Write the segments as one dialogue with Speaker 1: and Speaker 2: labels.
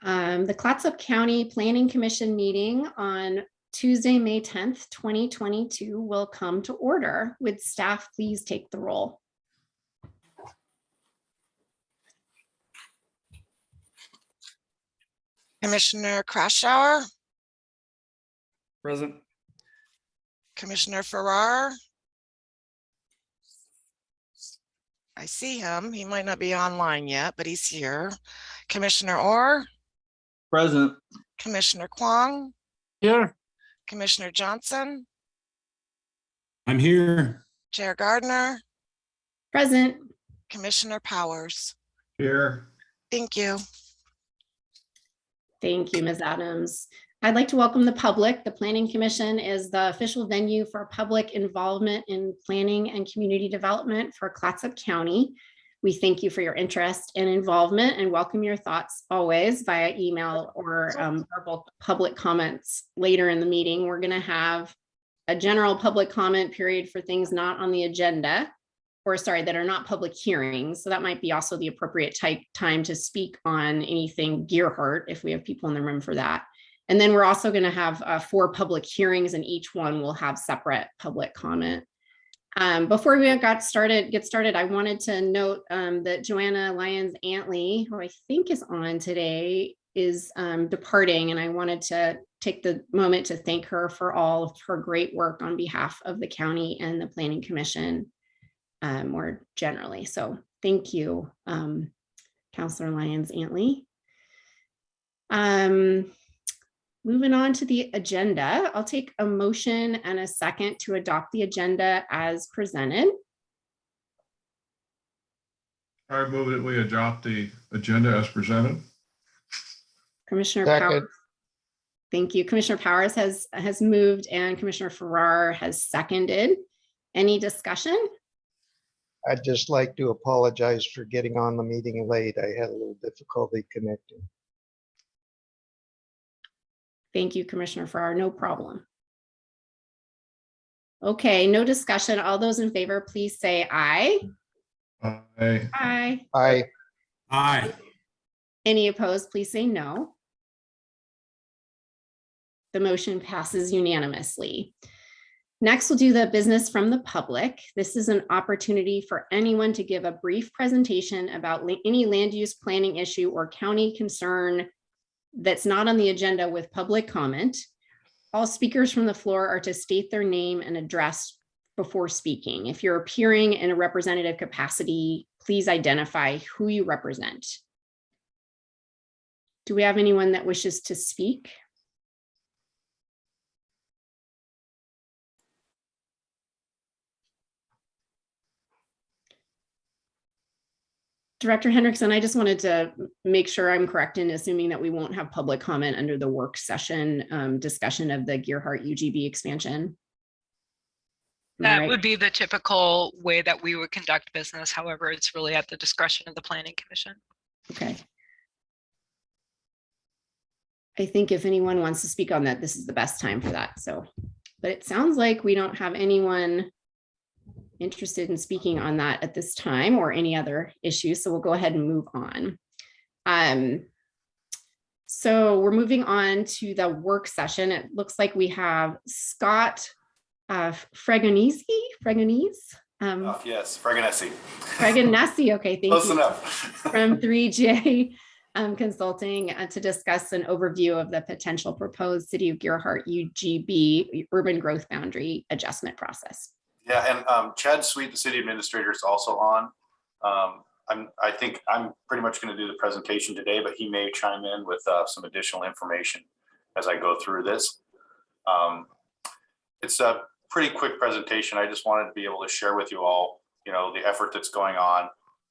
Speaker 1: The Clatsup County Planning Commission meeting on Tuesday, May 10th, 2022 will come to order. Would staff please take the roll?
Speaker 2: Commissioner Crashauer,
Speaker 3: Present.
Speaker 2: Commissioner Farrar. I see him. He might not be online yet, but he's here. Commissioner Orr,
Speaker 3: Present.
Speaker 2: Commissioner Kwong,
Speaker 3: Here.
Speaker 2: Commissioner Johnson,
Speaker 3: I'm here.
Speaker 2: Chair Gardner,
Speaker 1: Present.
Speaker 2: Commissioner Powers.
Speaker 3: Here.
Speaker 2: Thank you.
Speaker 1: Thank you, Ms. Adams. I'd like to welcome the public. The Planning Commission is the official venue for public involvement in planning and community development for Clatsop County. We thank you for your interest and involvement and welcome your thoughts always via email or verbal public comments later in the meeting. We're going to have a general public comment period for things not on the agenda, or sorry, that are not public hearings. So that might be also the appropriate time to speak on anything Gearhart if we have people in the room for that. And then we're also going to have 4 public hearings, and each one will have separate public comment. Before we get started, I wanted to note that Joanna Lyons-Antley, who I think is on today, is departing, and I wanted to take the moment to thank her for all of her great work on behalf of the county and the Planning Commission more generally. So thank you, Councilor Lyons-Antley. Moving on to the agenda, I'll take a motion and a second to adopt the agenda as presented.
Speaker 4: I move that we adopt the agenda as presented.
Speaker 1: Commissioner
Speaker 5: Second.
Speaker 1: Powers. Thank you. Commissioner Powers has moved and Commissioner Farrar has seconded. Any discussion?
Speaker 5: I'd just like to apologize for getting on the meeting late. I had a little difficulty connecting.
Speaker 1: Thank you, Commissioner Farrar. No problem. Okay, no discussion. All those in favor, please say aye.
Speaker 4: Aye.
Speaker 1: Aye.
Speaker 5: Aye.
Speaker 3: Aye.
Speaker 1: Any opposed, please say no. The motion passes unanimously. Next, we'll do the business from the public. This is an opportunity for anyone to give a brief presentation about any land use planning issue or county concern that's not on the agenda with public comment. All speakers from the floor are to state their name and address before speaking. If you're appearing in a representative capacity, please identify who you represent. Do we have anyone that wishes to speak? Director Hendrickson, I just wanted to make sure I'm correct in assuming that we won't have public comment under the work session discussion of the Gearhart UGB expansion.
Speaker 6: That would be the typical way that we would conduct business. However, it's really at the discretion of the Planning Commission.
Speaker 1: Okay. I think if anyone wants to speak on that, this is the best time for that. So, but it sounds like we don't have anyone interested in speaking on that at this time or any other issues. So we'll go ahead and move on. So we're moving on to the work session. It looks like we have Scott Fregonese.
Speaker 7: Yes, Fregonese.
Speaker 1: Fregonese, okay, thank
Speaker 7: Close
Speaker 1: you.
Speaker 7: enough.
Speaker 1: From 3J Consulting to discuss an overview of the potential proposed City of Gearhart UGB urban growth boundary adjustment process.
Speaker 7: Yeah, and Chad Sweet, the city administrator, is also on. I think I'm pretty much going to do the presentation today, but he may chime in with some additional information as I go through this. It's a pretty quick presentation. I just wanted to be able to share with you all, the effort that's going on.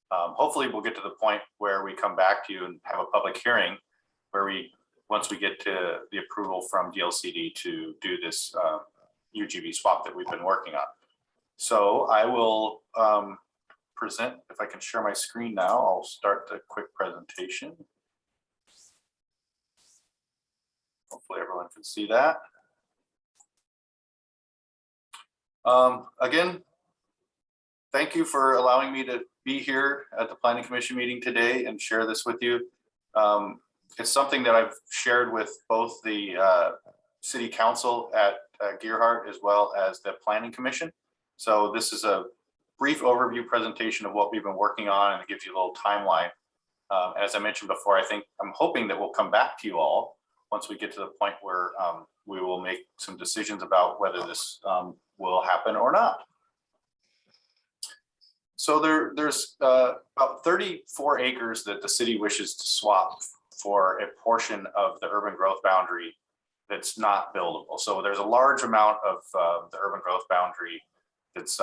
Speaker 7: Hopefully we'll get to the point where we come back to you and have a public hearing where once we get to the approval from DLCD to do this UGB swap that we've been working on. So I will present, if I can share my screen now, I'll start the quick presentation. Hopefully everyone can see that. Again, thank you for allowing me to be here at the Planning Commission meeting today and share this with you. It's something that I've shared with both the city council at Gearhart as well as the planning commission. So this is a brief overview presentation of what we've been working on, and it gives you a little timeline. As I mentioned before, I'm hoping that we'll come back to you all once we get to the point where we will make some decisions about whether this will happen or not. So there's about 34 acres that the city wishes to swap for a portion of the urban growth boundary that's not buildable. So there's a large amount of the urban growth boundary that's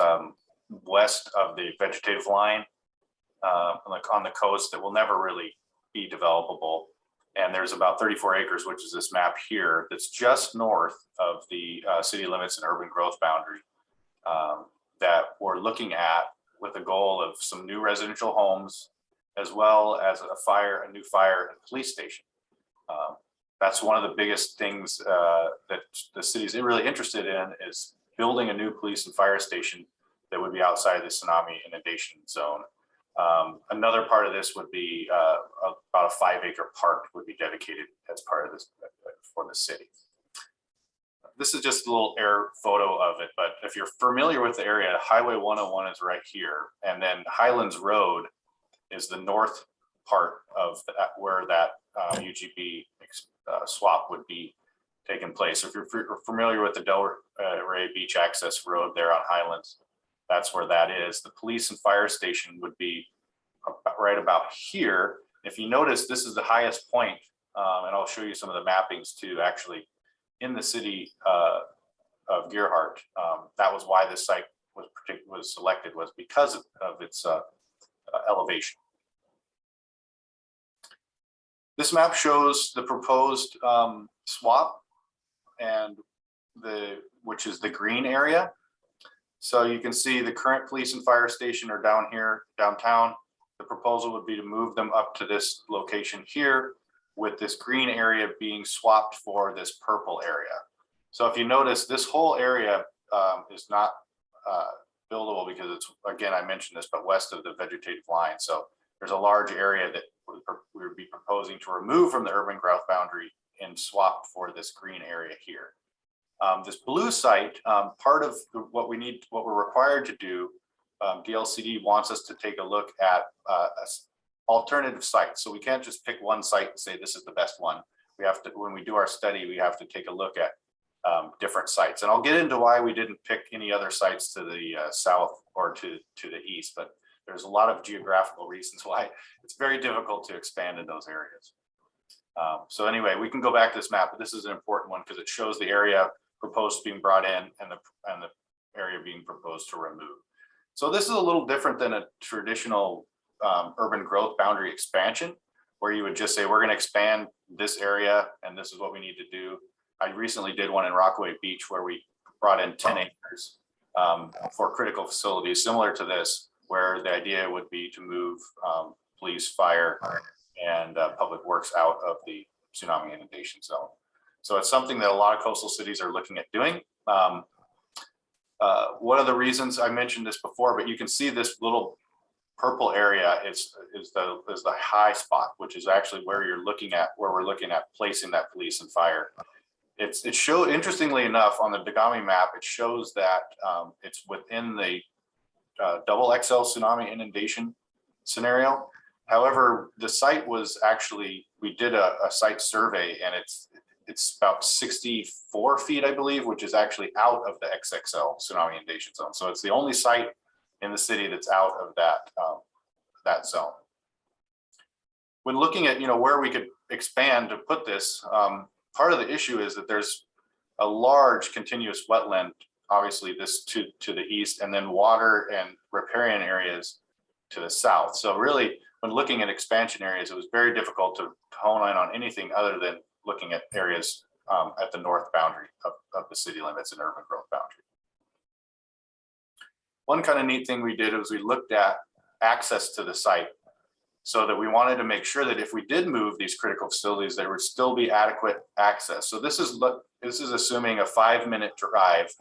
Speaker 7: west of the vegetative line, like on the coast, that will never really be developable. And there's about 34 acres, which is this map here, that's just north of the city limits and urban growth boundary that we're looking at with the goal of some new residential homes, as well as a new fire and police station. That's one of the biggest things that the city is really interested in, is building a new police and fire station that would be outside the tsunami inundation zone. Another part of this would be about a 5-acre park would be dedicated as part of this for the city. This is just a little air photo of it, but if you're familiar with the area, Highway 101 is right here, and then Highlands Road is the north part of where that UGB swap would be taking place. So if you're familiar with the Delray Beach Access Road there on Highlands, that's where that is. The police and fire station would be right about here. If you notice, this is the highest point, and I'll show you some of the mappings too, actually, in the city of Gearhart. That was why this site was selected, was because of its elevation. This map shows the proposed swap, and which is the green area. So you can see the current police and fire station are down here downtown. The proposal would be to move them up to this location here, with this green area being swapped for this purple area. So if you notice, this whole area is not buildable because it's, again, I mentioned this, but west of the vegetative line. So there's a large area that we would be proposing to remove from the urban growth boundary and swap for this green area here. This blue site, part of what we're required to do, DLCD wants us to take a look at alternative sites. So we can't just pick one site and say this is the best one. We have to, when we do our study, we have to take a look at different sites. And I'll get into why we didn't pick any other sites to the south or to the east, but there's a lot of geographical reasons why it's very difficult to expand in those areas. So anyway, we can go back to this map, but this is an important one because it shows the area proposed being brought in and the area being proposed to remove. So this is a little different than a traditional urban growth boundary expansion, where you would just say, we're going to expand this area and this is what we need to do. I recently did one in Rockaway Beach where we brought in 10 acres for critical facilities similar to this, where the idea would be to move police, fire, and public works out of the tsunami inundation zone. So it's something that a lot of coastal cities are looking at doing. One of the reasons, I mentioned this before, but you can see this little purple area is the high spot, which is actually where we're looking at placing that police and fire. Interestingly enough, on the Dagami map, it shows that it's within the double XL tsunami inundation scenario. However, the site was actually, we did a site survey, and it's about 64 feet, I believe, which is actually out of the XXL tsunami inundation zone. So it's the only site in the city that's out of that zone. When looking at where we could expand to put this, part of the issue is that there's a large continuous wetland, obviously this to the east, and then water and riparian areas to the south. So really, when looking at expansion areas, it was very difficult to hone in on anything other than looking at areas at the north boundary of the city limits and urban growth boundary. One kind of neat thing we did was we looked at access to the site, so that we wanted to make sure that if we did move these critical facilities, there would still be adequate access. So this is assuming a 5-minute drive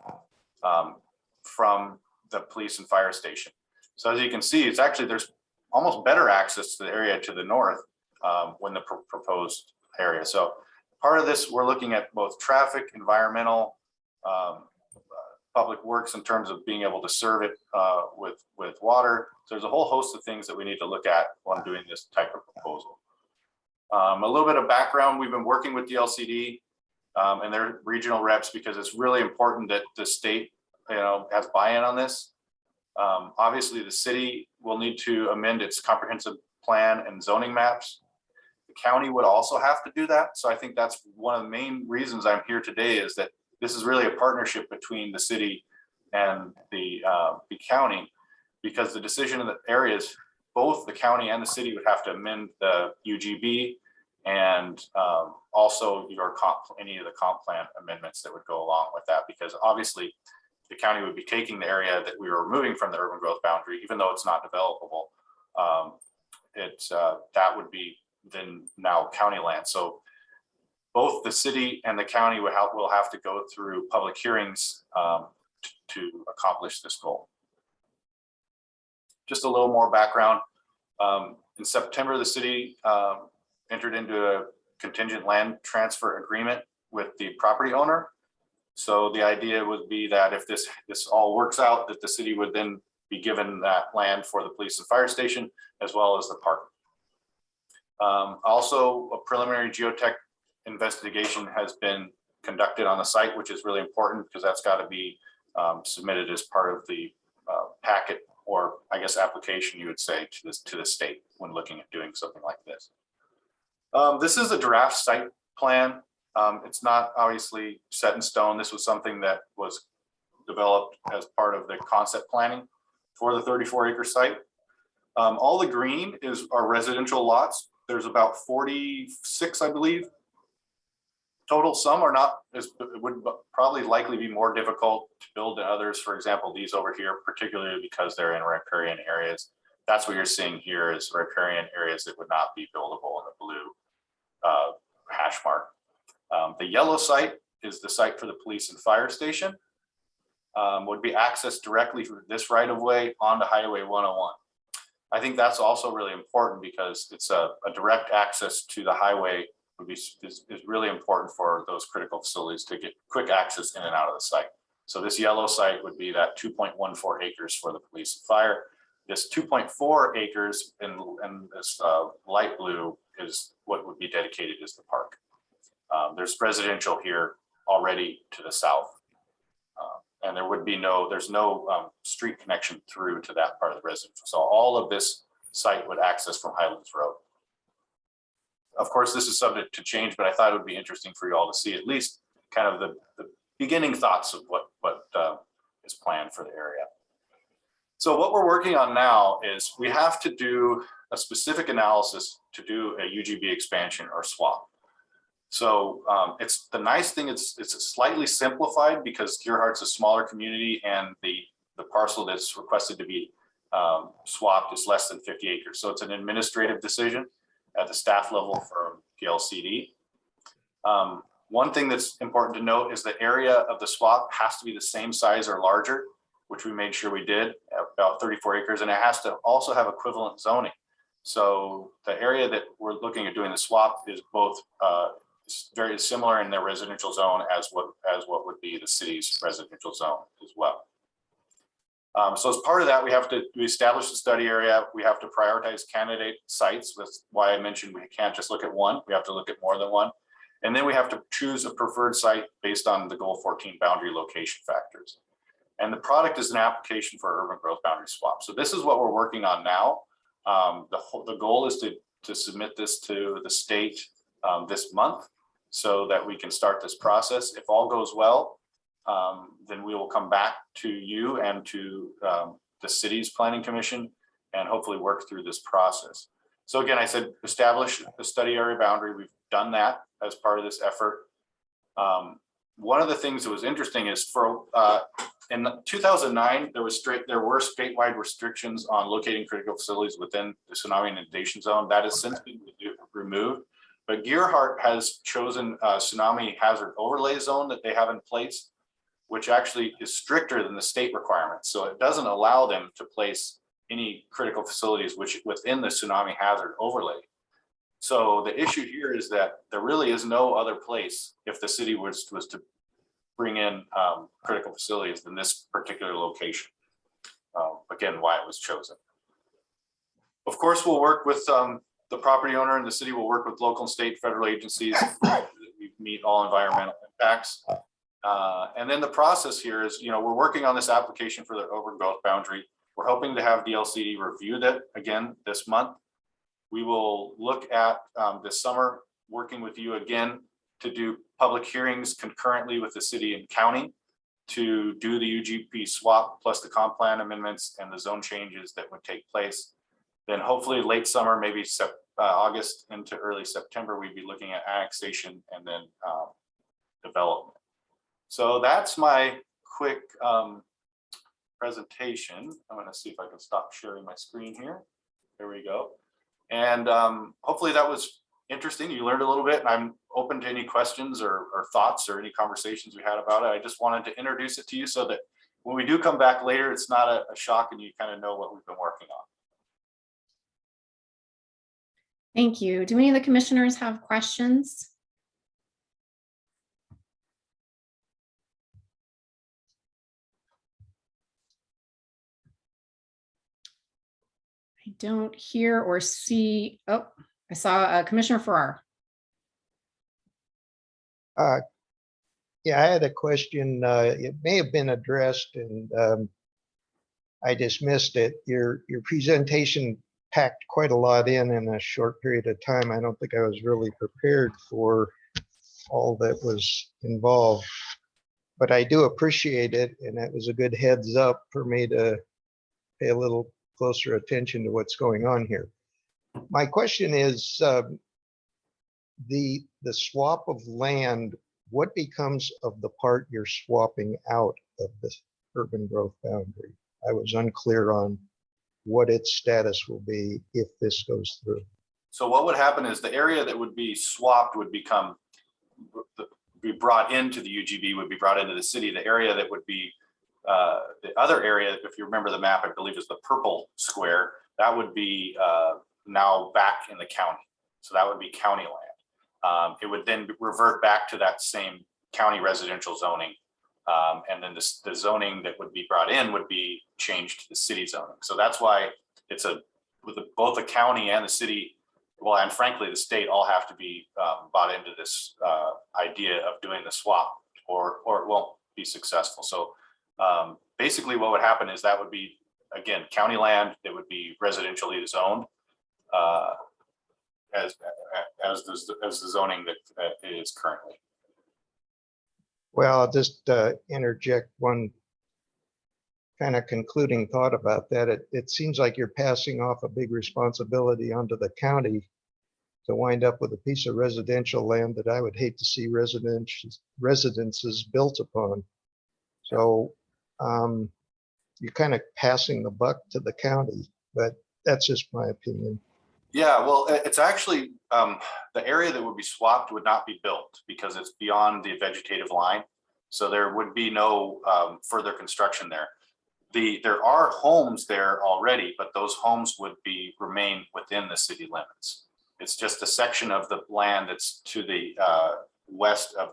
Speaker 7: from the police and fire station. So as you can see, there's almost better access to the area to the north when the proposed area. So part of this, we're looking at both traffic, environmental, public works in terms of being able to serve it with water. So there's a whole host of things that we need to look at when doing this type of proposal. A little bit of background, we've been working with the LCD and their regional reps because it's really important that the state, has buy-in on this. Obviously, the city will need to amend its comprehensive plan and zoning maps. The county would also have to do that. So I think that's one of the main reasons I'm here today, is that this is really a partnership between the city and the county, because the decision in the areas, both the county and the city would have to amend the UGB and also any of the comp plan amendments that would go along with that, because obviously the county would be taking the area that we were removing from the urban growth boundary, even though it's not developable. That would be then now county land. So both the city and the county will have to go through public hearings to accomplish this goal. Just a little more background. In September, the city entered into a contingent land transfer agreement with the property owner. So the idea would be that if this all works out, that the city would then be given that land for the police and fire station, as well as the park. Also, a preliminary geotech investigation has been conducted on the site, which is really important because that's got to be submitted as part of the packet, or I guess application, you would say, to the state when looking at doing something like this. This is a draft site plan. It's not obviously set in stone. This was something that was developed as part of the concept planning for the 34-acre site. All the green are residential lots. There's about 46, I believe, total. Some are not, it would probably likely be more difficult to build than others. For example, these over here, particularly because they're in riparian areas. That's what you're seeing here, is riparian areas that would not be buildable in the blue hash mark. The yellow site is the site for the police and fire station. Would be accessed directly through this right of way onto Highway 101. I think that's also really important because it's a direct access to the highway is really important for those critical facilities to get quick access in and out of the site. So this yellow site would be that 2.14 acres for the police and fire. This 2.4 acres in this light blue is what would be dedicated as the park. There's residential here already to the south. And there would be there's no street connection through to that part of the residential. So all of this site would access from Highlands Road. Of course, this is subject to change, but I thought it would be interesting for you all to see at least kind of the beginning thoughts of what is planned for the area. So what we're working on now is we have to do a specific analysis to do a UGB expansion or swap. So it's the nice thing, it's slightly simplified because Gearhart's a smaller community and the parcel that's requested to be swapped is less than 50 acres. So it's an administrative decision at the staff level from PLCD. One thing that's important to note is the area of the swap has to be the same size or larger, which we made sure we did, about 34 acres, and it has to also have equivalent zoning. So the area that we're looking at doing the swap is both very similar in their residential zone as what would be the city's residential zone as well. So as part of that, we establish the study area. We have to prioritize candidate sites. That's why I mentioned we can't just look at one. We have to look at more than one. And then we have to choose a preferred site based on the goal 14 boundary location factors. And the product is an application for urban growth boundary swap. So this is what we're working on now. The goal is to submit this to the state this month so that we can start this process. If all goes well, then we will come back to you and to the city's planning commission and hopefully work through this process. So again, I said establish the study area boundary. We've done that as part of this effort. One of the things that was interesting is in 2009, there were statewide restrictions on locating critical facilities within the tsunami inundation zone. That has since been removed. But Gearhart has chosen a tsunami hazard overlay zone that they have in place, which actually is stricter than the state requirements. So it doesn't allow them to place any critical facilities within the tsunami hazard overlay. So the issue here is that there really is no other place if the city was to bring in critical facilities than this particular location. Again, why it was chosen. Of course, we'll work with the property owner, and the city will work with local and state federal agencies that we meet all environmental impacts. And then the process here is, we're working on this application for the overgrowth boundary. We're hoping to have the LCD review that again this month. We will look at this summer, working with you again to do public hearings concurrently with the city and county to do the UGP swap plus the comp plan amendments and the zone changes that would take place. Then hopefully late summer, maybe August into early September, we'd be looking at annexation and then development. So that's my quick presentation. I'm going to see if I can stop sharing my screen here. There we go. And hopefully that was interesting. You learned a little bit, and I'm open to any questions or thoughts or any conversations we had about it. I just wanted to introduce it to you so that when we do come back later, it's not a shock and you kind of know what we've been working on.
Speaker 1: Thank you. Do any of the commissioners have questions? I don't hear or see. Oh, I saw Commissioner Farrar.
Speaker 5: Yeah, I had a question. It may have been addressed and I just missed it. Your presentation packed quite a lot in a short period of time. I don't think I was really prepared for all that was involved, but I do appreciate it. And that was a good heads up for me to pay a little closer attention to what's going on here. My question is, the swap of land, what becomes of the part you're swapping out of this urban growth boundary? I was unclear on what its status will be if this goes through.
Speaker 7: So what would happen is the area that would be swapped would be brought into the UGB, would be brought into the city. The area that would be the other area, if you remember the map, I believe is the purple square, that would be now back in the county. So that would be county land. It would then revert back to that same county residential zoning. And then the zoning that would be brought in would be changed to the city zoning. So that's why it's with both the county and the city, well, and frankly, the state all have to be bought into this idea of doing the swap, or it won't be successful. So basically what would happen is that would be, again, county land that would be residentially zoned as the zoning that it is currently.
Speaker 5: Well, I'll just interject one kind of concluding thought about that. It seems like you're passing off a big responsibility onto the county to wind up with a piece of residential land that I would hate to see residences built upon. So you're kind of passing the buck to the county, but that's just my opinion.
Speaker 7: Yeah, well, it's actually the area that would be swapped would not be built because it's beyond the vegetative line. So there would be no further construction there. There are homes there already, but those homes would remain within the city limits. It's just a section of the land that's to the west of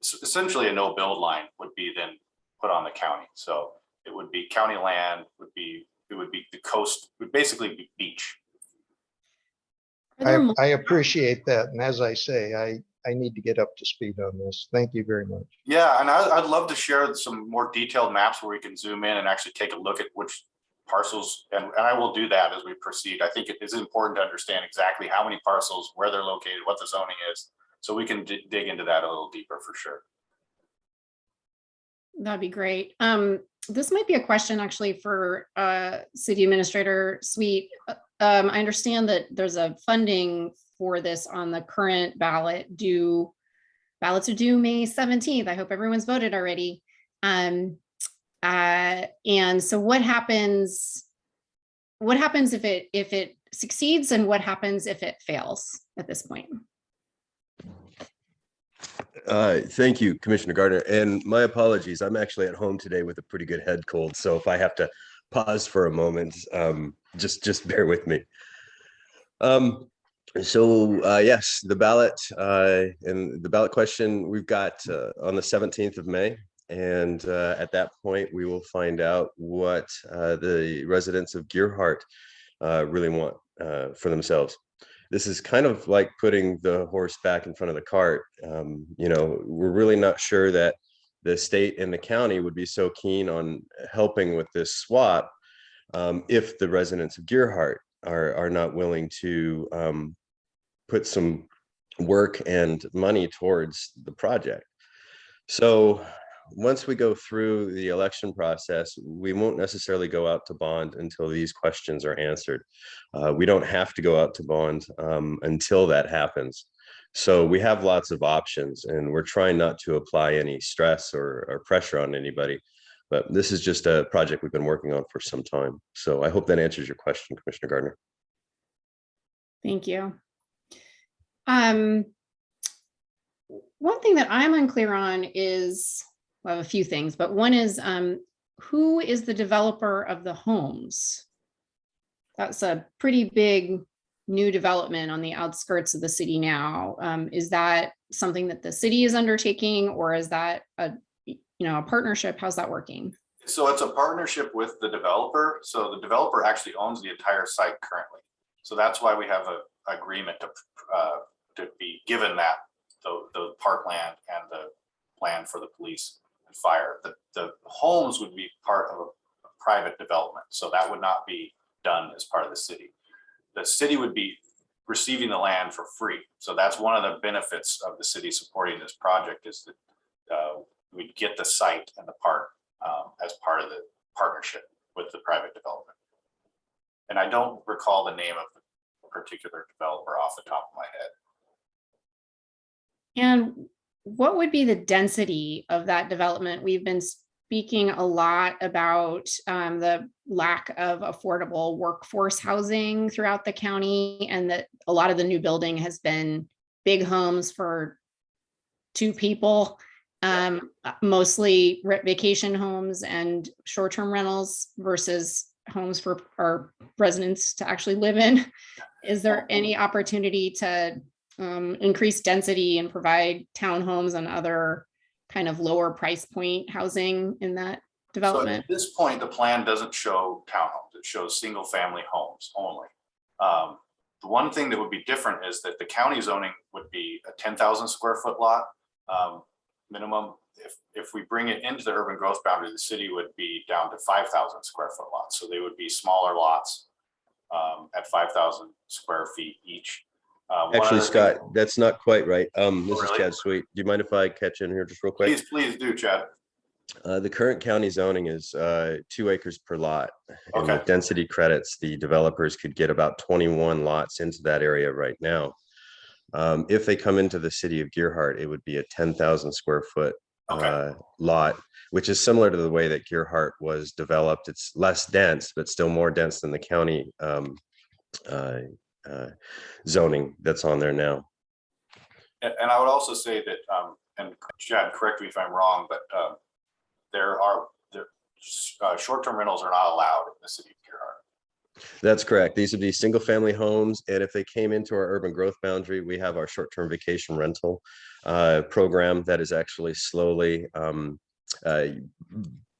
Speaker 7: essentially a no build line would be then put on the county. So it would be county land, it would be the coast, would basically be beach.
Speaker 5: I appreciate that. And as I say, I need to get up to speed on this. Thank you very much.
Speaker 7: Yeah, and I'd love to share some more detailed maps where we can zoom in and actually take a look at which parcels, and I will do that as we proceed. I think it is important to understand exactly how many parcels, where they're located, what the zoning is, so we can dig into that a little deeper for sure.
Speaker 1: That'd be great. This might be a question actually for City Administrator Sweet. I understand that there's a funding for this on the current ballot. Ballots are due May 17th. I hope everyone's voted already. And so what happens if it succeeds, and what happens if it fails at this point?
Speaker 8: Thank you, Commissioner Gardner, and my apologies. I'm actually at home today with a pretty good head cold, so if I have to pause for a moment, just bear with me. So yes, the ballot and the ballot question we've got on the 17th of May. And at that point, we will find out what the residents of Gearhart really want for themselves. This is kind of like putting the horse back in front of the cart. You know, we're really not sure that the state and the county would be so keen on helping with this swap if the residents of Gearhart are not willing to put some work and money towards the project. So once we go through the election process, we won't necessarily go out to bond until these questions are answered. We don't have to go out to bond until that happens. So we have lots of options, and we're trying not to apply any stress or pressure on anybody. But this is just a project we've been working on for some time. So I hope that answers your question, Commissioner Gardner.
Speaker 1: Thank you. One thing that I'm unclear on is, well, a few things, but one is who is the developer of the homes? That's a pretty big new development on the outskirts of the city now. Is that something that the city is undertaking, or is that a partnership? How's that working?
Speaker 7: So it's a partnership with the developer. So the developer actually owns the entire site currently. So that's why we have an agreement to be given that the parkland and the land for the police and fire. The homes would be part of a private development. So that would not be done as part of the city. The city would be receiving the land for free. So that's one of the benefits of the city supporting this project, is that we'd get the site and the park as part of the partnership with the private development. And I don't recall the name of the particular developer off the top of my head.
Speaker 1: And what would be the density of that development? We've been speaking a lot about the lack of affordable workforce housing throughout the county, and that a lot of the new building has been big homes for 2 people, mostly vacation homes and short-term rentals versus homes for our residents to actually live in. Is there any opportunity to increase density and provide townhomes and other kind of lower price point housing in that development?
Speaker 7: So at this point, the plan doesn't show townhomes. It shows single family homes only. The one thing that would be different is that the county zoning would be a 10,000 square foot lot minimum. If we bring it into the urban growth boundary, the city would be down to 5,000 square foot lots. So they would be smaller lots at 5,000 square feet each.
Speaker 8: Actually, Scott, that's not quite right. This
Speaker 7: really?
Speaker 8: is Chad Sweet. Do you mind if I catch in here just real quick?
Speaker 7: Please do, Chad.
Speaker 8: The current county zoning is 2 acres per lot. And
Speaker 7: Okay.
Speaker 8: with density credits, the developers could get about 21 lots into that area right now. If they come into the city of Gearhart, it would be a 10,000 square foot lot, which is similar to the way that Gearhart was developed. It's less dense, but still more dense than the county zoning that's on there now.
Speaker 7: And I would also say that, and Chad, correct me if I'm wrong, but short-term rentals are not allowed in the city of Gearhart.
Speaker 8: That's correct. These would be single family homes. And if they came into our urban growth boundary, we have our short-term vacation rental program that is actually slowly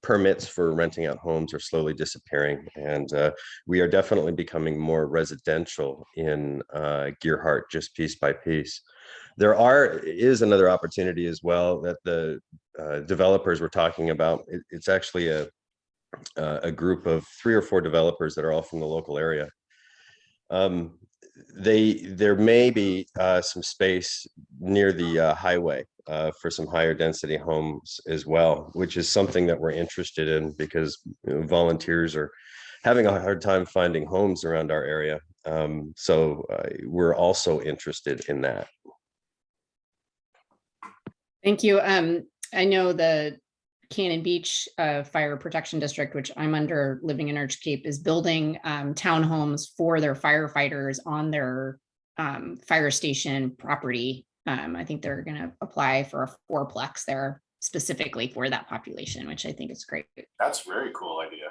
Speaker 8: permits for renting out homes are slowly disappearing. And we are definitely becoming more residential in Gearhart, just piece by piece. There is another opportunity as well that the developers were talking about. It's actually a group of 3 or 4 developers that are all from the local area. There may be some space near the highway for some higher density homes as well, which is something that we're interested in because volunteers are having a hard time finding homes around our area. So we're also interested in that.
Speaker 1: Thank you. I know the Cannon Beach Fire Protection District, which I'm under, living in Arch Cape, is building townhomes for their firefighters on their fire station property. I think they're going to apply for a 4-plex there specifically for that population, which I think is great.
Speaker 7: That's a very cool idea.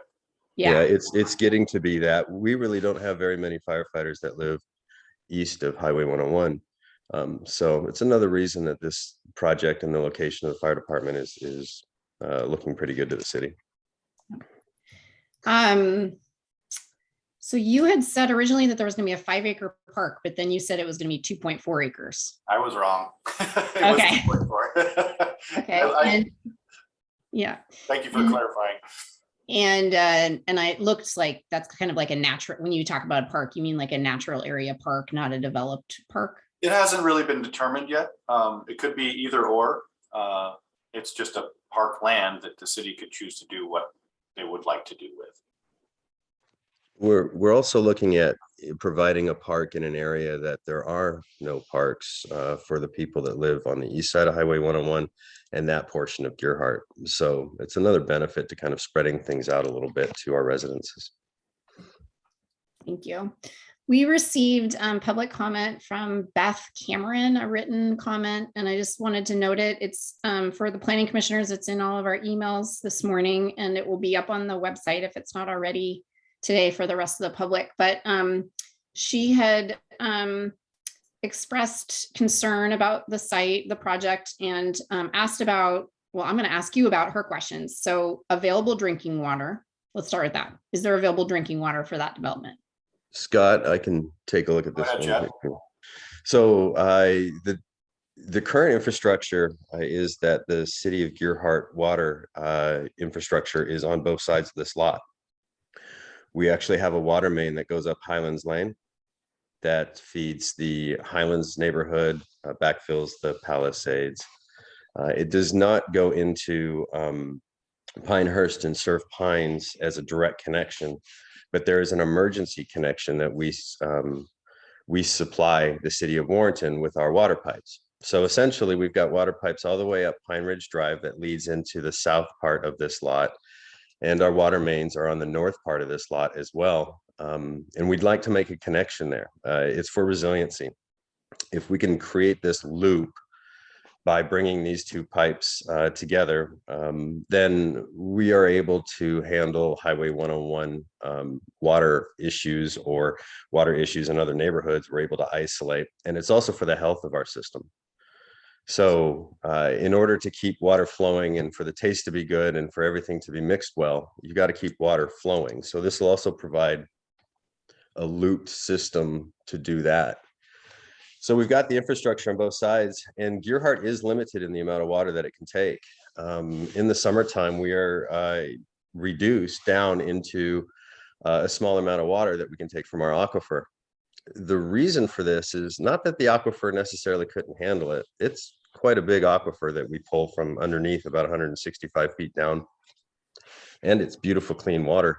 Speaker 8: Yeah, it's getting to be that. We really don't have very many firefighters that live east of Highway 101. So it's another reason that this project and the location of the fire department is looking pretty good to the city.
Speaker 1: So you had said originally that there was gonna be a 5-acre park, but then you said it was gonna be 2.4 acres.
Speaker 7: I was wrong. It was
Speaker 1: Okay.
Speaker 7: 2.4.
Speaker 1: Okay, and yeah,
Speaker 7: Thank you for
Speaker 1: and-
Speaker 7: clarifying.
Speaker 1: and it looks like that's kind of like a natural, when you talk about a park, you mean like a natural area park, not a developed park?
Speaker 7: It hasn't really been determined yet. It could be either or. It's just a park land that the city could choose to do what they would like to do with.
Speaker 8: We're also looking at providing a park in an area that there are no parks for the people that live on the east side of Highway 101 and that portion of Gearhart. So it's another benefit to kind of spreading things out a little bit to our residences.
Speaker 1: Thank you. We received public comment from Beth Cameron, a written comment, and I just wanted to note it. It's for the planning commissioners. It's in all of our emails this morning, and it will be up on the website if it's not already today for the rest of the public. But she had expressed concern about the site, the project, and asked about, well, I'm going to ask you about her questions. So available drinking water. Let's start with that. Is there available drinking water for that development?
Speaker 8: Scott, I can take a look at
Speaker 7: Go
Speaker 8: this
Speaker 7: ahead,
Speaker 8: one.
Speaker 7: Jeff.
Speaker 8: So the current infrastructure is that the city of Gearhart water infrastructure is on both sides of this lot. We actually have a water main that goes up Highlands Lane that feeds the Highlands neighborhood, backfills the Palisades. It does not go into Pinehurst and Surf Pines as a direct connection, but there is an emergency connection that we supply the city of Warrenton with our water pipes. So essentially, we've got water pipes all the way up Pine Ridge Drive that leads into the south part of this lot. And our water mains are on the north part of this lot as well. And we'd like to make a connection there. It's for resiliency. If we can create this loop by bringing these two pipes together, then we are able to handle Highway 101 water issues or water issues in other neighborhoods. We're able to isolate, and it's also for the health of our system. So in order to keep water flowing and for the taste to be good and for everything to be mixed well, you got to keep water flowing. So this will also provide a looped system to do that. So we've got the infrastructure on both sides, and Gearhart is limited in the amount of water that it can take. In the summertime, we are reduced down into a small amount of water that we can take from our aquifer. The reason for this is not that the aquifer necessarily couldn't handle it. It's quite a big aquifer that we pull from underneath about 165 feet down, and it's beautiful, clean water.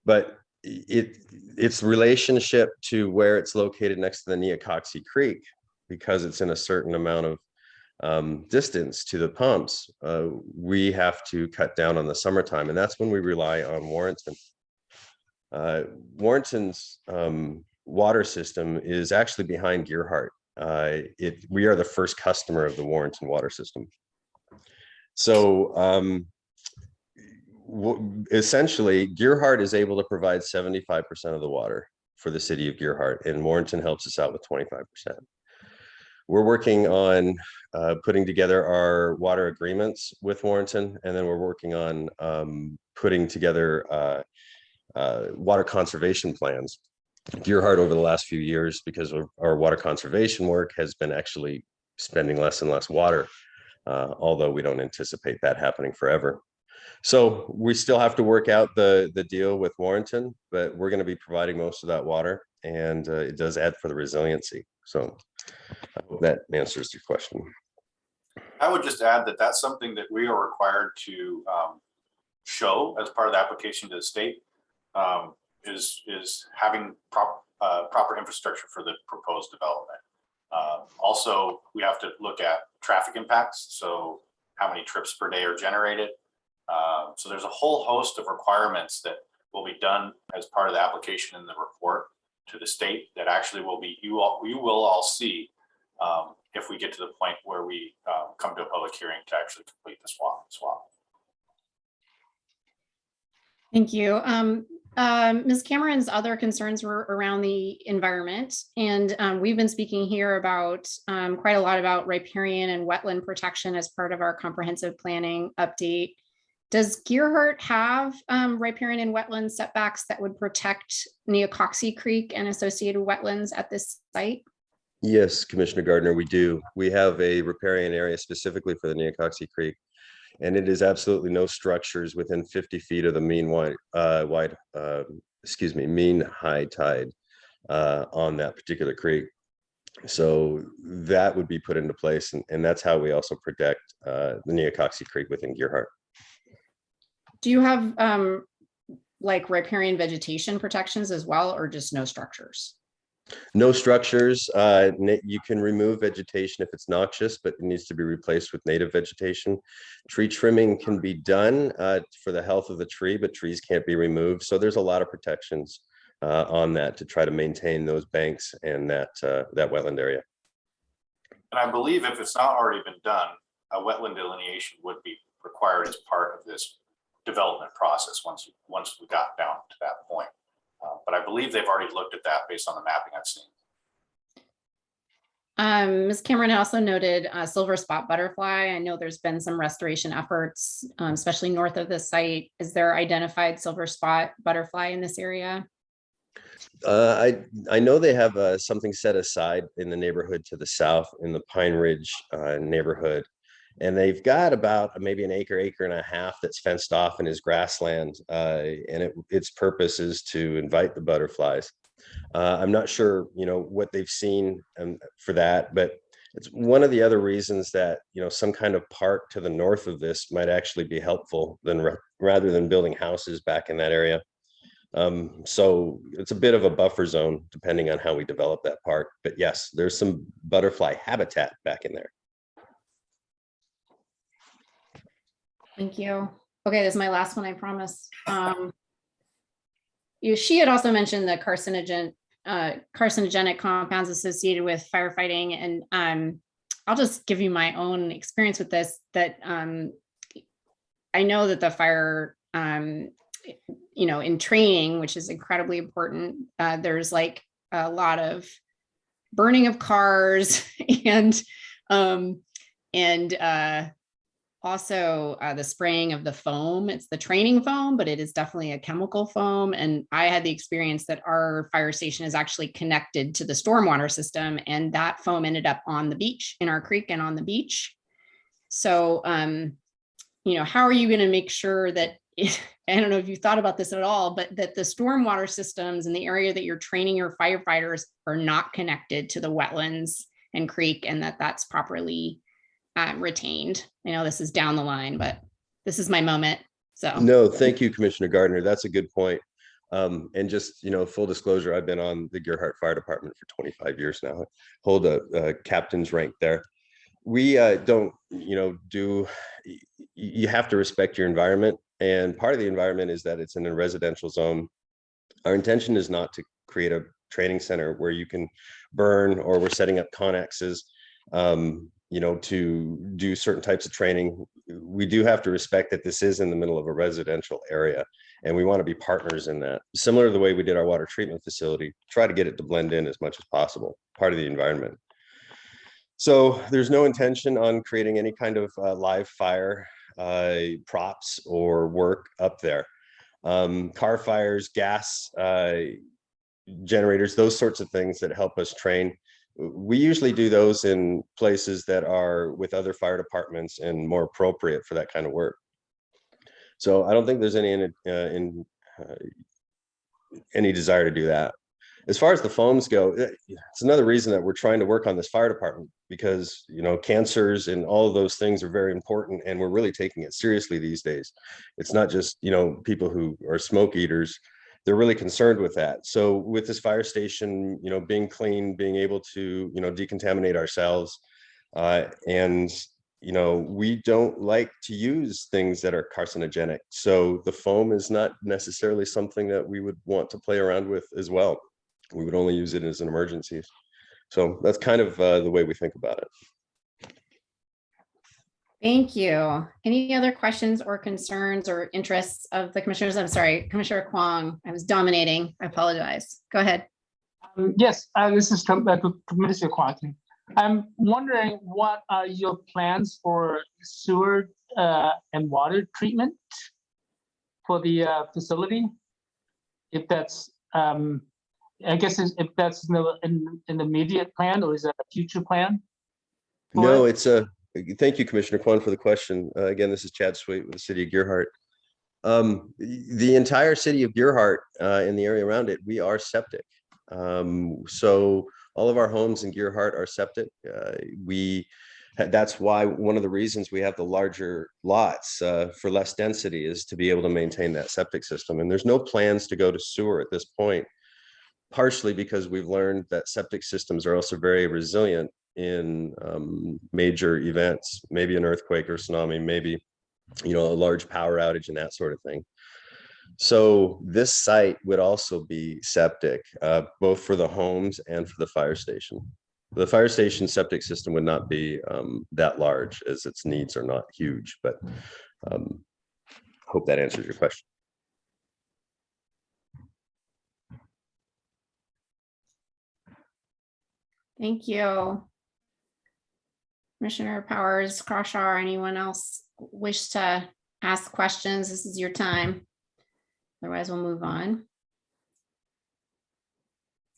Speaker 8: But its relationship to where it's located next to the Neocoxie Creek, because it's in a certain amount of distance to the pumps, we have to cut down on the summertime, and that's when we rely on Warrenton. Warrenton's water system is actually behind Gearhart. We are the first customer of the Warrenton water system. So essentially, Gearhart is able to provide 75% of the water for the city of Gearhart, and Warrenton helps us out with 25%. We're working on putting together our water agreements with Warrenton, and then we're working on putting together water conservation plans. Gearhart over the last few years, because of our water conservation work, has been actually spending less and less water, although we don't anticipate that happening forever. So we still have to work out the deal with Warrenton, but we're going to be providing most of that water, and it does add for the resiliency. So I hope that answers your question.
Speaker 7: I would just add that that's something that we are required to show as part of the application to the state, is having proper infrastructure for the proposed development. Also, we have to look at traffic impacts. So how many trips per day are generated. So there's a whole host of requirements that will be done as part of the application in the report to the state that actually will be, you will all see if we get to the point where we come to a public hearing to actually complete the swap.
Speaker 1: Thank you. Ms. Cameron's other concerns were around the environment, and we've been speaking here about quite a lot about riparian and wetland protection as part of our comprehensive planning update. Does Gearhart have riparian and wetland setbacks that would protect Neocoxie Creek and associated wetlands at this site?
Speaker 8: Yes, Commissioner Gardner, we do. We have a riparian area specifically for the Neocoxie Creek, and it is absolutely no structures within 50 feet of the mean mean high tide on that particular creek. So that would be put into place, and that's how we also protect the Neocoxie Creek within Gearhart.
Speaker 1: Do you have like riparian vegetation protections as well, or just no structures?
Speaker 8: No structures. You can remove vegetation if it's noxious, but it needs to be replaced with native vegetation. Tree trimming can be done for the health of the tree, but trees can't be removed. So there's a lot of protections on that to try to maintain those banks and that wetland area.
Speaker 7: And I believe if it's not already been done, a wetland delineation would be required as part of this development process once we got down to that point. But I believe they've already looked at that based on the mapping I've seen.
Speaker 1: Ms. Cameron also noted silver spot butterfly. I know there's been some restoration efforts, especially north of the site. Is there identified silver spot butterfly in this area?
Speaker 8: I know they have something set aside in the neighborhood to the south in the Pine Ridge neighborhood. And they've got about maybe an acre and a half that's fenced off in his grassland. And its purpose is to invite the butterflies. I'm not sure, what they've seen for that, but it's one of the other reasons that, some kind of park to the north of this might actually be helpful rather than building houses back in that area. So it's a bit of a buffer zone depending on how we develop that park. But yes, there's some butterfly habitat back in there.
Speaker 1: Thank you. Okay, this is my last one, I promise. She had also mentioned the carcinogenic compounds associated with firefighting, and I'll just give you my own experience with this. That I know that the fire, in training, which is incredibly important, there's like a lot of burning of cars and also the spraying of the foam. It's the training foam, but it is definitely a chemical foam. And I had the experience that our fire station is actually connected to the stormwater system, and that foam ended up on the beach, in our creek and on the beach. So, how are you going to make sure that I don't know if you thought about this at all, but that the stormwater systems in the area that you're training your firefighters are not connected to the wetlands and creek, and that's properly retained? I know this is down the line, but this is my moment. So
Speaker 8: no, thank you, Commissioner Gardner. That's a good point. And just, full disclosure, I've been on the Gearhart Fire Department for 25 years now. I hold a captain's rank there. We don't, you have to respect your environment. And part of the environment is that it's in a residential zone. Our intention is not to create a training center where you can burn, or we're setting up connexes, to do certain types of training. We do have to respect that this is in the middle of a residential area, and we want to be partners in that. Similar to the way we did our water treatment facility, try to get it to blend in as much as possible, part of the environment. So there's no intention on creating any kind of live fire props or work up there. Car fires, gas generators, those sorts of things that help us train. We usually do those in places that are with other fire departments and more appropriate for that kind of work. So I don't think there's any desire to do that. As far as the foams go, it's another reason that we're trying to work on this fire department, because cancers and all of those things are very important, and we're really taking it seriously these days. It's not just people who are smoke eaters. They're really concerned with that. So with this fire station, being clean, being able to, decontaminate ourselves, and, we don't like to use things that are carcinogenic. So the foam is not necessarily something that we would want to play around with as well. We would only use it as an emergency. So that's kind of the way we think about it.
Speaker 1: Thank you. Any other questions or concerns or interests of the commissioners? I'm sorry, Commissioner Kwong, I was dominating. I apologize. Go ahead.
Speaker 9: Yes, this is Commissioner Quantin. I'm wondering what are your plans for sewer and water treatment for the facility? If that's, I guess if that's an immediate plan, or is that a future plan?
Speaker 8: No, it's thank you, Commissioner Kwan, for the question. Again, this is Chad Sweet with the city of Gearhart. The entire city of Gearhart and the area around it, we are septic. So all of our homes in Gearhart are septic. That's why one of the reasons we have the larger lots for less density is to be able to maintain that septic system. And there's no plans to go to sewer at this point, partially because we've learned that septic systems are also very resilient in major events, maybe an earthquake or tsunami, maybe, you know, a large power outage and that sort of thing. So this site would also be septic, both for the homes and for the fire station. The fire station septic system would not be that large, as its needs are not huge, but hope that answers your question.
Speaker 1: Thank you. Commissioner Powers, Crawshaw, anyone else wish to ask questions? This is your time. Otherwise, we'll move on.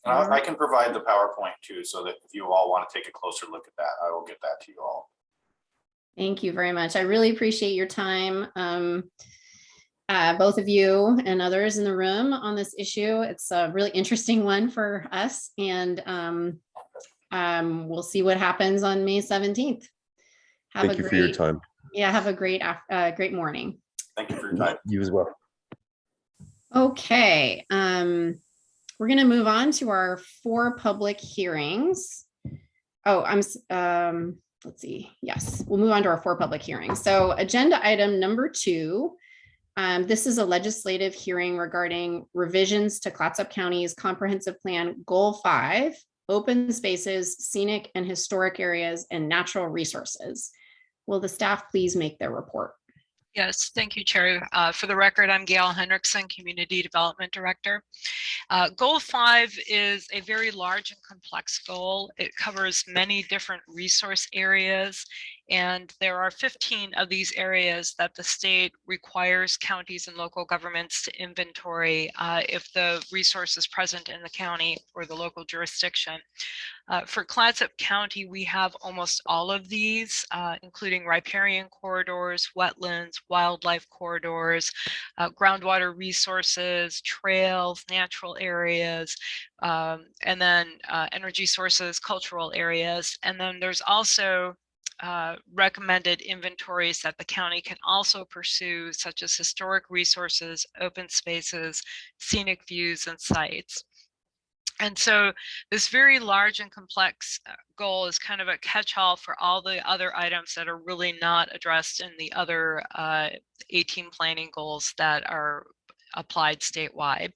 Speaker 7: I can provide the PowerPoint too, so that if you all want to take a closer look at that, I will get that to you all.
Speaker 1: Thank you very much. I really appreciate your time, both of you and others in the room on this issue. It's a really interesting one for us, and we'll see what happens on May 17th.
Speaker 8: Thank you for your time.
Speaker 1: Yeah, have a great morning.
Speaker 7: Thank you for your time.
Speaker 8: You as well.
Speaker 1: Okay, we're going to move on to our 4 public hearings. Oh, let's see. Yes, we'll move on to our 4 public hearings. So agenda item number 2, this is a legislative hearing regarding revisions to Clatsup County's comprehensive plan goal 5, open spaces, scenic and historic areas, and natural resources. Will the staff please make their report?
Speaker 6: Yes, thank you, Chair. For the record, I'm Gail Henriksen, Community Development Director. Goal 5 is a very large and complex goal. It covers many different resource areas, and there are 15 of these areas that the state requires counties and local governments to inventory if the resource is present in the county or the local jurisdiction. For Clatsup County, we have almost all of these, including riparian corridors, wetlands, wildlife corridors, groundwater resources, trails, natural areas, and then energy sources, cultural areas. And then there's also recommended inventories that the county can also pursue, such as historic resources, open spaces, scenic views, and sites. And so this very large and complex goal is kind of a catch-all for all the other items that are really not addressed in the other 18 planning goals that are applied statewide.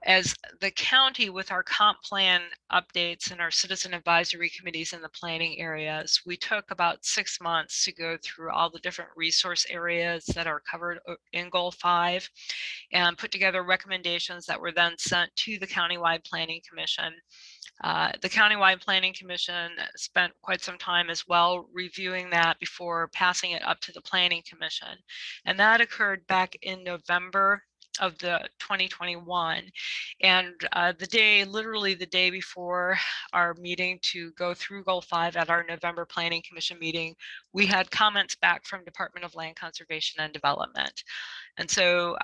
Speaker 6: As the county, with our comp plan updates and our citizen advisory committees in the planning areas, we took about 6 months to go through all the different resource areas that are covered in Goal 5 and put together recommendations that were then sent to the Countywide Planning Commission. The Countywide Planning Commission spent quite some time as well reviewing that before passing it up to the Planning Commission. And that occurred back in November of the 2021, and literally the day before our meeting to go through Goal 5 at our November Planning Commission meeting, we had comments back from Department of Land Conservation and Development. And so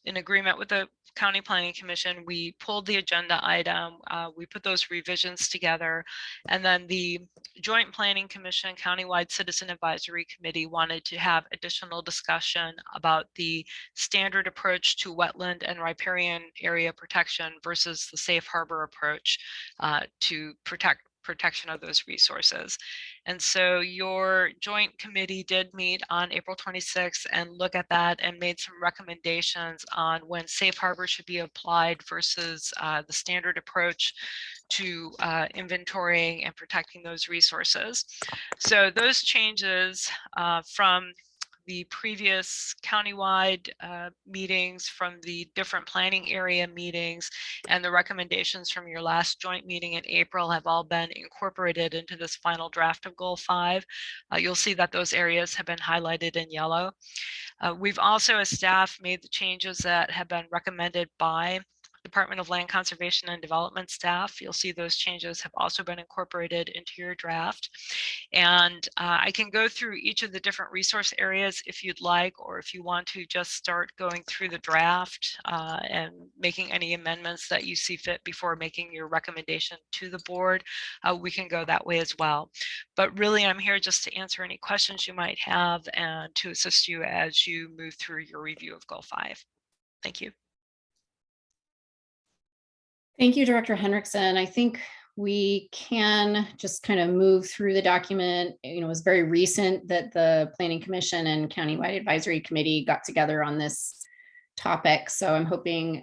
Speaker 6: in agreement with the County Planning Commission, we pulled the agenda item, we put those revisions together, and then the Joint Planning Commission Countywide Citizen Advisory Committee wanted to have additional discussion about the standard approach to wetland and riparian area protection versus the safe harbor approach to protect protection of those resources. And so your joint committee did meet on April 26th and look at that and made some recommendations on when safe harbor should be applied versus the standard approach to inventorying and protecting those resources. So those changes from the previous countywide meetings, from the different planning area meetings, and the recommendations from your last joint meeting in April have all been incorporated into this final draft of Goal 5. You'll see that those areas have been highlighted in yellow. We've also, as staff, made the changes that have been recommended by Department of Land Conservation and Development staff. You'll see those changes have also been incorporated into your draft. And I can go through each of the different resource areas if you'd like, or if you want to just start going through the draft and making any amendments that you see fit before making your recommendation to the board, we can go that way as well. But really, I'm here just to answer any questions you might have and to assist you as you move through your review of Goal 5. Thank you.
Speaker 1: Thank you, Director Henriksen. I think we can just kind of move through the document. You know, it was very recent that the Planning Commission and Countywide Advisory Committee got together on this topic. So I'm hoping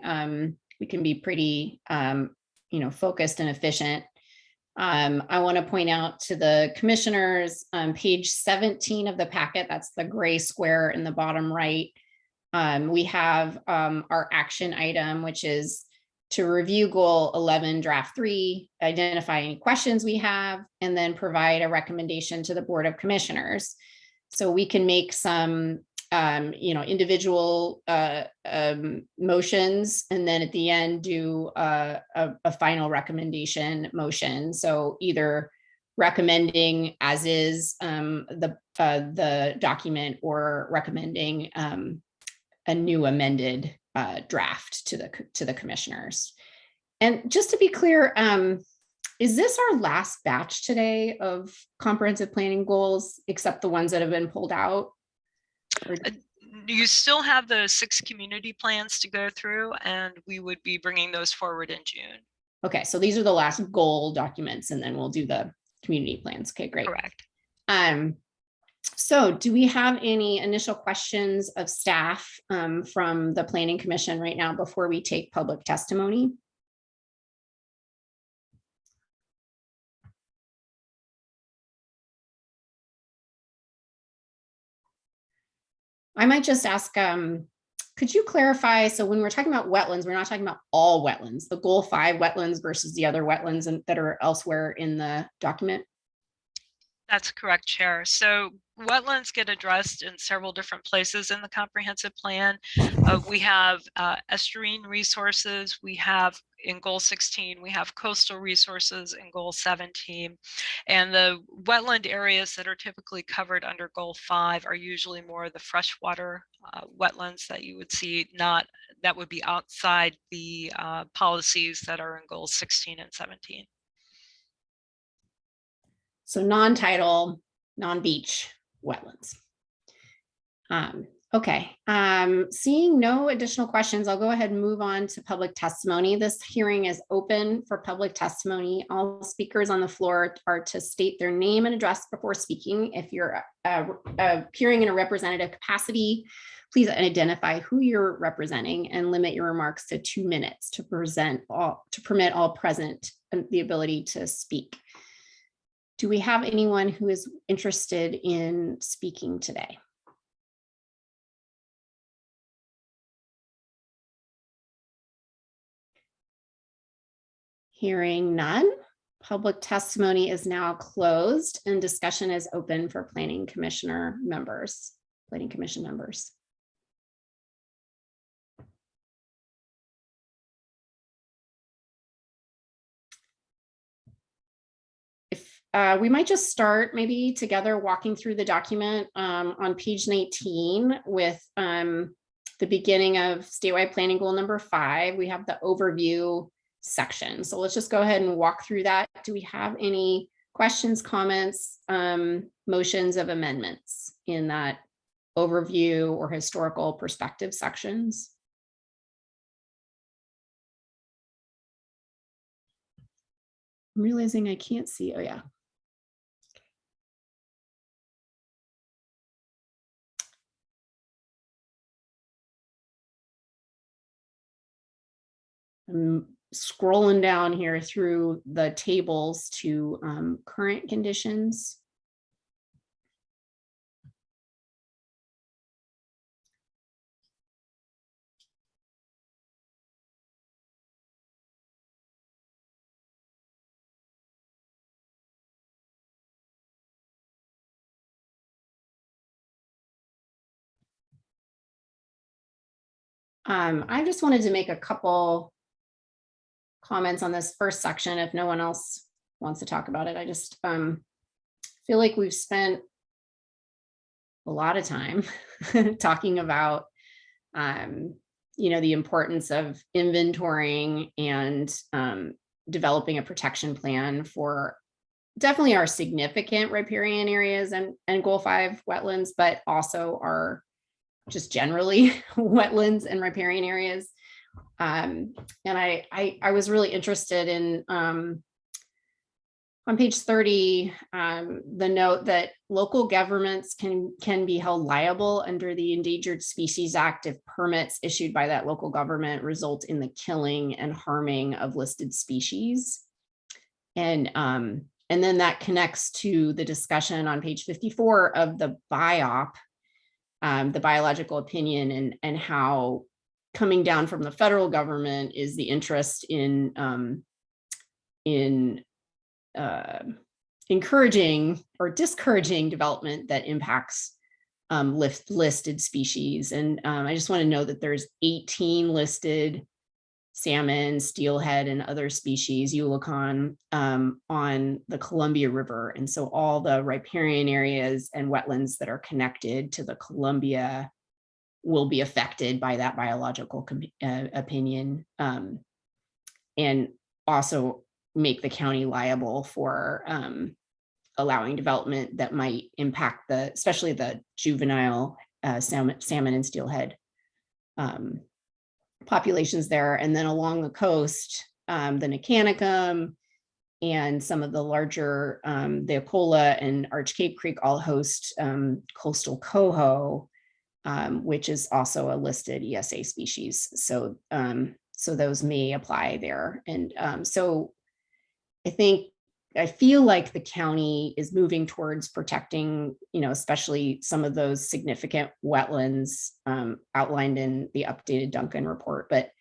Speaker 1: we can be pretty, focused and efficient. I want to point out to the commissioners, page 17 of the packet, that's the gray square in the bottom right. We have our action item, which is to review Goal 11, Draft 3, identify any questions we have, and then provide a recommendation to the Board of Commissioners. So we can make some, individual motions, and then at the end do a final recommendation motion. So either recommending as is the document, or recommending a new amended draft to the commissioners. And just to be clear, is this our last batch today of comprehensive planning goals, except the ones that have been pulled out? Or...
Speaker 6: You still have the 6 community plans to go through, and we would be bringing those forward in June.
Speaker 1: Okay, so these are the last goal documents, and then we'll do the community plans. Okay, great.
Speaker 6: Correct.
Speaker 1: So do we have any initial questions of staff from the Planning Commission right now before we take public testimony? I might just ask, could you clarify, so when we're talking about wetlands, we're not talking about all wetlands, the Goal 5 wetlands versus the other wetlands that are elsewhere in the document?
Speaker 6: That's correct, Chair. So wetlands get addressed in several different places in the comprehensive plan. We have estuarine resources. We have in Goal 16, we have coastal resources in Goal 17. And the wetland areas that are typically covered under Goal 5 are usually more the freshwater wetlands that you would see, that would be outside the policies that are in Goals 16 and 17.
Speaker 1: So non-tidal, non-beach wetlands. Okay, seeing no additional questions, I'll go ahead and move on to public testimony. This hearing is open for public testimony. All speakers on the floor are to state their name and address before speaking. If you're appearing in a representative capacity, please identify who you're representing and limit your remarks to 2 minutes to permit all present the ability to speak. Do we have anyone who is interested in speaking today? Hearing none, public testimony is now closed and discussion is open for planning commission members. We might just start maybe together walking through the document on page 19 with the beginning of statewide planning goal number 5. We have the overview section. So let's just go ahead and walk through that. Do we have any questions, comments, motions of amendments in that overview or historical perspective sections? I'm realizing I can't see. Oh, yeah. I'm scrolling down here through the tables to current conditions. I just wanted to make a couple comments on this first section if no one else wants to talk about it. I just feel like we've spent a lot of time talking about the importance of inventorying and developing a protection plan for definitely our significant riparian areas and Goal 5 wetlands, but also our just generally wetlands and riparian areas. And I was really interested in on page 30, the note that local governments can be held liable under the Endangered Species Act if permits issued by that local government result in the killing and harming of listed species. And then that connects to the discussion on page 54 of the BIOP, the biological opinion, and how coming down from the federal government is the interest in encouraging or discouraging development that impacts listed species. And I just want to know that there's 18 listed salmon, steelhead, and other species, eulachon, on the Columbia River. And so all the riparian areas and wetlands that are connected to the Columbia will be affected by that biological opinion, and also make the county liable for allowing development that might impact especially the juvenile salmon and steelhead populations there. And then along the coast, the Nicanicum and some of the larger, the Akola and Arch Cape Creek all host coastal coho, which is also a listed ESA species. So those may apply there. And so I feel like the county is moving towards protecting, especially some of those significant wetlands outlined in the updated Duncan report, but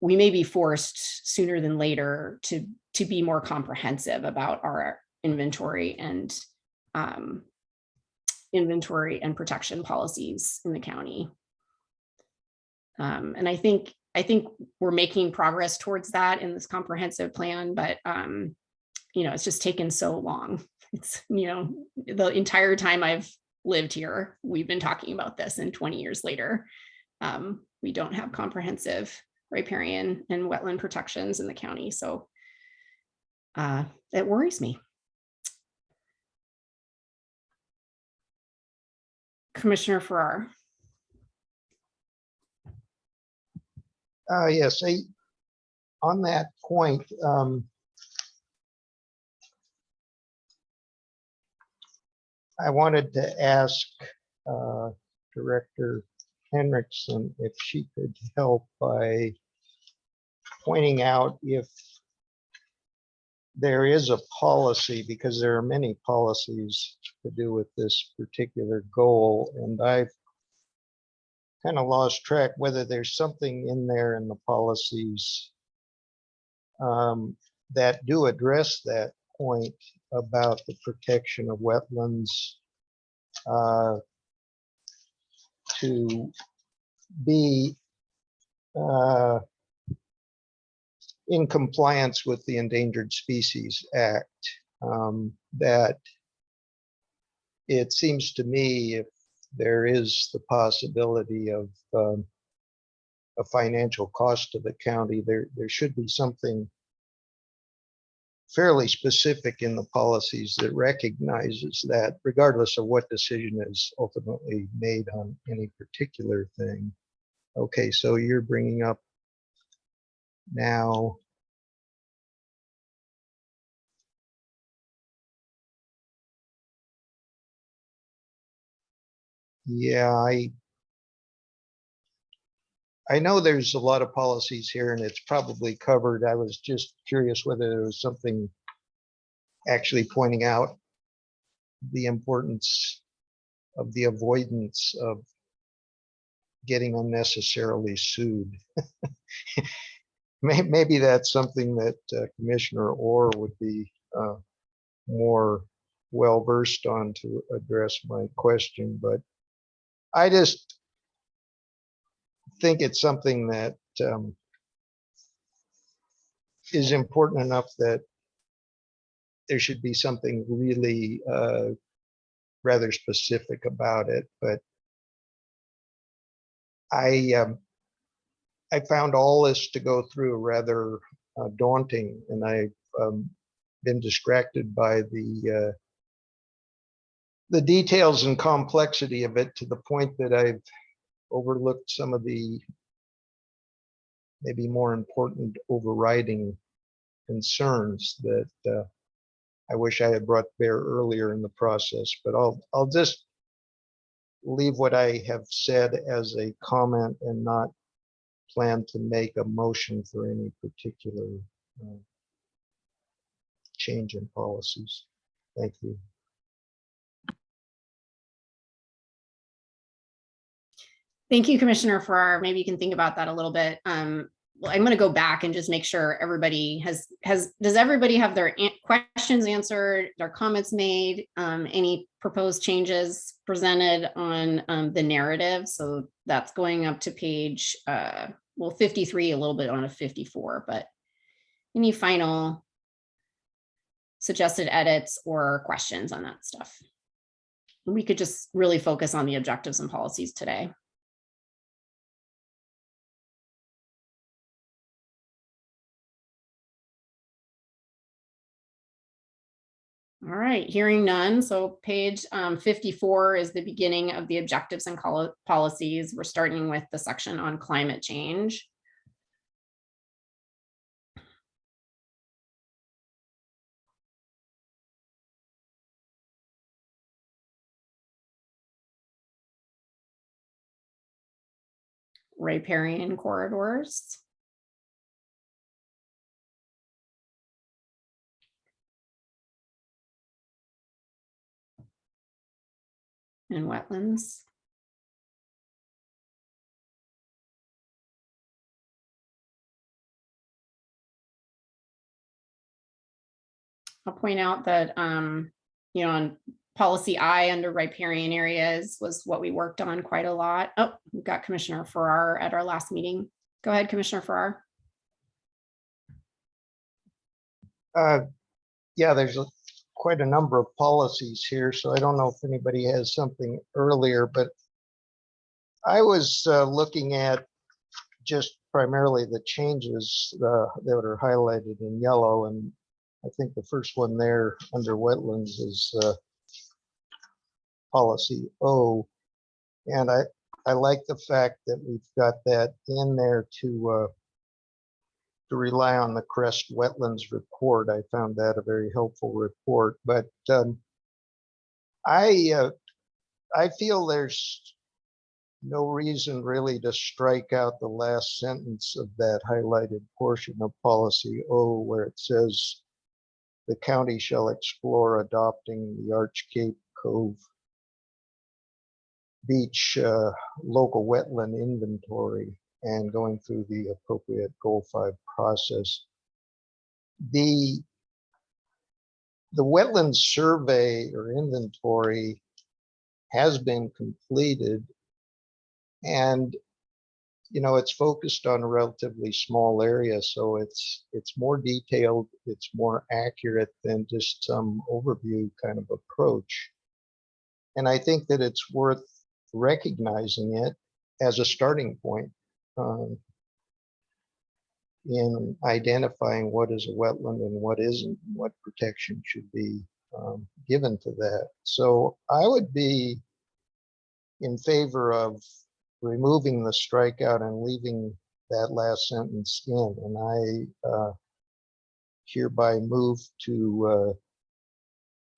Speaker 1: we may be forced sooner than later to be more comprehensive about our inventory and protection policies in the county. And I think we're making progress towards that in this comprehensive plan, but it's just taken so long. It's, the entire time I've lived here, we've been talking about this, and 20 years later, we don't have comprehensive riparian and wetland protections in the county. So it worries me. Commissioner Farrar.
Speaker 5: Yes, on that point, I wanted to ask Director Henriksen if she could help by pointing out if there is a policy, because there are many policies to do with this particular goal, and I've kind of lost track whether there's something in there in the policies that do address that point about the protection of wetlands to be in compliance with the Endangered Species Act. That it seems to me, if there is the possibility of a financial cost to the county, there should be something fairly specific in the policies that recognizes that, regardless of what decision is ultimately made on any particular thing. Okay, so you're bringing up now Yeah, I know there's a lot of policies here and it's probably covered. I was just curious whether there was something actually pointing out the importance of the avoidance of getting unnecessarily sued. Maybe that's something that Commissioner Orr would be more well versed on to address my question, but I just think it's something that is important enough that there should be something really rather specific about it. But I found all this to go through rather daunting, and I've been distracted by the details and complexity of it to the point that I've overlooked some of the maybe more important overriding concerns that I wish I had brought to bear earlier in the process. But I'll just leave what I have said as a comment and not plan to make a motion for any particular change in policies. Thank you.
Speaker 1: Thank you, Commissioner Farrar. Maybe you can think about that a little bit. Well, I'm going to go back and just make sure everybody does everybody have their questions answered, their comments made, any proposed changes presented on the narrative? So that's going up to page, 53, a little bit on a 54, but any final suggested edits or questions on that stuff? We could just really focus on the objectives and policies today. All right, hearing none. So page 54 is the beginning of the objectives and policies. We're starting with the section on climate change. Riparian corridors. And wetlands. I'll point out that, you know, on policy I under riparian areas was what we worked on quite a lot. Oh, we've got Commissioner Farrar at our last meeting. Go ahead, Commissioner Farrar.
Speaker 5: Yeah, there's quite a number of policies here, so I don't know if anybody has something earlier, but I was looking at just primarily the changes that are highlighted in yellow, and I think the first one there under wetlands is policy O, and I like the fact that we've got that in there to rely on the Crest Wetlands report. I found that a very helpful report, but I feel there's no reason really to strike out the last sentence of that highlighted portion of policy O, where it says the county shall explore adopting the Arch Cape Cove Beach local wetland inventory and going through the appropriate Goal 5 process. The wetland survey or inventory has been completed, and you know, it's focused on a relatively small area, so it's more detailed, it's more accurate than just some overview kind of approach. And I think that it's worth recognizing it as a starting point in identifying what is a wetland and what isn't, what protection should be given to that. So I would be in favor of removing the strikeout and leaving that last sentence in. And I hereby move to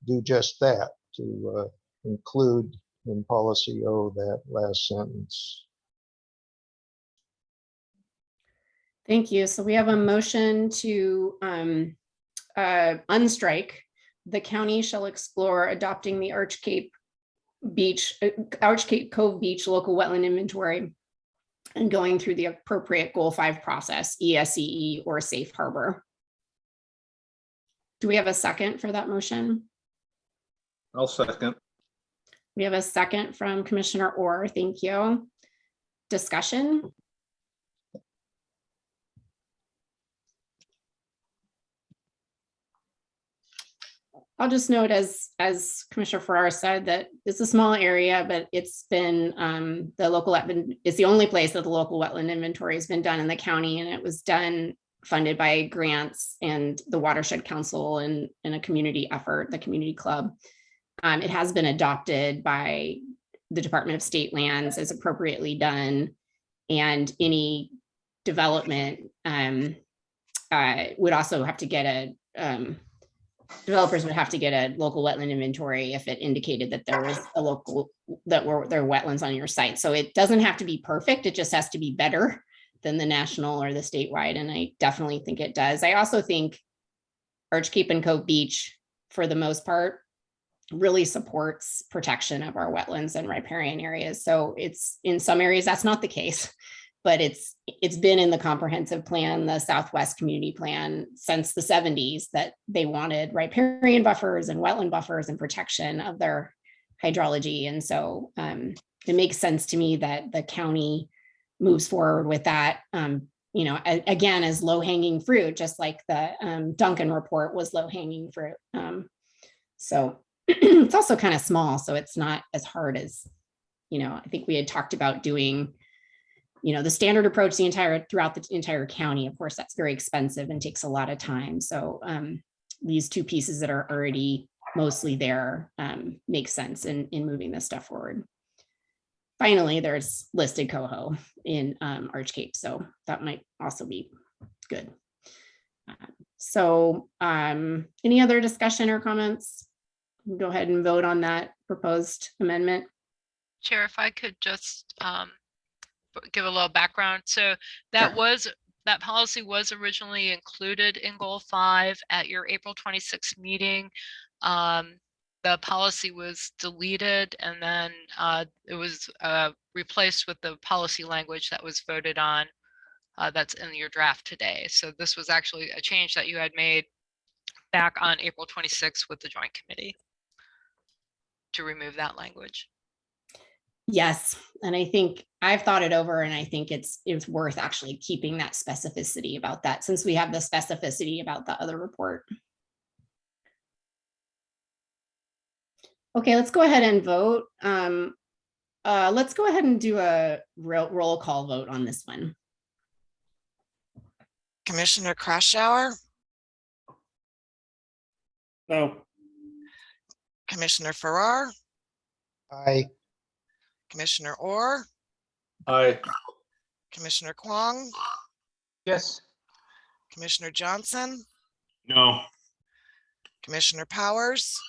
Speaker 5: do just that, to include in policy O, that last sentence.
Speaker 1: Thank you. So we have a motion to unstrike. The county shall explore adopting the Arch Cape Cove Beach local wetland inventory and going through the appropriate Goal 5 process, ESEE or Safe Harbor. Do we have a second for that motion?
Speaker 3: I'll second.
Speaker 1: We have a second from Commissioner Orr. Thank you. Discussion? I'll just note, as Commissioner Farrar said, that it's a small area, but it's been it's the only place that the local wetland inventory has been done in the county, and it was done funded by grants and the Watershed Council and in a community effort, the community club. It has been adopted by the Department of State Lands as appropriately done, and any development would also have to get developers would have to get a local wetland inventory if it indicated that there was there were wetlands on your site. So it doesn't have to be perfect. It just has to be better than the national or the statewide. And I definitely think it does. I also think Arch Cape and Cove Beach, for the most part, really supports protection of our wetlands and riparian areas. So it's in some areas that's not the case, but it's been in the comprehensive plan, the Southwest Community Plan, since the 70s, that they wanted riparian buffers and wetland buffers and protection of their hydrology. And so it makes sense to me that the county moves forward with that, again, as low-hanging fruit, just like the Duncan report was low-hanging fruit. So it's also kind of small, so it's not as hard as, I think we had talked about doing the standard approach throughout the entire county. Of course, that's very expensive and takes a lot of time. So these two pieces that are already mostly there make sense in moving this stuff forward. Finally, there's listed coho in Arch Cape, so that might also be good. So any other discussion or comments? Go ahead and vote on that proposed amendment.
Speaker 6: Chair, if I could just give a little background. So that policy was originally included in Goal 5 at your April 26th meeting. The policy was deleted, and then it was replaced with the policy language that was voted on that's in your draft today. So this was actually a change that you had made back on April 26th with the Joint Committee to remove that language.
Speaker 1: Yes, and I think I've thought it over, and I think it's worth actually keeping that specificity about that, since we have the specificity about the other report. Okay, let's go ahead and vote. Let's go ahead and do a roll call vote on this one.
Speaker 2: Commissioner Crashauer,
Speaker 3: No.
Speaker 2: Commissioner Farrar,
Speaker 5: Aye.
Speaker 2: Commissioner Orr,
Speaker 3: Aye.
Speaker 2: Commissioner Kwong,
Speaker 9: Yes.
Speaker 2: Commissioner Johnson,
Speaker 3: No.
Speaker 2: Commissioner Powers,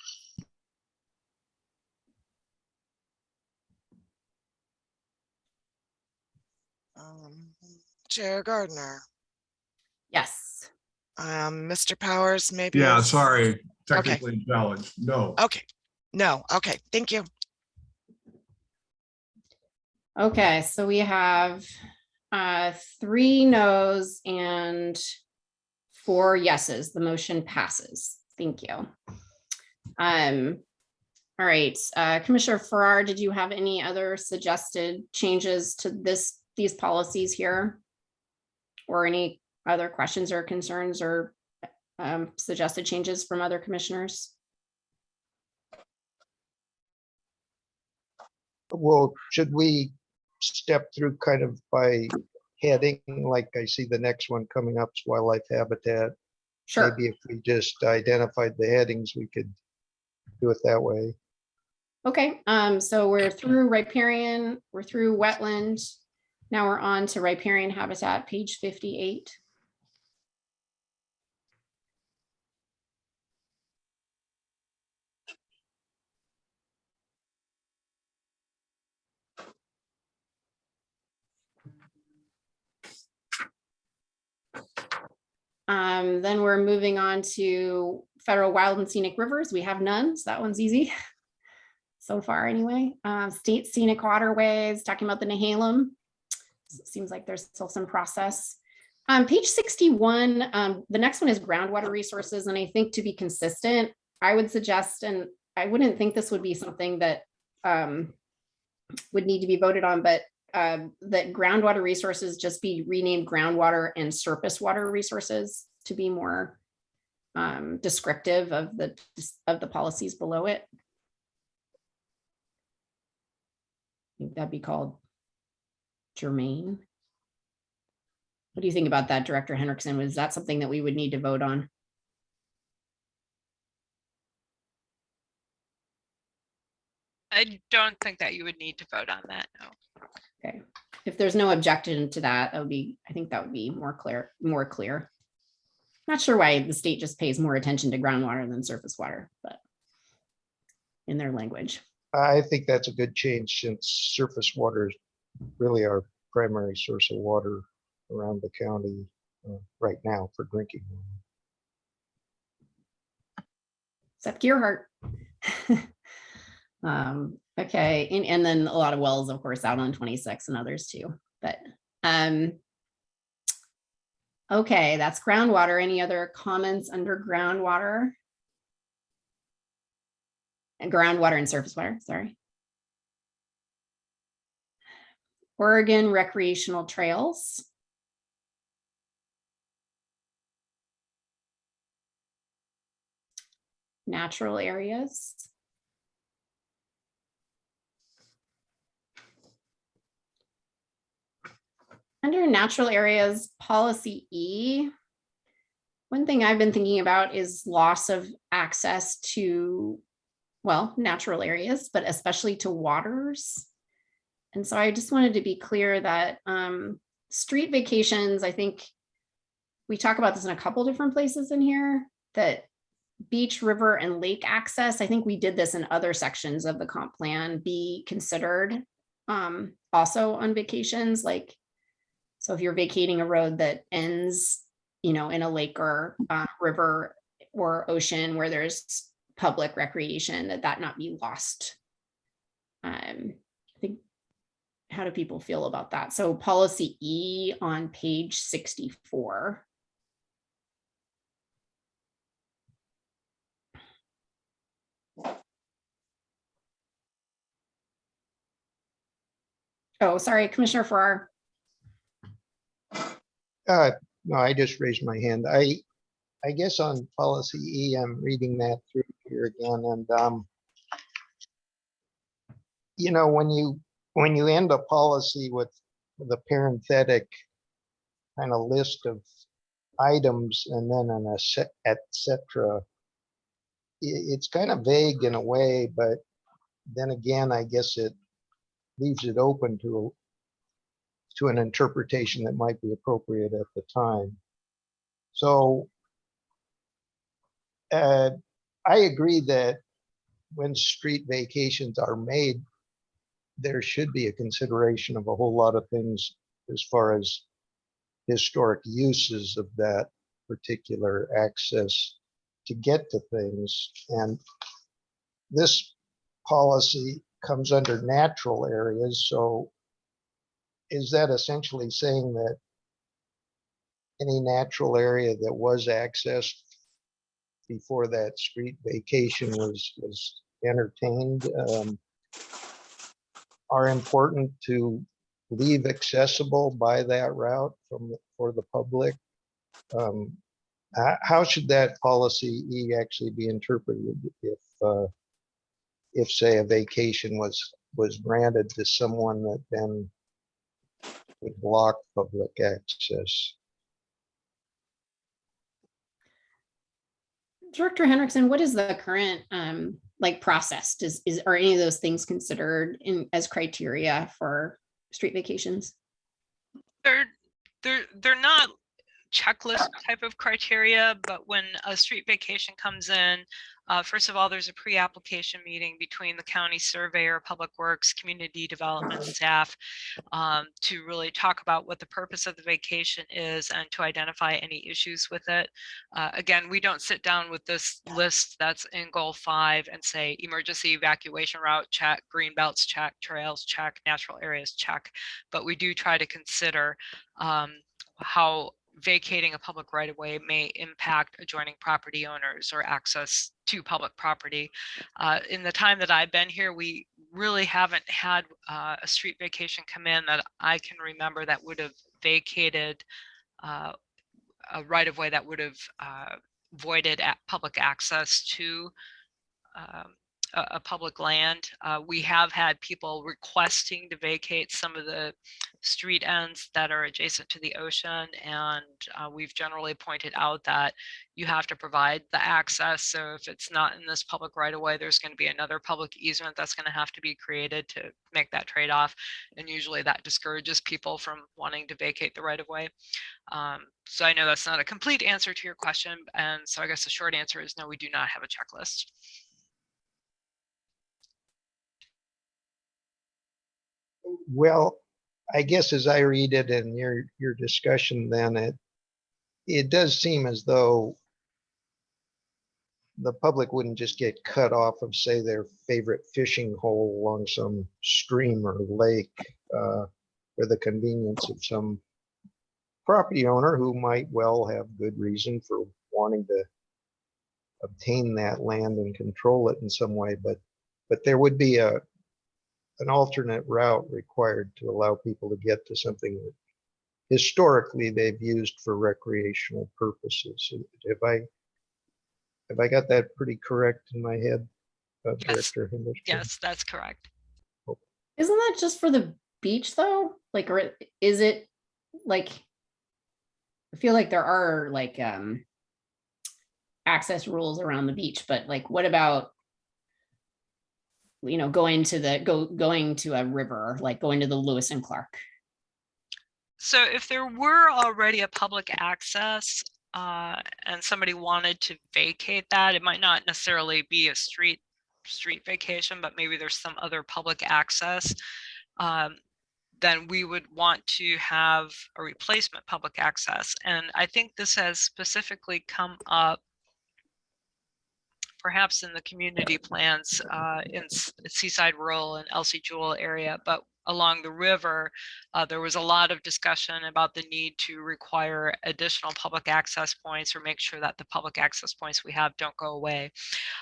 Speaker 2: Chair Gardner.
Speaker 1: Yes.
Speaker 2: Mr. Powers, maybe.
Speaker 4: Yeah,
Speaker 2: it's-
Speaker 4: sorry, technically valid. No.
Speaker 2: Okay. No. Okay. Thank you.
Speaker 1: Okay, so we have 3 no's and 4 yeses. The motion passes. Thank you. All right, Commissioner Farrar, did you have any other suggested changes to these policies here? Or any other questions or concerns or suggested changes from other commissioners?
Speaker 5: Well, should we step through kind of by heading, like I see the next one coming up is wildlife habitat?
Speaker 1: Sure.
Speaker 5: Maybe if we just identified the headings, we could do it that way.
Speaker 1: Okay, so we're through riparian, we're through wetland. Now we're on to riparian habitat, page 58. Then we're moving on to federal wild and scenic rivers. We have none, so that one's easy. So far anyway. State scenic waterways, talking about the Nehalem. Seems like there's still some process. Page 61, the next one is groundwater resources. And I think to be consistent, I would suggest, and I wouldn't think this would be something that would need to be voted on, but that groundwater resources just be renamed groundwater and surface water resources to be more descriptive of the policies below it. I think that'd be called germane. What do you think about that, Director Henriksen? Was that something that we would need to vote on?
Speaker 6: I don't think that you would need to vote on that, no.
Speaker 1: Okay, if there's no objection to that, I think that would be more clear. Not sure why the state just pays more attention to groundwater than surface water, but in their language.
Speaker 5: I think that's a good change since surface water is really our primary source of water around the county right now for drinking water.
Speaker 1: Except Gearhart. Okay, and then a lot of wells, of course, out on 26 and others too. But okay, that's groundwater. Any other comments under groundwater? And groundwater and surface water, sorry. Oregon recreational trails. Natural areas. Under natural areas, policy E, one thing I've been thinking about is loss of access to, well, natural areas, but especially to waters. And so I just wanted to be clear that street vacations, I think we talk about this in a couple different places in here, that beach, river, and lake access, I think we did this in other sections of the comp plan, be considered also on vacations. Like, so if you're vacating a road that ends, in a lake or river or ocean where there's public recreation, that not be lost. I think, how do people feel about that? So policy E on page 64. Oh, sorry, Commissioner Farrar.
Speaker 5: No, I just raised my hand. I guess on policy E, I'm reading that through here again, and when you end a policy with a parenthetic kind of list of items and then an et cetera, it's kind of vague in a way, but then again, I guess it leaves it open to an interpretation that might be appropriate at the time. So I agree that when street vacations are made, there should be a consideration of a whole lot of things as far as historic uses of that particular access to get to things. And this policy comes under natural areas. So is that essentially saying that any natural area that was accessed before that street vacation was entertained are important to leave accessible by that route for the public? How should that policy E actually be interpreted if say a vacation was granted to someone that then would block public access?
Speaker 1: Director Henriksen, what is the current process? Are any of those things considered as criteria for street vacations?
Speaker 6: They're not checklist type of criteria, but when a street vacation comes in, first of all, there's a pre-application meeting between the county surveyor, public works, community development staff, to really talk about what the purpose of the vacation is and to identify any issues with it. Again, we don't sit down with this list that's in goal 5 and say emergency evacuation route check, green belts check, trails check, natural areas check, but we do try to consider how vacating a public right-of-way may impact adjoining property owners or access to public property. In the time that I've been here, we really haven't had a street vacation come in that I can remember that would have vacated a right-of-way that would have voided at public access to a public land. We have had people requesting to vacate some of the street ends that are adjacent to the ocean, and we've generally pointed out that you have to provide the access. So if it's not in this public right of way, there's going to be another public easement that's going to have to be created to make that trade-off, and usually that discourages people from wanting to vacate the right of way. So I know that's not a complete answer to your question, and so I guess the short answer is no, we do not have a checklist.
Speaker 5: Well, I guess as I read it in your discussion, then it does seem as though the public wouldn't just get cut off of, say, their favorite fishing hole along some stream or lake for the convenience of some property owner who might well have good reason for wanting to obtain that land and control it in some way, but there would be an alternate route required to allow people to get to something that historically they've used for recreational purposes. Have I got that pretty correct in my head, Director Henderson?
Speaker 6: Yes, that's correct.
Speaker 1: Isn't that just for the beach though? Like, or is it like, I feel like there are like access rules around the beach, but like, what about, you know, going to a river, like going to the Lewis and Clark?
Speaker 6: So if there were already a public access and somebody wanted to vacate that, it might not necessarily be a street vacation, but maybe there's some other public access, then we would want to have a replacement public access. And I think this has specifically come up perhaps in the community plans in Seaside Rural and Elsie Jewell area, but along the river, there was a lot of discussion about the need to require additional public access points or make sure that the public access points we have don't go away.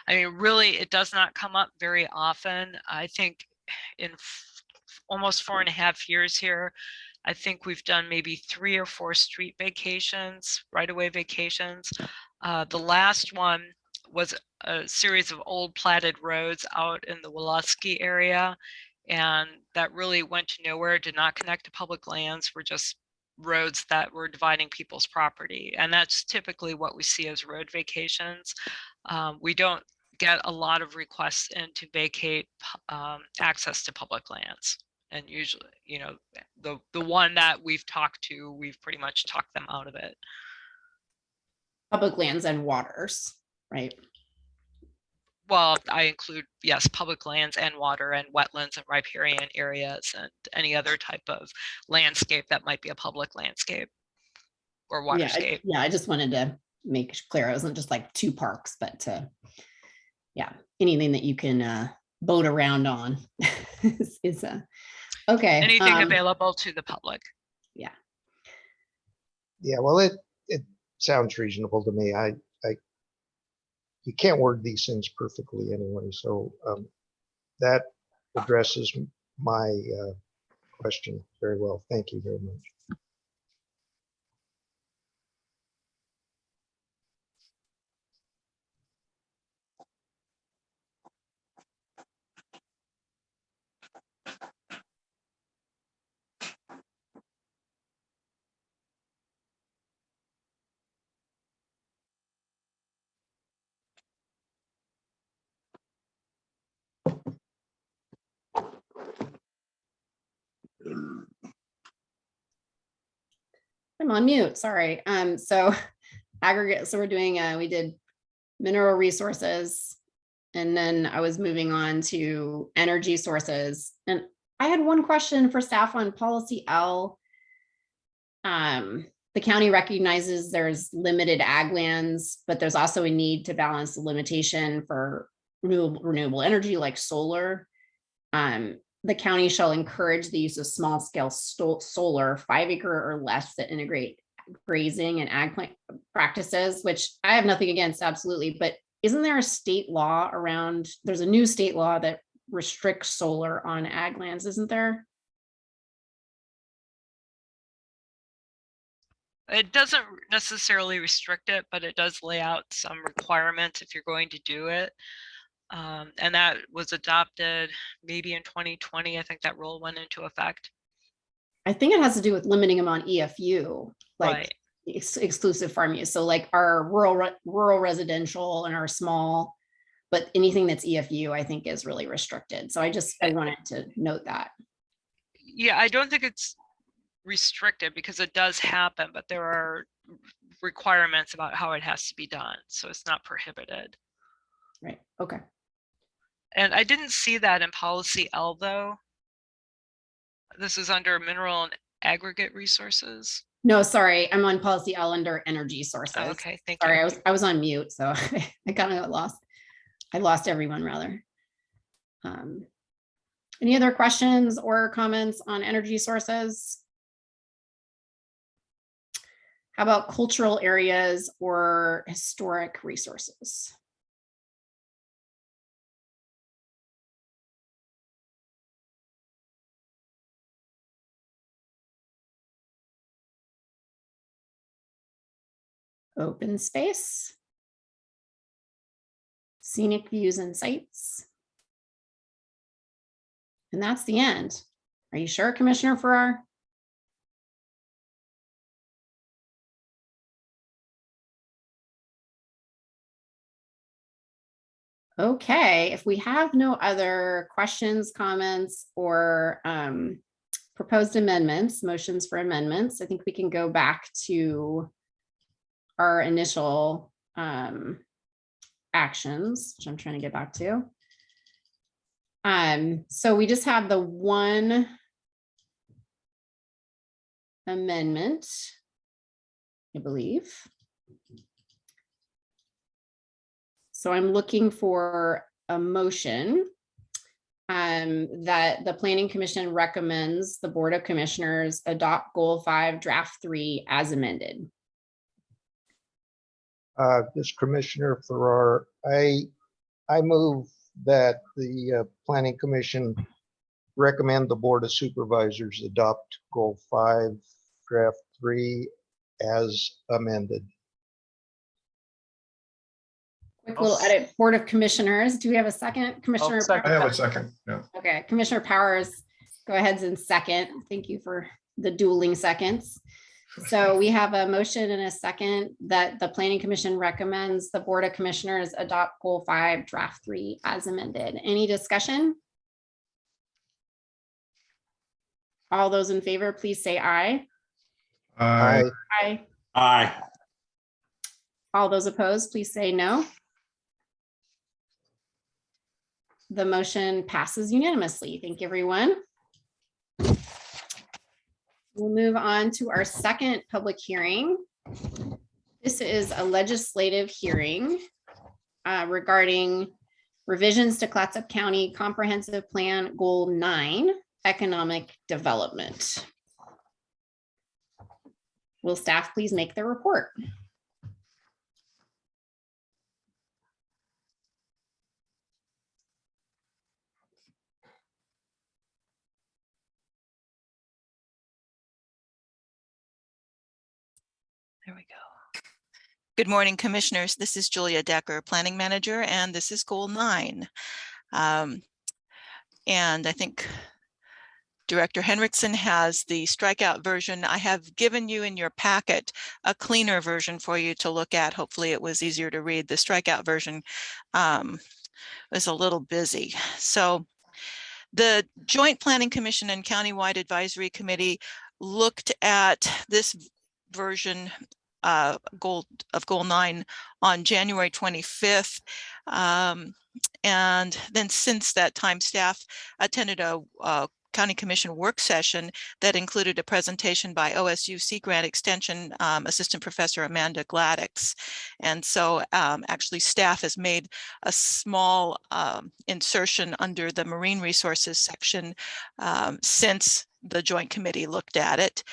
Speaker 6: I mean, really, it does not come up very often. I think in almost 4.5 years here, I think we've done maybe 3 or 4 street vacations, right-of-way vacations. The last one was a series of old platted roads out in the Woluski area, and that really went to nowhere, did not connect to public lands, were just roads that were dividing people's property. And that's typically what we see as road vacations. We don't get a lot of requests in to vacate access to public lands. And usually, you know, the one that we've talked to, we've pretty much talked them out of it.
Speaker 1: Public lands and waters, right?
Speaker 6: Well, I include, yes, public lands and water and wetlands and riparian areas and any other type of landscape that might be a public landscape or waterscape.
Speaker 1: Yeah, I just wanted to make clear it wasn't just like 2 parks, but yeah, anything that you can boat around on is okay.
Speaker 6: Anything available to the public.
Speaker 5: Yeah, well, it sounds reasonable to me. You can't word these things perfectly anyway, so that addresses my question very well. Thank you very much.
Speaker 1: I'm on mute, sorry. So aggregate, so we're doing, we did mineral resources. And then I was moving on to energy sources. And I had one question for staff on policy L. The county recognizes there's limited ag lands, but there's also a need to balance the limitation for renewable energy like solar. The county shall encourage the use of small scale solar, 5 acre or less, that integrate grazing and ag plant practices, which I have nothing against, absolutely. But isn't there a state law around, there's a new state law that restricts solar on ag lands, isn't there?
Speaker 6: It doesn't necessarily restrict it, but it does lay out some requirements if you're going to do it. And that was adopted maybe in 2020. I think that rule went into effect.
Speaker 1: I think it has to do with limiting them on EFU, like
Speaker 6: Right.
Speaker 1: exclusive farm use. So like our rural residential and our small, but anything that's EFU, I think is really restricted. So I wanted to note that.
Speaker 6: Yeah, I don't think it's restricted because it does happen, but there are requirements about how it has to be done. So it's not prohibited.
Speaker 1: Right, okay.
Speaker 6: And I didn't see that in policy L though. This is under mineral and aggregate resources.
Speaker 1: No, sorry, I'm on policy L under energy sources.
Speaker 6: Oh, okay, thank
Speaker 1: Sorry,
Speaker 6: you.
Speaker 1: I was on mute, so I kind of got lost. I lost everyone rather. Any other questions or comments on energy sources? How about cultural areas or historic resources? Open space, scenic views and sights. And that's the end. Are you sure, Commissioner Farrar? Okay, if we have no other questions, comments, or proposed amendments, motions for amendments, I think we can go back to our initial actions, which I'm trying to get back to. So we just have the one amendment, I believe. So I'm looking for a motion that the Planning Commission recommends the Board of Commissioners adopt Goal 5 Draft 3 as amended.
Speaker 5: This Commissioner Farrar, I move that the Planning Commission recommend the Board of Supervisors adopt Goal 5 Draft 3 as amended.
Speaker 1: Quick little edit, Board of Commissioners. Do we have a second? Commissioner?
Speaker 4: I have a second, yeah.
Speaker 1: Okay, Commissioner Powers, go ahead and second. Thank you for the dueling seconds. So we have a motion and a second that the Planning Commission recommends the Board of Commissioners adopt Goal 5 Draft 3 as amended. Any discussion? All those in favor, please say aye.
Speaker 4: Aye.
Speaker 1: Aye.
Speaker 3: Aye.
Speaker 1: All those opposed, please say no. The motion passes unanimously. Thank you, everyone. We'll move on to our second public hearing. This is a legislative hearing regarding revisions to Clatsup County Comprehensive Plan Goal 9, Economic Development. Will staff please make their report?
Speaker 10: There we go. Good morning, Commissioners. This is Julia Decker, Planning Manager, and this is Goal 9. And I think Director Henriksen has the strikeout version. I have given you in your packet a cleaner version for you to look at. Hopefully it was easier to read. The strikeout version was a little busy. So the Joint Planning Commission and Countywide Advisory Committee looked at this version goal 9 on January 25th. And then since that time, staff attended a County Commission work session that included a presentation by OSU Sea Grant Extension Assistant Professor Amanda Gladix. And so actually staff has made a small insertion under the Marine Resources section since the Joint Committee looked at it.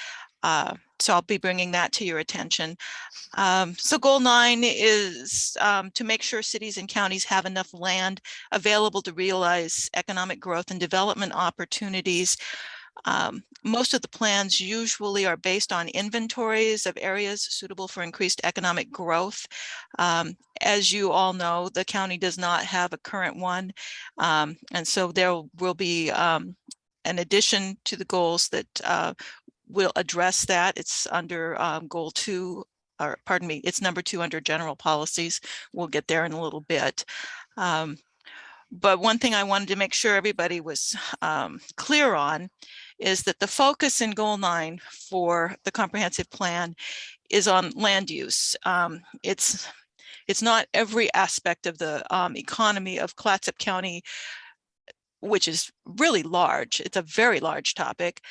Speaker 10: So I'll be bringing that to your attention. So goal 9 is to make sure cities and counties have enough land available to realize economic growth and development opportunities. Most of the plans usually are based on inventories of areas suitable for increased economic growth. As you all know, the county does not have a current one. And so there will be an addition to the goals that will address that. It's under goal 2, or pardon me, it's number 2 under general policies. We'll get there in a little bit. But one thing I wanted to make sure everybody was clear on is that the focus in goal 9 for the comprehensive plan is on land use. It's not every aspect of the economy of Clatsup County, which is really large. It's a very large topic.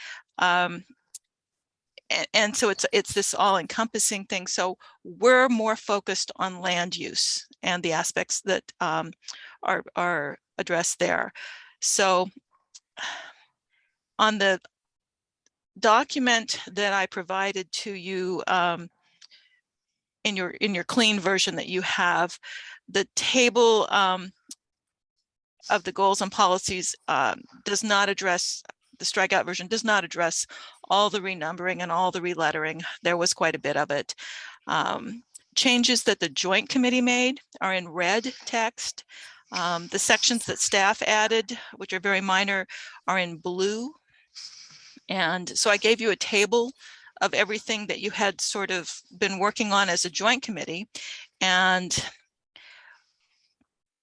Speaker 10: And so it's this all-encompassing thing. So we're more focused on land use and the aspects that are addressed there. So on the document that I provided to you in your clean version that you have, the table of the goals and policies does not address, the strikeout version does not address all the renumbering and all the relettering. There was quite a bit of it. Changes that the Joint Committee made are in red text. The sections that staff added, which are very minor, are in blue. And so I gave you a table of everything that you had sort of been working on as a Joint Committee. And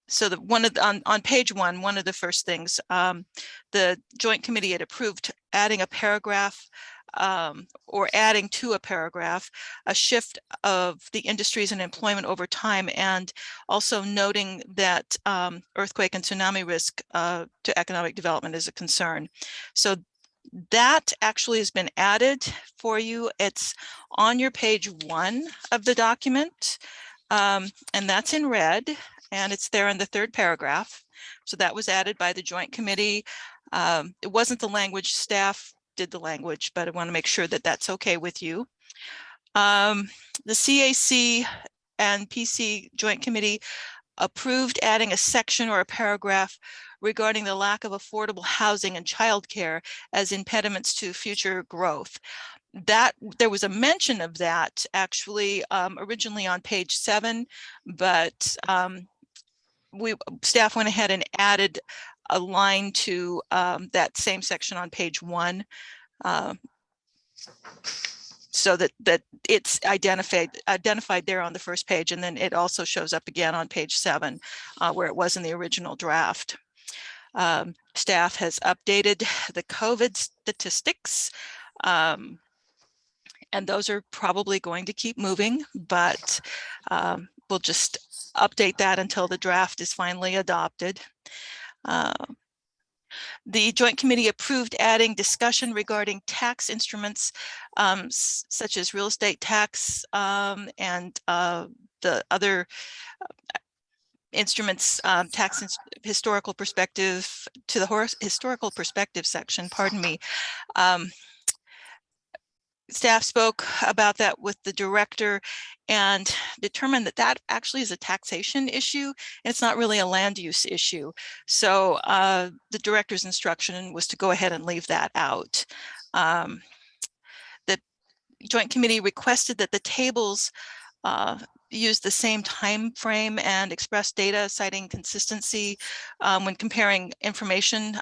Speaker 10: so on page 1, one of the first things, the Joint Committee had approved adding a paragraph or adding to a paragraph a shift of the industries and employment over time, and also noting that earthquake and tsunami risk to economic development is a concern. So that actually has been added for you. It's on your page 1 of the document, and that's in red. And it's there in the 3rd paragraph. So that was added by the Joint Committee. It wasn't the language, staff did the language, but I want to make sure that that's okay with you. The CAC and PC Joint Committee approved adding a section or a paragraph regarding the lack of affordable housing and childcare as impediments to future growth. That there was a mention of that actually originally on page 7, but staff went ahead and added a line to that same section on page 1, so that it's identified there on the first page, and then it also shows up again on page 7 where it was in the original draft. Staff has updated the COVID statistics, and those are probably going to keep moving, but we'll just update that until the draft is finally adopted. The Joint Committee approved adding discussion regarding tax instruments such as real estate tax and the other instruments, historical perspective, to the historical perspective section, pardon me. Staff spoke about that with the director and determined that that actually is a taxation issue. It's not really a land use issue. So the director's instruction was to go ahead and leave that out. The Joint Committee requested that the tables use the same time frame and express data, citing consistency when comparing information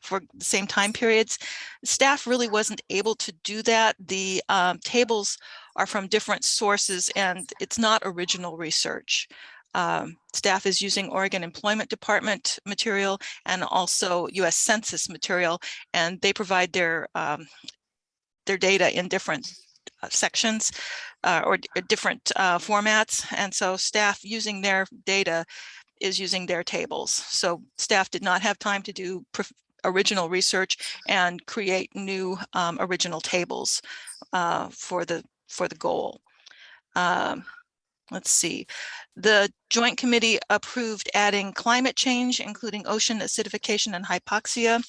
Speaker 10: for the same time periods. Staff really wasn't able to do that. The tables are from different sources and it's not original research. Staff is using Oregon Employment Department material and also US Census material, and they provide their data in different sections or different formats. And so staff using their data is using their tables. So staff did not have time to do original research and create new original tables for the goal. Let's see. The Joint Committee approved adding climate change, including ocean acidification and hypoxia,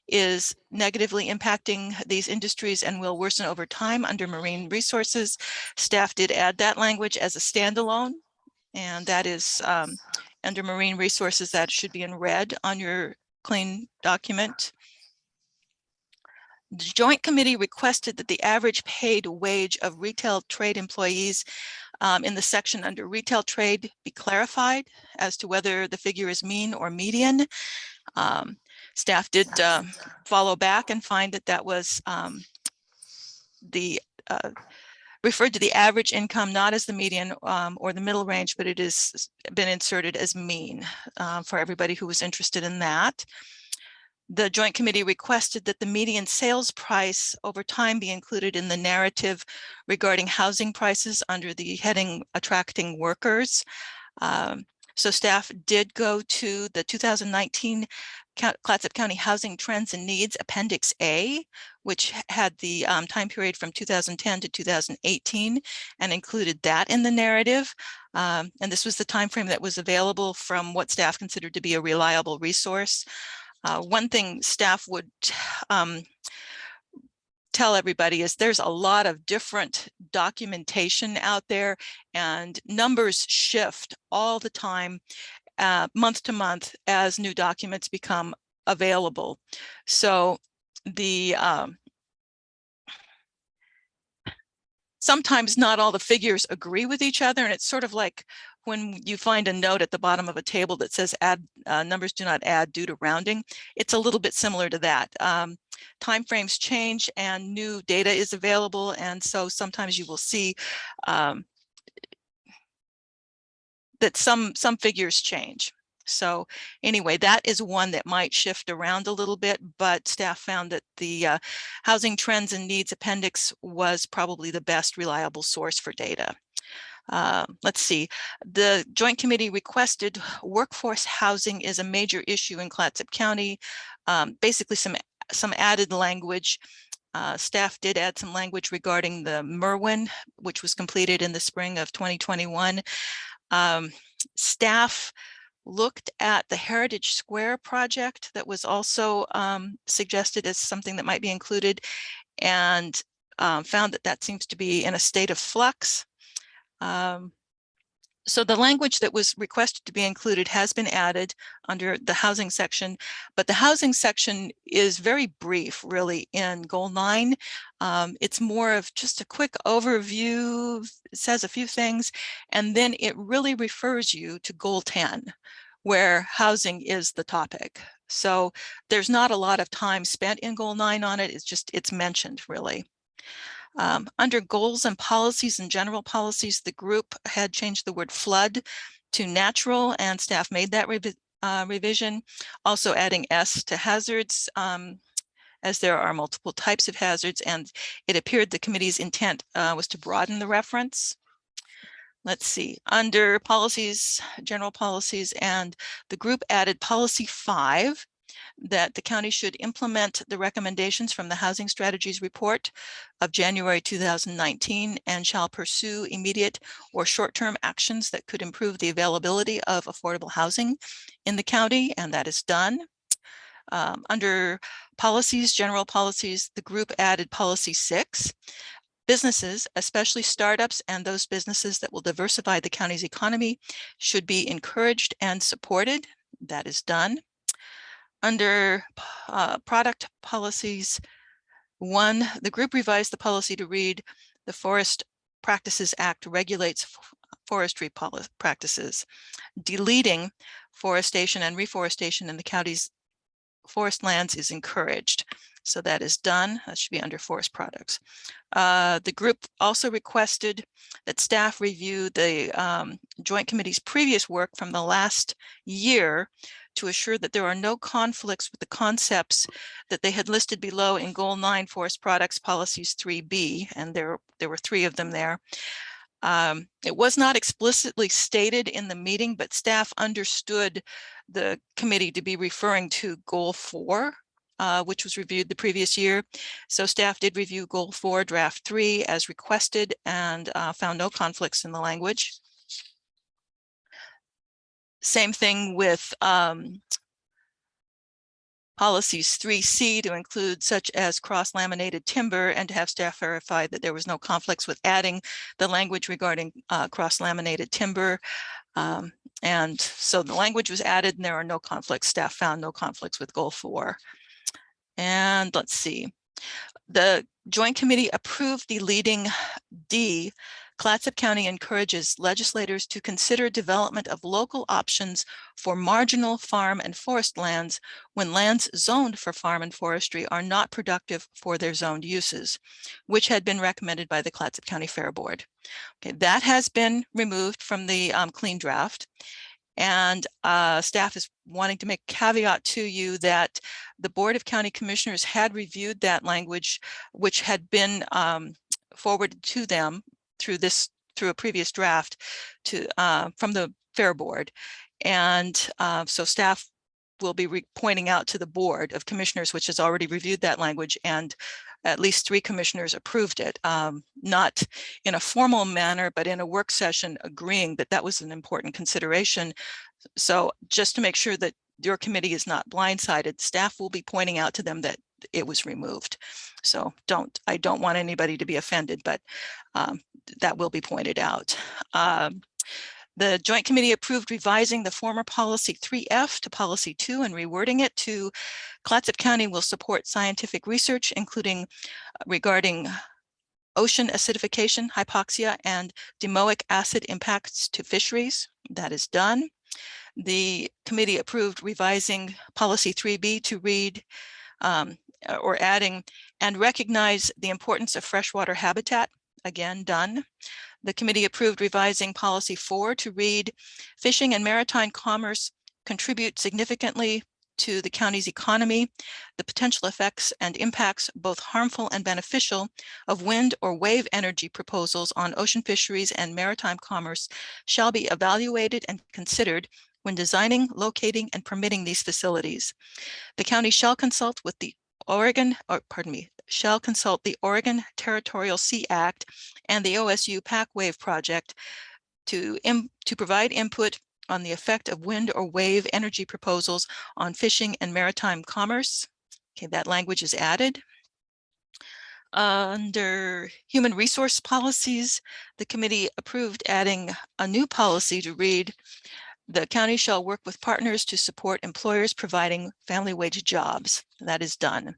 Speaker 10: is negatively impacting these industries and will worsen over time under marine resources. Staff did add that language as a standalone, and that is under marine resources. That should be in red on your clean document. The Joint Committee requested that the average paid wage of retail trade employees in the section under retail trade be clarified as to whether the figure is mean or median. Staff did follow back and find that that was referred to the average income, not as the median or the middle range, but it has been inserted as mean for everybody who was interested in that. The Joint Committee requested that the median sales price over time be included in the narrative regarding housing prices under the heading Attracting Workers. So staff did go to the 2019 Clatsup County Housing Trends and Needs Appendix A, which had the time period from 2010 to 2018 and included that in the narrative. And this was the time frame that was available from what staff considered to be a reliable resource. One thing staff would tell everybody is there's a lot of different documentation out there, and numbers shift all the time, month to month, as new documents become available. So the sometimes not all the figures agree with each other, and it's sort of like when you find a note at the bottom of a table that says add numbers do not add due to rounding. It's a little bit similar to that. Timeframes change and new data is available, and so sometimes you will see that some figures change. So anyway, that is one that might shift around a little bit, but staff found that the Housing Trends and Needs Appendix was probably the best reliable source for data. Let's see, the Joint Committee requested workforce housing is a major issue in Clatsup County. Basically some added language. Staff did add some language regarding the Merwin, which was completed in the spring of 2021. Staff looked at the Heritage Square project that was also suggested as something that might be included, and found that that seems to be in a state of flux. So the language that was requested to be included has been added under the housing section, but the housing section is very brief, really, in Goal 9. It's more of just a quick overview. It says a few things, and then it really refers you to Goal 10, where housing is the topic. So there's not a lot of time spent in Goal 9 on it. It's mentioned, really. Under goals and policies and general policies, the group had changed the word flood to natural, and staff made that revision, also adding S to hazards, as there are multiple types of hazards, and it appeared the committee's intent was to broaden the reference. Let's see, under policies, general policies, and the group added policy 5, that the county should implement the recommendations from the Housing Strategies Report of January 2019 and shall pursue immediate or short-term actions that could improve the availability of affordable housing in the county, and that is done. Under policies, general policies, the group added policy 6. Businesses, especially startups and those businesses that will diversify the county's economy, should be encouraged and supported. That is done. Under product policies 1, the group revised the policy to read, the Forest Practices Act regulates forestry practices, deleting forestation and reforestation in the county's forest lands is encouraged. So that is done. That should be under forest products. The group also requested that staff review the Joint Committee's previous work from the last year to assure that there are no conflicts with the concepts that they had listed below in Goal 9 Forest Products Policies 3B, and there were 3 of them there. It was not explicitly stated in the meeting, but staff understood the committee to be referring to Goal 4, which was reviewed the previous year. So staff did review Goal 4, Draft 3 as requested, and found no conflicts in the language. Same thing with policies 3C to include such as cross-laminated timber, and to have staff verify that there was no conflicts with adding the language regarding cross-laminated timber. And so the language was added and there are no conflicts. Staff found no conflicts with Goal 4. And let's see. The Joint Committee approved the leading D. Clatsup County encourages legislators to consider development of local options for marginal farm and forest lands when lands zoned for farm and forestry are not productive for their zoned uses, which had been recommended by the Clatsup County Fair Board. Okay, that has been removed from the clean draft. And staff is wanting to make a caveat to you that the Board of County Commissioners had reviewed that language, which had been forwarded to them through a previous draft from the Fair Board. And so staff will be pointing out to the Board of Commissioners, which has already reviewed that language, and at least 3 commissioners approved it, not in a formal manner, but in a work session agreeing that that was an important consideration. So just to make sure that your committee is not blindsided, staff will be pointing out to them that it was removed. So I don't want anybody to be offended, but that will be pointed out. The Joint Committee approved revising the former Policy 3F to Policy 2 and rewording it to Clatsup County will support scientific research, including regarding ocean acidification, hypoxia, and domoic acid impacts to fisheries. That is done. The committee approved revising Policy 3B to read or adding and recognize the importance of freshwater habitat. Again, done. The committee approved revising Policy 4 to read fishing and maritime commerce contribute significantly to the county's economy. The potential effects and impacts, both harmful and beneficial, of wind or wave energy proposals on ocean fisheries and maritime commerce shall be evaluated and considered when designing, locating, and permitting these facilities. The county shall consult with the shall consult the Oregon Territorial Sea Act and the OSU Pac Wave Project to provide input on the effect of wind or wave energy proposals on fishing and maritime commerce. Okay, that language is added. Under human resource policies, the committee approved adding a new policy to read, the county shall work with partners to support employers providing family wage jobs. That is done.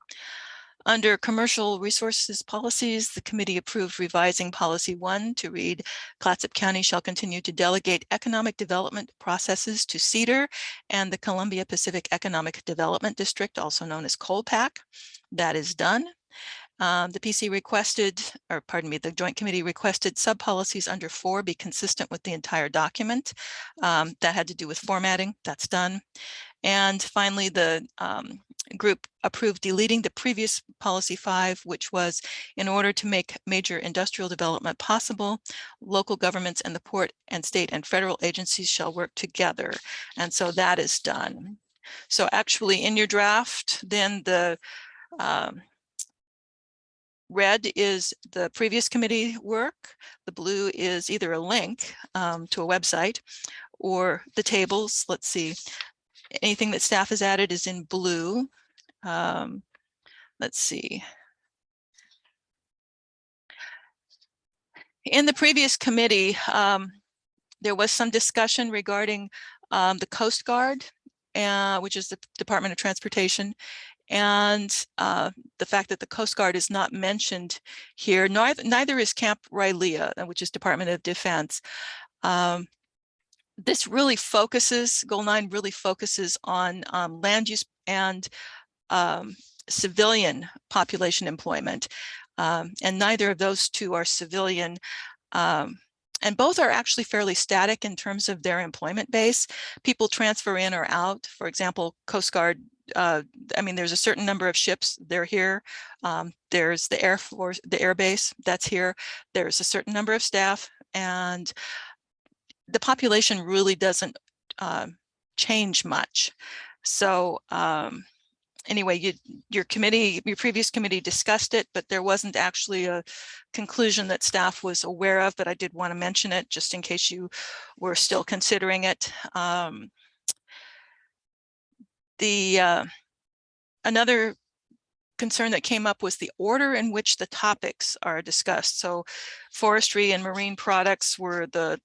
Speaker 10: Under commercial resources policies, the committee approved revising Policy 1 to read, Clatsup County shall continue to delegate economic development processes to CEDAR and the Columbia Pacific Economic Development District, also known as COLPAC. That is done. The PC requested, or pardon me, the Joint Committee requested sub-policies under 4 be consistent with the entire document. That had to do with formatting. That's done. And finally, the group approved deleting the previous Policy 5, which was in order to make major industrial development possible, local governments and the port and state and federal agencies shall work together. And so that is done. So actually in your draft, then the red is the previous committee work. The blue is either a link to a website or the tables. Let's see. Anything that staff has added is in blue. Let's see. In the previous committee, there was some discussion regarding the Coast Guard, which is the Department of Transportation, and the fact that the Coast Guard is not mentioned here. Neither is Camp Rylea, which is Department of Defense. This really focuses, Goal 9 really focuses on land use and civilian population employment. And neither of those two are civilian And both are actually fairly static in terms of their employment base. People transfer in or out. For example, Coast Guard, I mean, there's a certain number of ships, they're here. There's the Air Force, the Air Base, that's here. There's a certain number of staff, and the population really doesn't change much. So anyway, your previous committee discussed it, but there wasn't actually a conclusion that staff was aware of, but I did want to mention it just in case you were still considering it. Another concern that came up was the order in which the topics are discussed. So forestry and marine products were the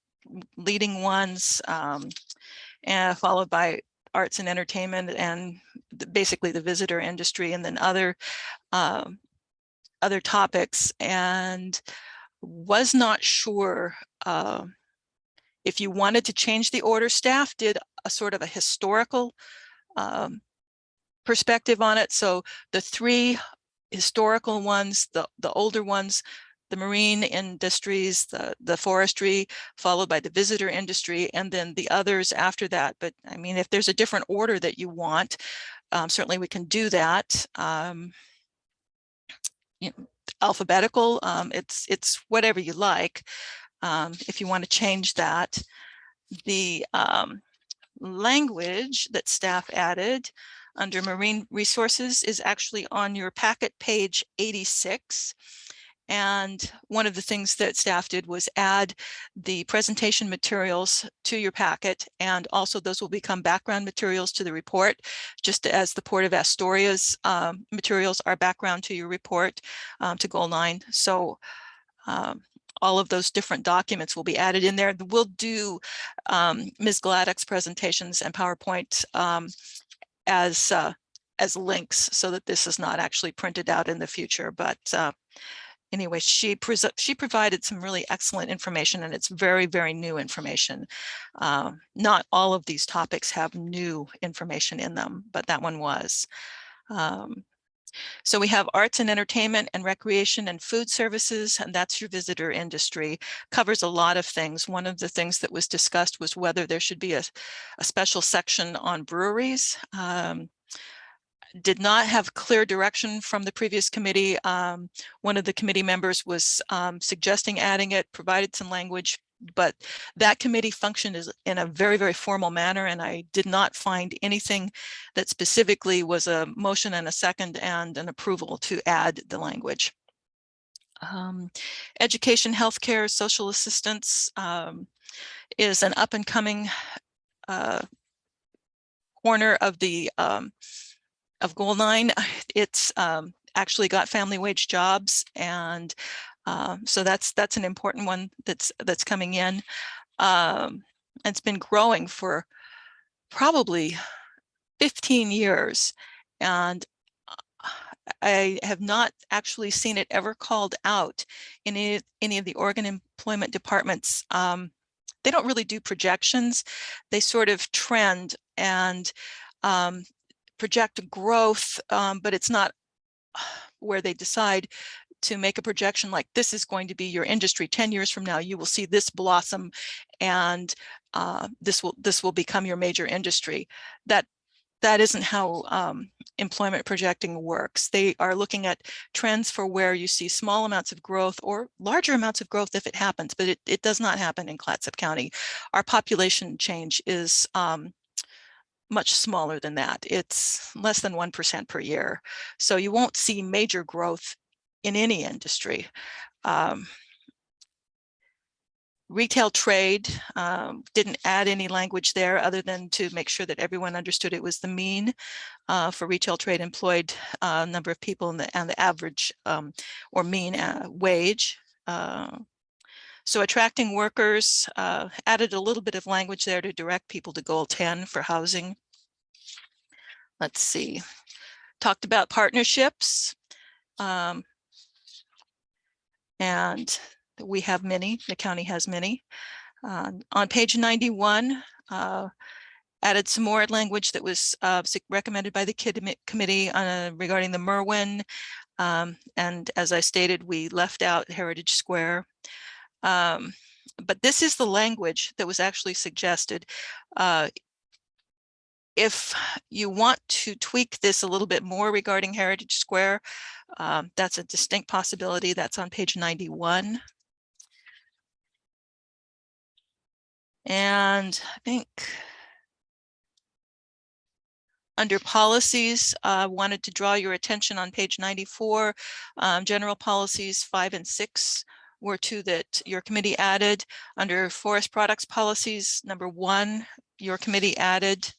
Speaker 10: leading ones, and followed by arts and entertainment and basically the visitor industry, and then other topics, and was not sure if you wanted to change the order. Staff did a sort of a historical perspective on it. So the three historical ones, the older ones, the marine industries, the forestry, followed by the visitor industry, and then the others after that. But I mean, if there's a different order that you want, certainly we can do that. You know, alphabetical, it's whatever you like. If you want to change that, the language that staff added under marine resources is actually on your packet, page 86. And one of the things that staff did was add the presentation materials to your packet, and also those will become background materials to the report, just as the Port of Astoria's materials are background to your report, to Goal 9. So all of those different documents will be added in there. We'll do Ms. Gladdock's presentations and PowerPoint as links, so that this is not actually printed out in the future. But anyway, she provided some really excellent information, and it's very, very new information. Not all of these topics have new information in them, but that one was. So we have arts and entertainment and recreation and food services, and that's your visitor industry. Covers a lot of things. One of the things that was discussed was whether there should be a special section on breweries. Did not have clear direction from the previous committee. One of the committee members was suggesting adding it, provided some language, but that committee functioned in a very, very formal manner, and I did not find anything that specifically was a motion and a second and an approval to add the language. Education, healthcare, social assistance is an up and coming corner of the of Goal 9. It's actually got family wage jobs, and so that's an important one that's coming in. It's been growing for probably 15 years, and I have not actually seen it ever called out in any of the Oregon employment departments. They don't really do projections. They sort of trend and project growth, but it's not where they decide to make a projection like this is going to be your industry 10 years from now. You will see this blossom, and this will become your major industry. That isn't how employment projecting works. They are looking at trends for where you see small amounts of growth or larger amounts of growth if it happens, but it does not happen in Clatsup County. Our population change is much smaller than that. It's less than 1% per year. So you won't see major growth in any industry. Retail trade, didn't add any language there other than to make sure that everyone understood it was the mean for retail trade employed number of people and the average or mean wage. So attracting workers, added a little bit of language there to direct people to Goal 10 for housing. Let's see, talked about partnerships. And we have many, the county has many. On page 91, added some more language that was recommended by the committee regarding the Merwin. And as I stated, we left out Heritage Square. But this is the language that was actually suggested. If you want to tweak this a little bit more regarding Heritage Square, that's a distinct possibility. That's on page 91. And I think under policies, wanted to draw your attention on page 94. General policies 5 and 6 were two that your committee added. Under forest products policies, number 1, your committee added.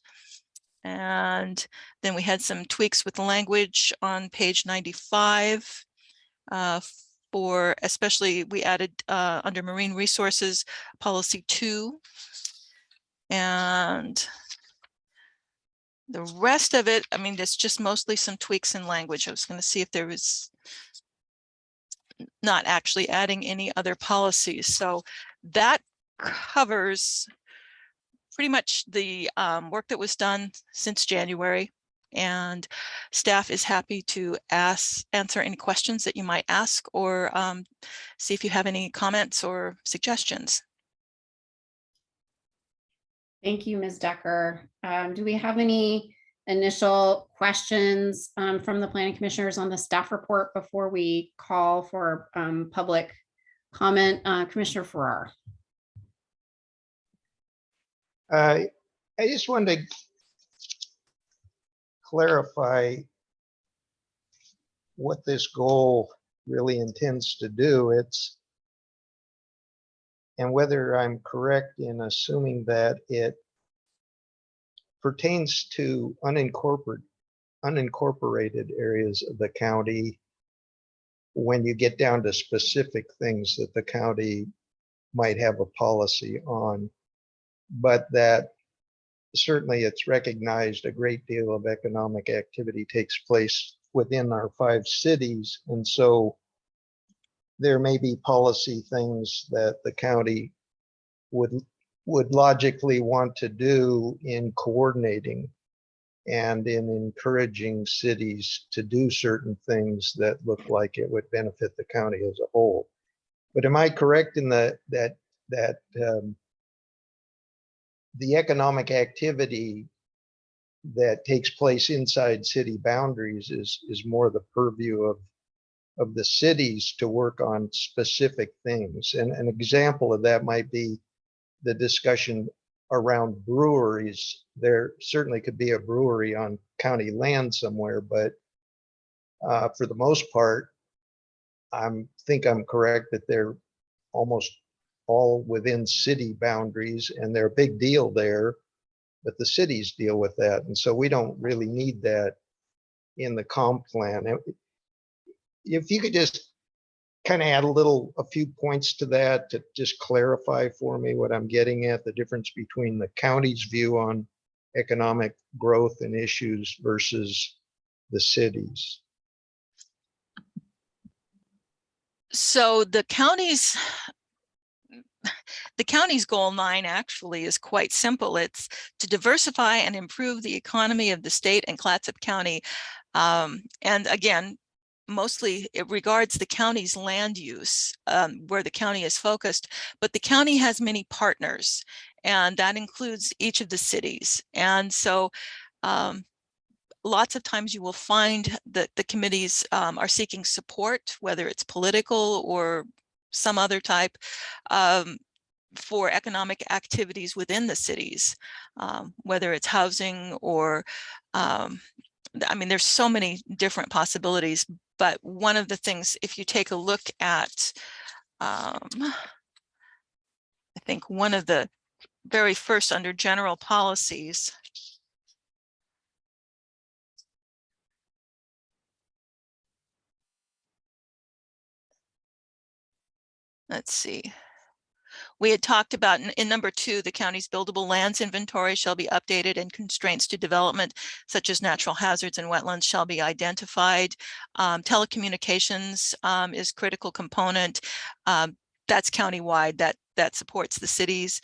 Speaker 10: And then we had some tweaks with the language on page 95. For especially, we added under marine resources, policy 2. And the rest of it, I mean, it's just mostly some tweaks in language. I was going to see if there was not actually adding any other policies. So that covers pretty much the work that was done since January. And staff is happy to answer any questions that you might ask, or see if you have any comments or suggestions.
Speaker 1: Thank you, Ms. Decker. Do we have any initial questions from the planning commissioners on the staff report before we call for public comment? Commissioner Farrar.
Speaker 5: I just wanted to clarify what this goal really intends to do. And whether I'm correct in assuming that it pertains to unincorporated areas of the county when you get down to specific things that the county might have a policy on, but that certainly it's recognized a great deal of economic activity takes place within our 5 cities. And so there may be policy things that the county would logically want to do in coordinating and in encouraging cities to do certain things that look like it would benefit the county as a whole. But am I correct in that the economic activity that takes place inside city boundaries is more the purview of the cities to work on specific things? And an example of that might be the discussion around breweries. There certainly could be a brewery on county land somewhere, but for the most part, I think I'm correct that they're almost all within city boundaries, and they're a big deal there, but the cities deal with that. And so we don't really need that in the comp plan. If you could just kind of add a few points to that to just clarify for me what I'm getting at, the difference between the county's view on economic growth and issues versus the cities.
Speaker 10: So the county's goal 9 actually is quite simple. It's to diversify and improve the economy of the state and Clatsup County. And again, mostly it regards the county's land use, where the county is focused, but the county has many partners, and that includes each of the cities. And so lots of times you will find that the committees are seeking support, whether it's political or some other type, for economic activities within the cities, whether it's housing or, I mean, there's so many different possibilities. But one of the things, if you take a look at, I think one of the very first under general policies, let's see. We had talked about in number 2, the county's buildable lands inventory shall be updated and constraints to development, such as natural hazards and wetlands, shall be identified. Telecommunications is critical component. That's countywide, that supports the cities.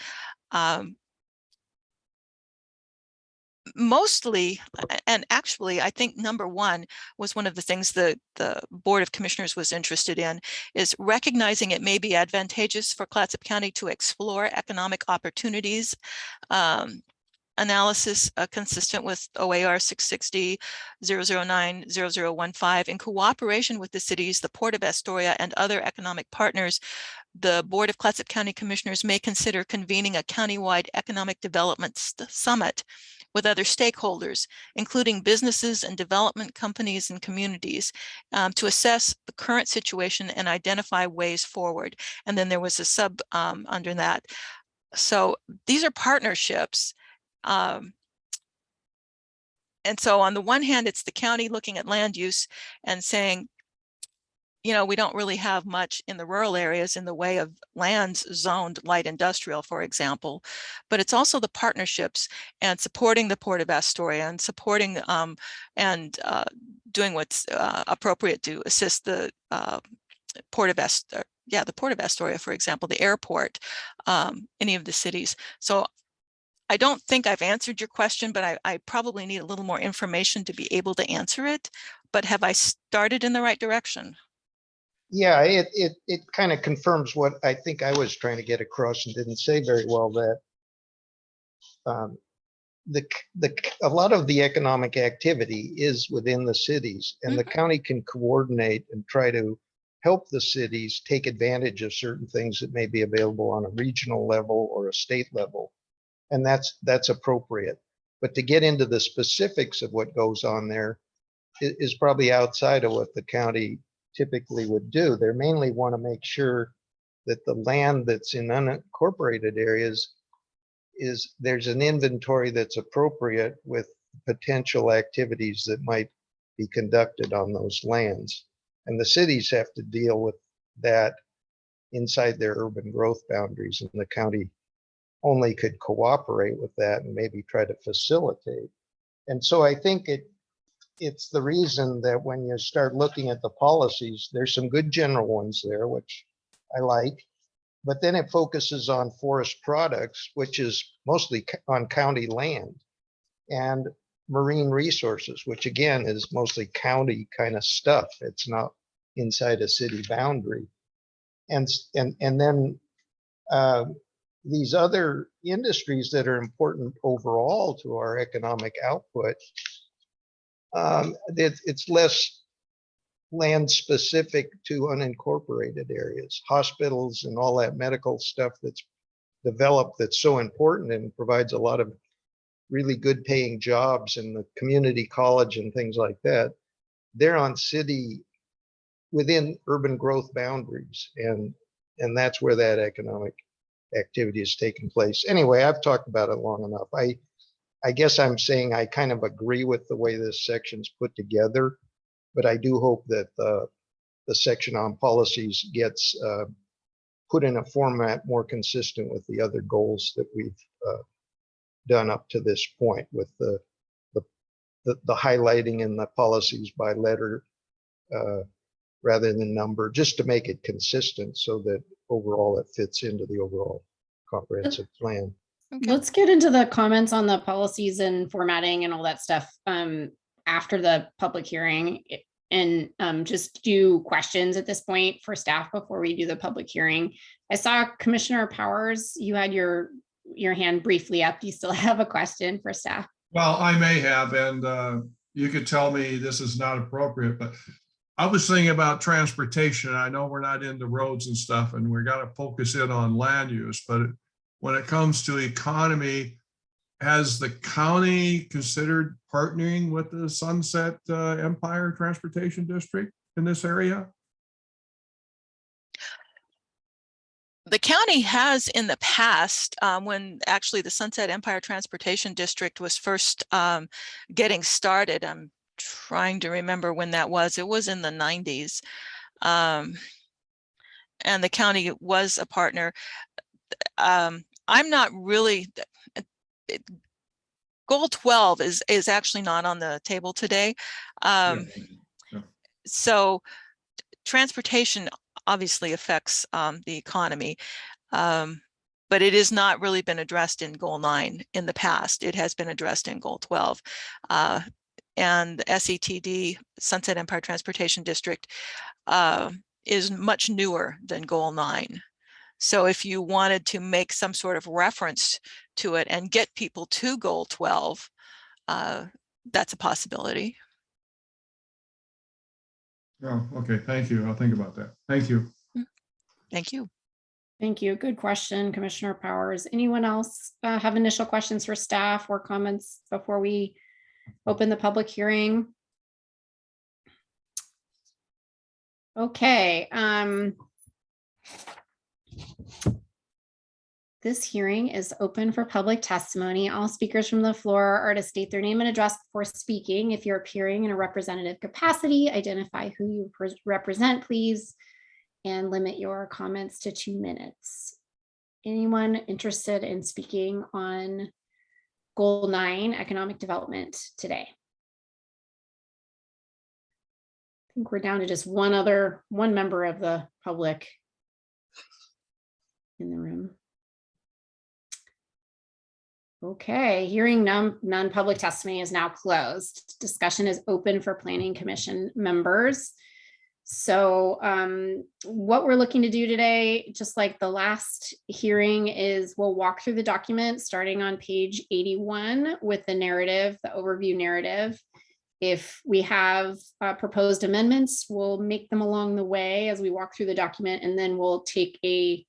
Speaker 10: mostly, and actually, I think number one was one of the things that the Board of Commissioners was interested in, is recognizing it may be advantageous for Clatsop County to explore economic opportunities. Analysis consistent with OAR 660-009-0015 in cooperation with the cities, the Port of Astoria, and other economic partners. The Board of Clatsop County Commissioners may consider convening a countywide economic development summit with other stakeholders, including businesses and development companies and communities, to assess the current situation and identify ways forward. And then there was a sub under that. So these are partnerships. And so on the one hand, it's the county looking at land use and saying, you know, we don't really have much in the rural areas in the way of lands zoned light industrial, for example, but it's also the partnerships and supporting the Port of Astoria and supporting doing what's appropriate to assist the Port of Astoria, the Port of Astoria, for example, the airport, any of the cities. So I don't think I've answered your question, but I probably need a little more information to be able to answer it. But have I started in the right direction?
Speaker 5: Yeah, it kind of confirms what I think I was trying to get across and didn't say very well, that a lot of the economic activity is within the cities, and the county can coordinate and try to help the cities take advantage of certain things that may be available on a regional level or a state level. And that's appropriate. But to get into the specifics of what goes on there is probably outside of what the county typically would do. They mainly want to make sure that the land that's in unincorporated areas there's an inventory that's appropriate with potential activities that might be conducted on those lands. And the cities have to deal with that inside their urban growth boundaries, and the county only could cooperate with that and maybe try to facilitate. And so I think it's the reason that when you start looking at the policies, there's some good general ones there, which I like, but then it focuses on forest products, which is mostly on county land, and marine resources, which again is mostly county kind of stuff. It's not inside a city boundary. And then these other industries that are important overall to our economic output, it's less land specific to unincorporated areas, hospitals and all that medical stuff that's developed that's so important and provides a lot of really good paying jobs in the community college and things like that. They're on city within urban growth boundaries, and that's where that economic activity is taking place. Anyway, I've talked about it long enough. I guess I'm saying I kind of agree with the way this section's put together, but I do hope that the section on policies gets put in a format more consistent with the other goals that we've done up to this point, with the highlighting in the policies by letter rather than number, just to make it consistent so that overall it fits into the overall comprehensive plan.
Speaker 10: Okay.
Speaker 1: Let's get into the comments on the policies and formatting and all that stuff after the public hearing, and just do questions at this point for staff before we do the public hearing. I saw Commissioner Powers, you had your hand briefly up. Do you still have a question for staff?
Speaker 4: Well, I may have, and you could tell me this is not appropriate, but I was thinking about transportation. I know we're not into roads and stuff, and we got to focus in on land use, but when it comes to economy, has the county considered partnering with the Sunset Empire Transportation District in this area?
Speaker 10: The county has in the past, when actually the Sunset Empire Transportation District was first getting started. I'm trying to remember when that was. It was in the 90s. And the county was a partner. I'm not really, goal 12 is actually not on the table today. So transportation obviously affects the economy. but it has not really been addressed in goal 9 in the past. It has been addressed in goal 12. And the SETD, Sunset Empire Transportation District, is much newer than goal 9. So if you wanted to make some sort of reference to it and get people to goal 12, that's a possibility.
Speaker 4: Oh, okay, thank you. I'll think about that. Thank you.
Speaker 10: Thank you.
Speaker 1: Thank you. Good question, Commissioner Powers. Anyone else have initial questions for staff or comments before we open the public hearing? Okay. This hearing is open for public testimony. All speakers from the floor are to state their name and address before speaking. If you're appearing in a representative capacity, identify who you represent, please, and limit your comments to 2 minutes. Anyone interested in speaking on Goal 9, economic development today? I think we're down to just one member of the public in the room. Okay, hearing none, public testimony is now closed. Discussion is open for Planning Commission members. So what we're looking to do today, just like the last hearing, is we'll walk through the document starting on page 81 with the narrative, the overview narrative. If we have proposed amendments, we'll make them along the way as we walk through the document, and then we'll take a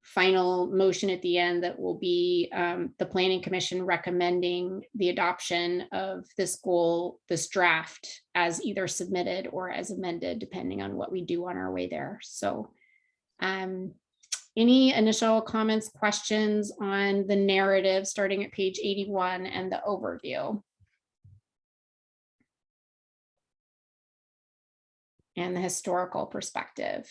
Speaker 1: final motion at the end that will be the Planning Commission recommending the adoption of this goal, this draft, as either submitted or as amended, depending on what we do on our way there. So any initial comments, questions on the narrative starting at page 81 and the overview? And the historical perspective.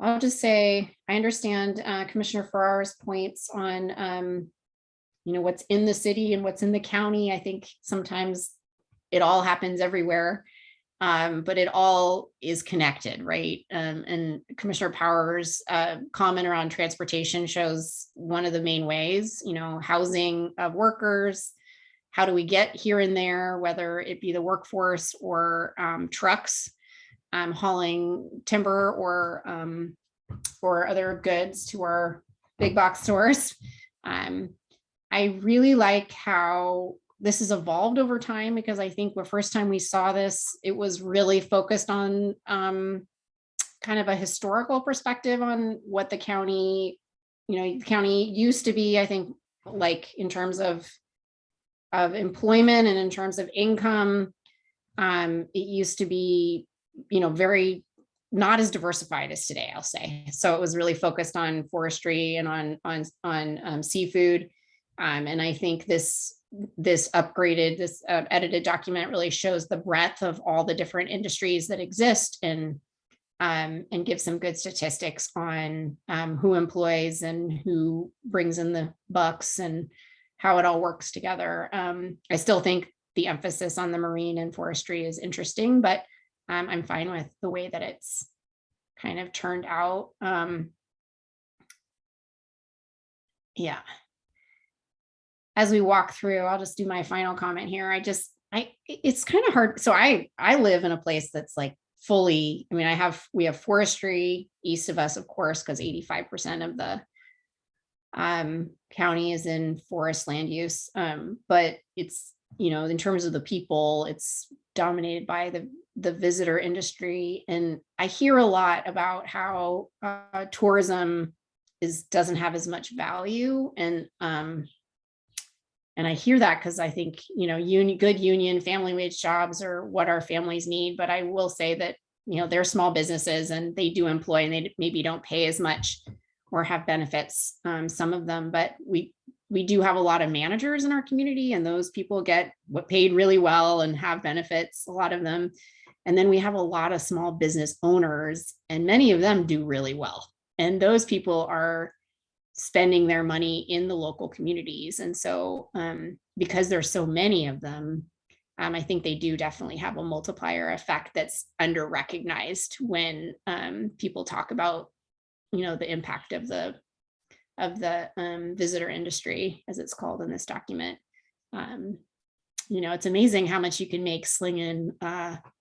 Speaker 1: I'll just say, I understand Commissioner Farrar's points on, what's in the city and what's in the county. I think sometimes it all happens everywhere, but it all is connected, right? And Commissioner Powers' comment around transportation shows one of the main ways, housing of workers. How do we get here and there, whether it be the workforce or trucks hauling timber or other goods to our big box stores. I really like how this has evolved over time, because I think the first time we saw this, it was really focused on kind of a historical perspective on what the county, the county used to be, I think, like in terms of employment and in terms of income. It used to be very not as diversified as today, I'll say. So it was really focused on forestry and on seafood. And I think this edited document really shows the breadth of all the different industries that exist, and gives some good statistics on who employs and who brings in the bucks and how it all works together. I still think the emphasis on the marine and forestry is interesting, but I'm fine with the way that it's kind of turned out. Yeah. As we walk through, I'll just do my final comment here. It's kind of hard. So I live in a place that's like fully, we have forestry east of us, of course, because 85% of the county is in forest land use. But it's, in terms of the people, it's dominated by the visitor industry. And I hear a lot about how tourism doesn't have as much value. And I hear that because I think, good union family wage jobs are what our families need. But I will say that, they're small businesses and they do employ, and they maybe don't pay as much or have benefits, some of them, but we do have a lot of managers in our community, and those people get paid really well and have benefits, a lot of them. And then we have a lot of small business owners, and many of them do really well. And those people are spending their money in the local communities. And so because there's so many of them, I think they do definitely have a multiplier effect that's under recognized when people talk about, the impact of the visitor industry, as it's called in this document. It's amazing how much you can make slinging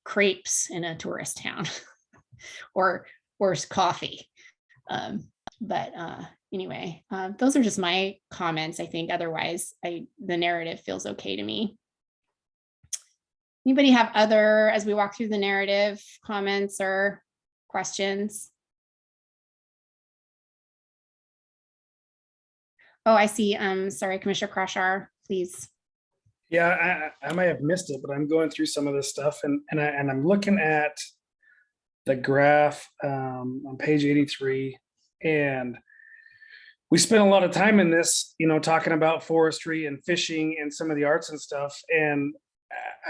Speaker 1: crepes in a tourist town or coffee. But anyway, those are just my comments. I think otherwise the narrative feels okay to me. Anybody have other, as we walk through the narrative, comments or questions? Oh, I see. Sorry, Commissioner Kroshar, please.
Speaker 11: Yeah, I might have missed it, but I'm going through some of this stuff and I'm looking at the graph on page 83, and we spent a lot of time in this, talking about forestry and fishing and some of the arts and stuff. And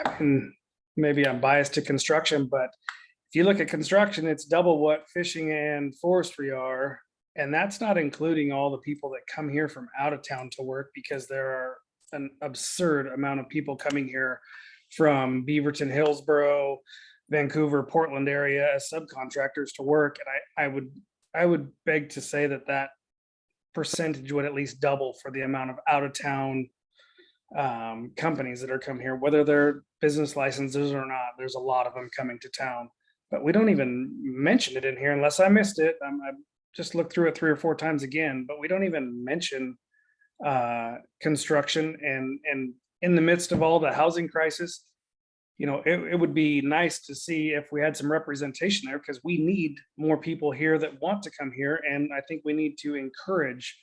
Speaker 11: I mean, maybe I'm biased to construction, but if you look at construction, it's double what fishing and forestry are. And that's not including all the people that come here from out of town to work, because there are an absurd amount of people coming here from Beaverton, Hillsborough, Vancouver, Portland area as subcontractors to work. And I would beg to say that percentage would at least double for the amount of out of town companies that are coming here, whether they're business licenses or not. There's a lot of them coming to town, but we don't even mention it in here unless I missed it. I just looked through it 3 or 4 times again, but we don't even mention construction. And in the midst of all the housing crisis, it would be nice to see if we had some representation there, because we need more people here that want to come here. And I think we need to encourage,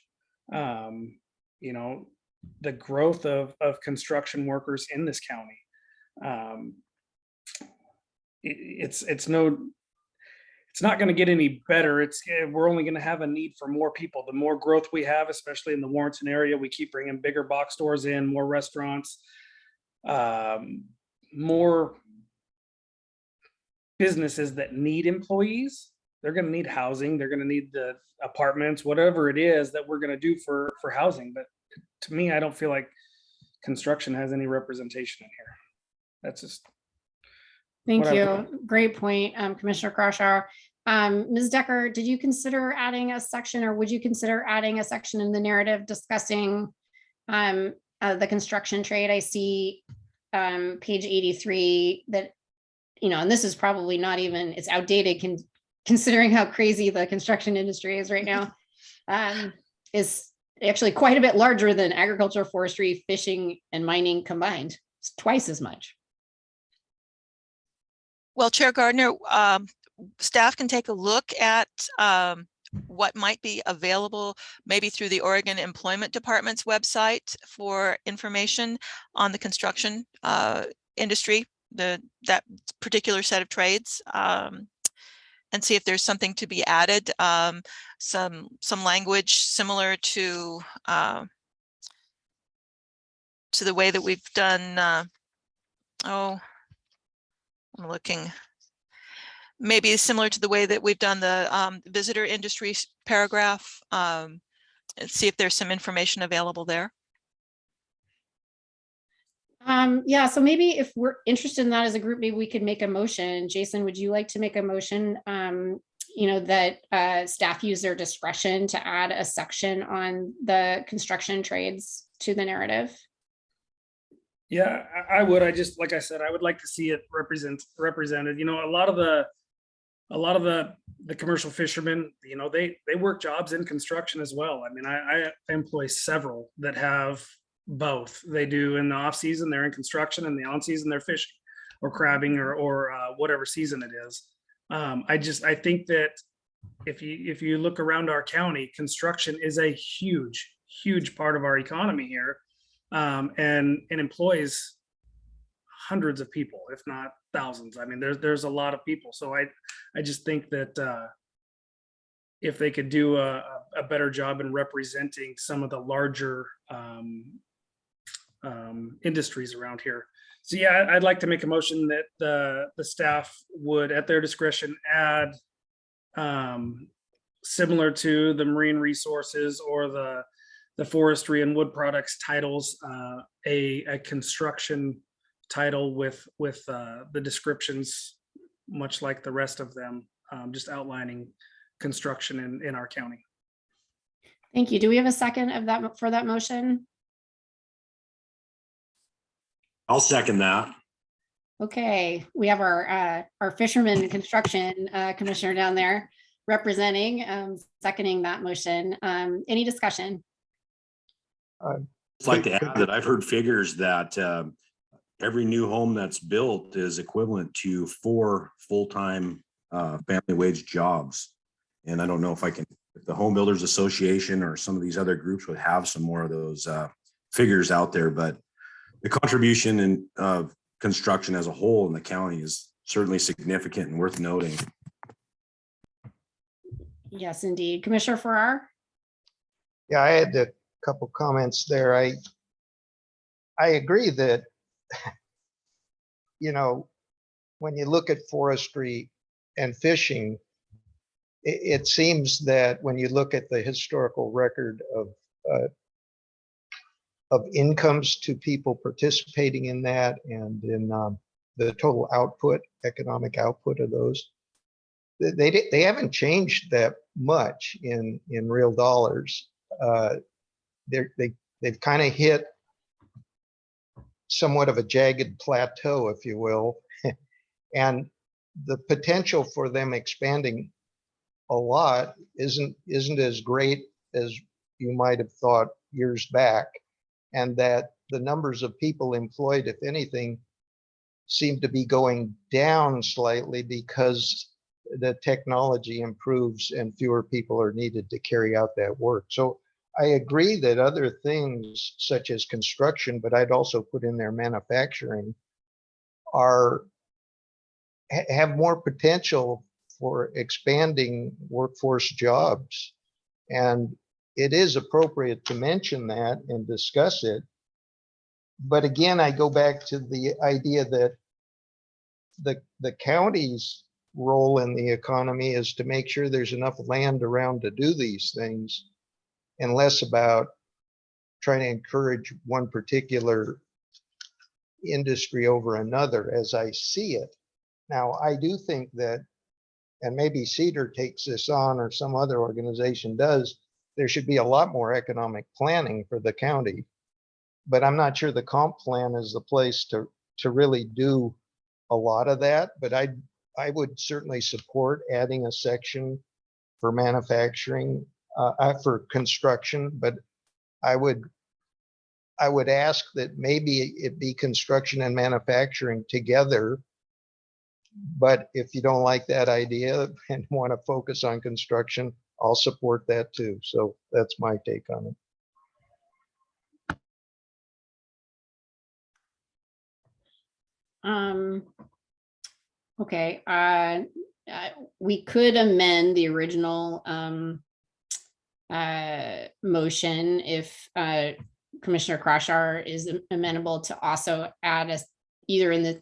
Speaker 11: the growth of construction workers in this county. It's not going to get any better. We're only going to have a need for more people. The more growth we have, especially in the Warrenton area, we keep bringing bigger box stores in, more restaurants, more businesses that need employees. They're going to need housing. They're going to need the apartments, whatever it is that we're going to do for housing. But to me, I don't feel like construction has any representation in here. That's just.
Speaker 1: Thank you. Great point, Commissioner Kroshar. Ms. Decker, did you consider adding a section, or would you consider adding a section in the narrative discussing the construction trade? I see page 83 that, and this is probably not even, it's outdated considering how crazy the construction industry is right now, is actually quite a bit larger than agriculture, forestry, fishing, and mining combined. It's twice as much.
Speaker 10: Well, Chair Gardner, staff can take a look at what might be available, maybe through the Oregon Employment Department's website for information on the construction industry, that particular set of trades, and see if there's something to be added, some language similar to the way that we've done. I'm looking, maybe similar to the way that we've done the visitor industry paragraph, and see if there's some information available there.
Speaker 1: Yeah, so maybe if we're interested in that as a group, maybe we could make a motion. Jason, would you like to make a motion, that staff use their discretion to add a section on the construction trades to the narrative?
Speaker 11: Yeah, I would. Like I said, I would like to see it represented. A lot of the commercial fishermen, they work jobs in construction as well. I mean, I employ several that have both. They do in the off season, they're in construction, and the on season they're fishing or crabbing or whatever season it is. I think that if you look around our county, construction is a huge part of our economy here. And employs hundreds of people, if not thousands. I mean, there's a lot of people. So I just think that if they could do a better job in representing some of the larger industries around here. So yeah, I'd like to make a motion that the staff would, at their discretion, add similar to the marine resources or the forestry and wood products titles, a construction title with the descriptions, much like the rest of them, just outlining construction in our county.
Speaker 1: Thank you. Do we have a second of that for that motion?
Speaker 12: I'll second that.
Speaker 1: Okay, we have our fisherman construction commissioner down there representing, seconding that motion. Any discussion?
Speaker 12: I'd like to add that I've heard figures that every new home that's built is equivalent to 4 full-time family wage jobs. And I don't know if the Home Builders Association or some of these other groups would have some more of those figures out there, but the contribution in construction as a whole in the county is certainly significant and worth noting.
Speaker 1: Yes, indeed. Commissioner Farrar?
Speaker 5: Yeah, I had a couple comments there. I agree that, you know, when you look at forestry and fishing, it seems that when you look at the historical record of incomes to people participating in that and in the total output, economic output of those, they haven't changed that much in real dollars. They've kind of hit somewhat of a jagged plateau, if you will, and the potential for them expanding a lot isn't as great as you might have thought years back, and that the numbers of people employed, if anything, seem to be going down slightly because the technology improves and fewer people are needed to carry out that work. So I agree that other things such as construction, but I'd also put in there manufacturing, have more potential for expanding workforce jobs. And it is appropriate to mention that and discuss it. But again, I go back to the idea that the county's role in the economy is to make sure there's enough land around to do these things, and less about trying to encourage one particular industry over another, as I see it. Now, I do think that, and maybe Cedar takes this on or some other organization does, there should be a lot more economic planning for the county. But I'm not sure the comp plan is the place to really do a lot of that. But I would certainly support adding a section for manufacturing, for construction, but I would ask that maybe it be construction and manufacturing together. But if you don't like that idea and want to focus on construction, I'll support that too. So that's my take on it.
Speaker 1: Okay, we could amend the original motion if Commissioner Kroshar is amenable to also add either in the,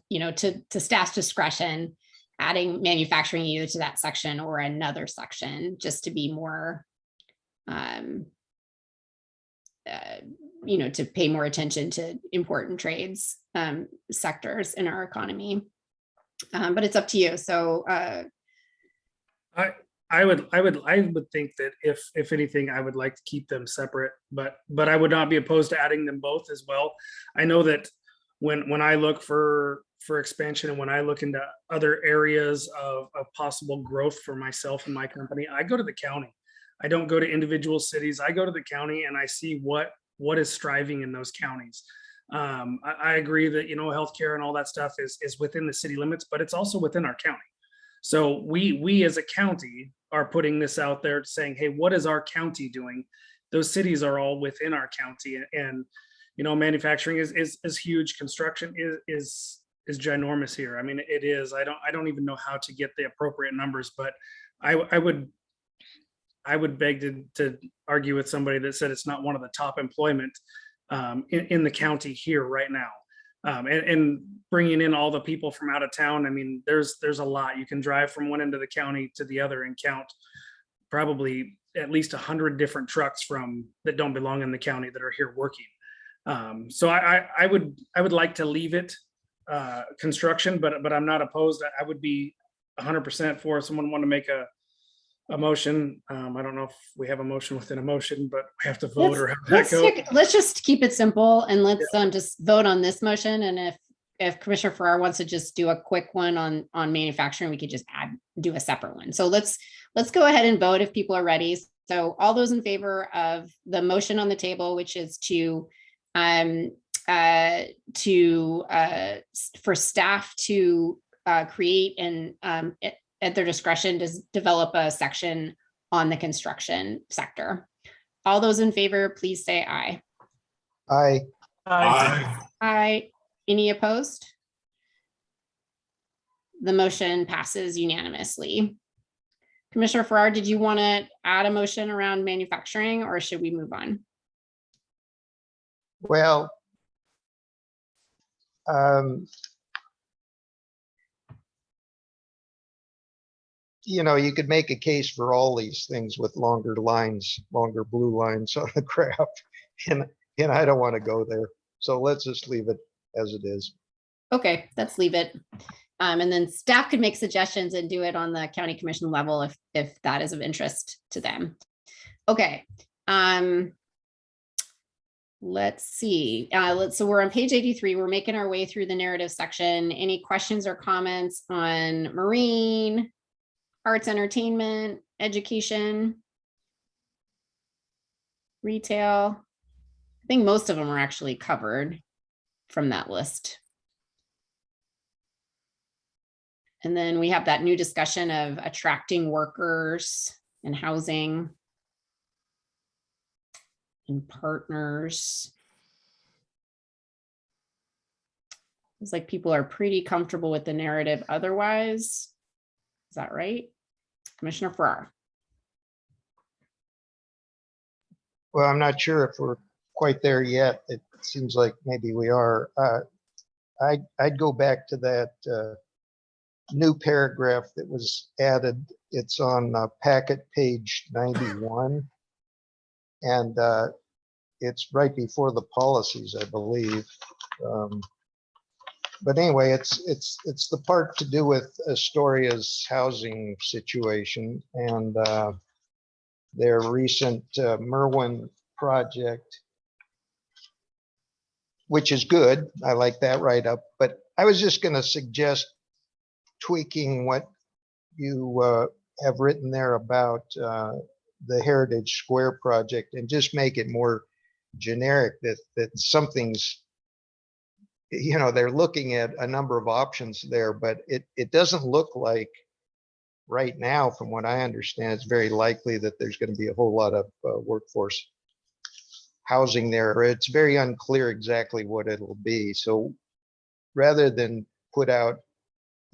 Speaker 1: to staff's discretion, adding manufacturing either to that section or another section, just to be more, to pay more attention to important trades sectors in our economy. But it's up to you. So
Speaker 11: I would think that if anything, I would like to keep them separate, but I would not be opposed to adding them both as well. I know that when I look for expansion and when I look into other areas of possible growth for myself and my company, I go to the county. I don't go to individual cities. I go to the county and I see what is striving in those counties. I agree that, healthcare and all that stuff is within the city limits, but it's also within our county. So we as a county are putting this out there saying, hey, what is our county doing? Those cities are all within our county, and manufacturing is huge. Construction is ginormous here. I mean, it is. I don't even know how to get the appropriate numbers, but I would beg to argue with somebody that said it's not one of the top employment in the county here right now. And bringing in all the people from out of town, I mean, there's a lot. You can drive from one end of the county to the other and count probably at least 100 different trucks that don't belong in the county that are here working. So I would like to leave it construction, but I'm not opposed. I would be 100% for if someone want to make a motion. I don't know if we have a motion within a motion, but we have to vote or how that goes.
Speaker 1: Let's just keep it simple and let's just vote on this motion. And if Commissioner Farrar wants to just do a quick one on manufacturing, we could just do a separate one. So let's go ahead and vote if people are ready. So all those in favor of the motion on the table, which is for staff to create and at their discretion to develop a section on the construction sector. All those in favor, please say aye.
Speaker 5: Aye.
Speaker 1: Aye. Any opposed? The motion passes unanimously. Commissioner Farrar, did you want to add a motion around manufacturing or should we move on?
Speaker 5: Well, you could make a case for all these things with longer lines, longer blue lines on the graph. And I don't want to go there. So let's just leave it as it is.
Speaker 1: Okay, let's leave it. And then staff could make suggestions and do it on the county commission level if that is of interest to them. Okay. Let's see. So we're on page 83. We're making our way through the narrative section. Any questions or comments on marine, arts, entertainment, education, retail? I think most of them are actually covered from that list. And then we have that new discussion of attracting workers and housing and partners. It's like people are pretty comfortable with the narrative otherwise. Is that right? Commissioner Farrar.
Speaker 5: Well, I'm not sure if we're quite there yet. It seems like maybe we are. I'd go back to that new paragraph that was added. It's on packet page 91. And it's right before the policies, I believe. But anyway, it's the part to do with Astoria's housing situation and their recent Merwin project, which is good. I like that write-up. But I was just going to suggest tweaking what you have written there about the Heritage Square project and just make it more generic that something's, they're looking at a number of options there, but it doesn't look like right now, from what I understand, it's very likely that there's going to be a whole lot of workforce housing there, or it's very unclear exactly what it'll be. So rather than put out,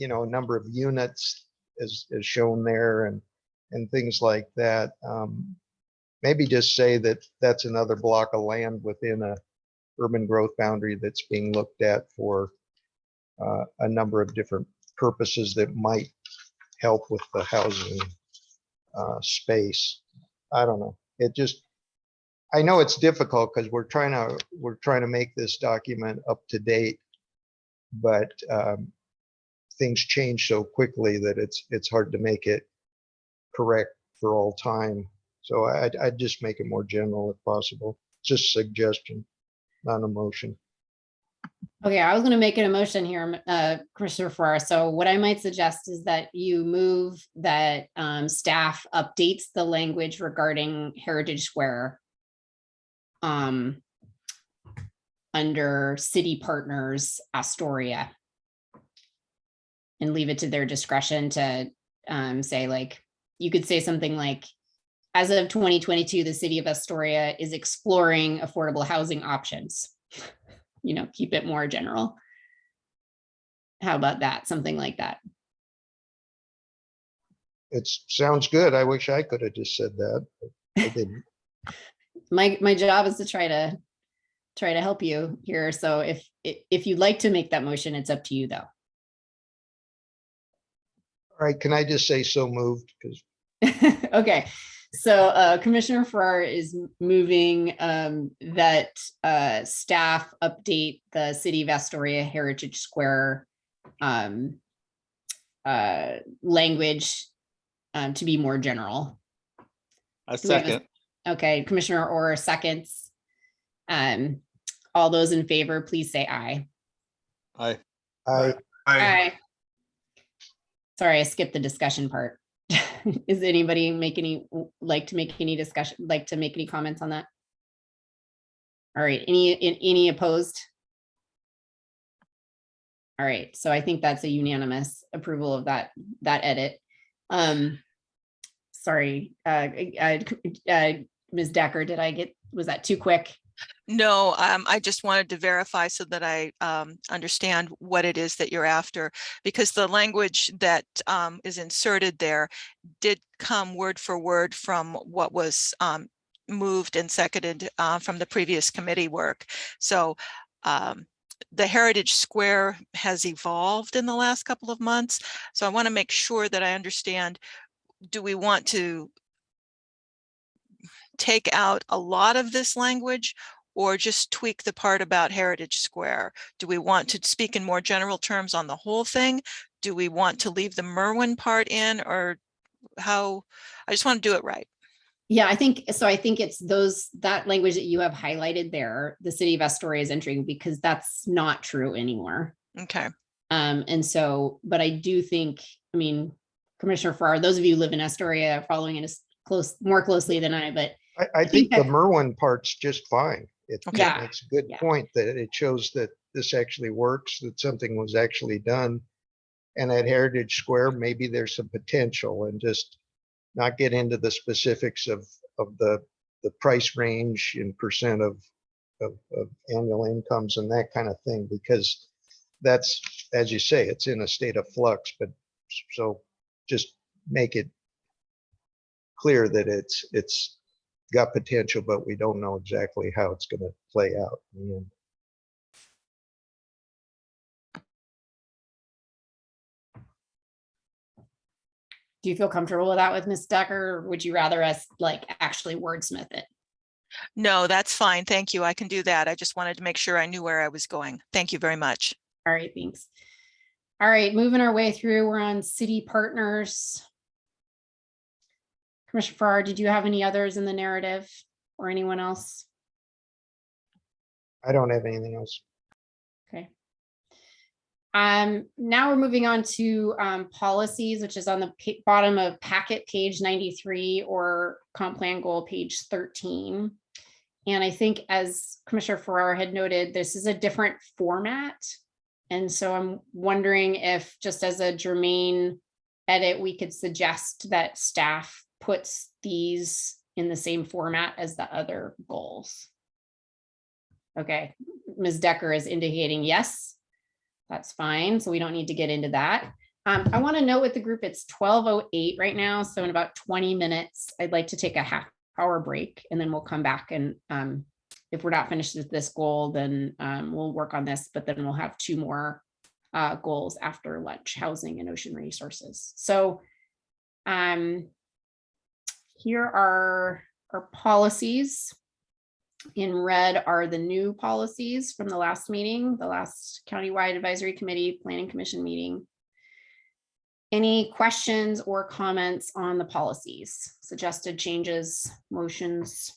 Speaker 5: a number of units as shown there and things like that, maybe just say that that's another block of land within a urban growth boundary that's being looked at for a number of different purposes that might help with the housing space. I don't know. I know it's difficult because we're trying to make this document up to date, but things change so quickly that it's hard to make it correct for all time. So I'd just make it more general if possible. Just a suggestion, not a motion.
Speaker 1: Okay, I was going to make it a motion here, Commissioner Farrar. So what I might suggest is that you move that staff updates the language regarding Heritage Square under City Partners Astoria, and leave it to their discretion to say, like, you could say something like, as of 2022, the city of Astoria is exploring affordable housing options. Keep it more general. How about that? Something like that.
Speaker 5: It sounds good. I wish I could have just said that, but I didn't.
Speaker 1: My job is to try to help you here. So if you'd like to make that motion, it's up to you, though.
Speaker 5: All right, can I just say so moved? Because
Speaker 1: Okay, So Commissioner Farrar is moving that staff update the City of Astoria Heritage Square language to be more general.
Speaker 3: I
Speaker 1: Do we have a-
Speaker 3: second.
Speaker 1: Okay, Commissioner Orr seconds. All those in favor, please say aye.
Speaker 3: Aye.
Speaker 5: I,
Speaker 1: Aye. Sorry, I skipped the discussion part. Is anybody like to make any comments on that? All right, any opposed? All right, so I think that's a unanimous approval of that edit. Sorry, Ms. Decker, was that too quick?
Speaker 10: No, I just wanted to verify so that I understand what it is that you're after, because the language that is inserted there did come word for word from what was moved and seconded from the previous committee work. So the Heritage Square has evolved in the last couple of months. So I want to make sure that I understand, do we want to take out a lot of this language or just tweak the part about Heritage Square? Do we want to speak in more general terms on the whole thing? Do we want to leave the Merwin part in, or how? I just want to do it right.
Speaker 1: Yeah, I think it's that language that you have highlighted there, the City of Astoria is entering, because that's not true anymore.
Speaker 10: Okay.
Speaker 1: And so, but I do think, I mean, Commissioner Farrar, those of you who live in Astoria are following it more closely than I, but
Speaker 5: I think the
Speaker 1: that-
Speaker 5: Merwin part's just fine. It
Speaker 1: Yeah.
Speaker 5: makes a good point that it shows that this actually works, that something was actually done. And at Heritage Square, maybe there's some potential, and just not get into the specifics of the price range in percent of annual incomes and that kind of thing, because that's, as you say, it's in a state of flux. But so just make it clear that it's got potential, but we don't know exactly how it's going to play out in the end.
Speaker 1: do you feel comfortable with that with Ms. Decker, or would you rather us actually wordsmith it?
Speaker 10: No, that's fine. Thank you. I can do that. I just wanted to make sure I knew where I was going. Thank you very much.
Speaker 1: All right, thanks. All right, moving our way through, we're on city partners. Commissioner Farrar, did you have any others in the narrative, or anyone else?
Speaker 5: I don't have anything else.
Speaker 1: Okay. Now we're moving on to policies, which is on the bottom of packet page 93 or comp plan goal page 13. And I think, as Commissioner Farrar had noted, this is a different format. And so I'm wondering if, just as a germane edit, we could suggest that staff puts these in the same format as the other goals. Okay, Ms. Decker is indicating yes, that's fine. So we don't need to get into that. I want to note with the group, it's 12:08 right now. So in about 20 minutes, I'd like to take a half-hour break, and then we'll come back, and if we're not finished with this goal, then we'll work on this, but then we'll have two more goals after lunch: housing and ocean resources. So here are our policies. In red are the new policies from the last meeting, the last countywide advisory committee planning commission meeting. Any questions or comments on the policies, suggested changes, motions?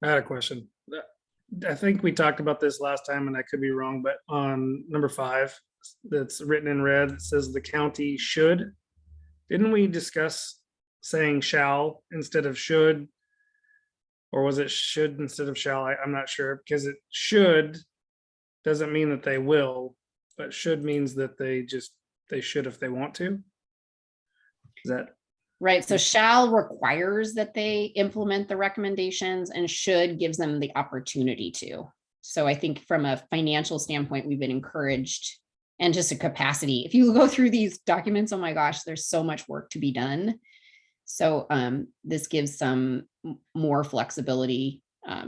Speaker 11: I had a question. I think we talked about this last time, and I could be wrong, but on number 5, that's written in red, it says the county should. Didn't we discuss saying shall instead of should? Or was it should instead of shall? I'm not sure, because it should doesn't mean that they will, but should means that they should if they want to. Is that
Speaker 1: right? So shall requires that they implement the recommendations, and should gives them the opportunity to. So I think from a financial standpoint, we've been encouraged, and just a capacity. If you go through these documents, oh my gosh, there's so much work to be done. So this gives some more flexibility,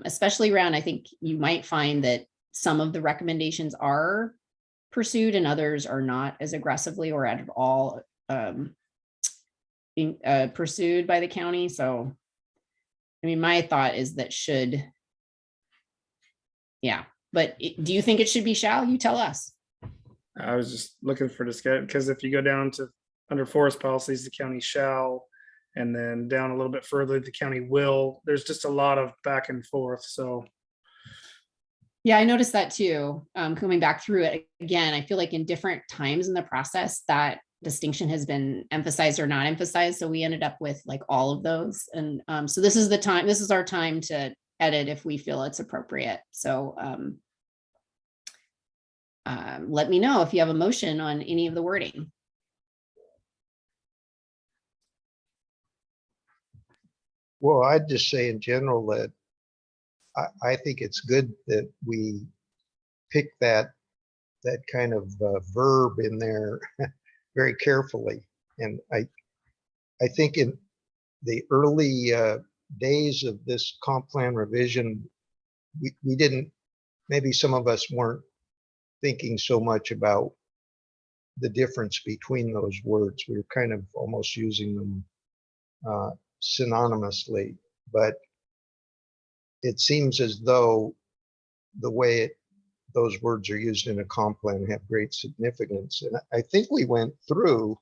Speaker 1: especially around, I think you might find that some of the recommendations are pursued and others are not as aggressively or at all being pursued by the county. So, I mean, my thought is that should, yeah, but do you think it should be shall? You tell us.
Speaker 11: I was just looking for discussion, because if you go down to under forest policies, the county shall, and then down a little bit further, the county will. There's just a lot of back and forth. So
Speaker 1: Yeah, I noticed that too. Coming back through it again, I feel like in different times in the process that distinction has been emphasized or not emphasized. So we ended up with like all of those. And so this is the time, this is our time to edit if we feel it's appropriate. So let me know if you have a motion on any of the wording.
Speaker 5: Well, I'd just say in general that I think it's good that we pick that kind of verb in there very carefully. And I think in the early days of this comp plan revision, we didn't, maybe some of us weren't thinking so much about the difference between those words. We were kind of almost using them synonymously, but it seems as though the way those words are used in a comp plan have great significance. And I think we went through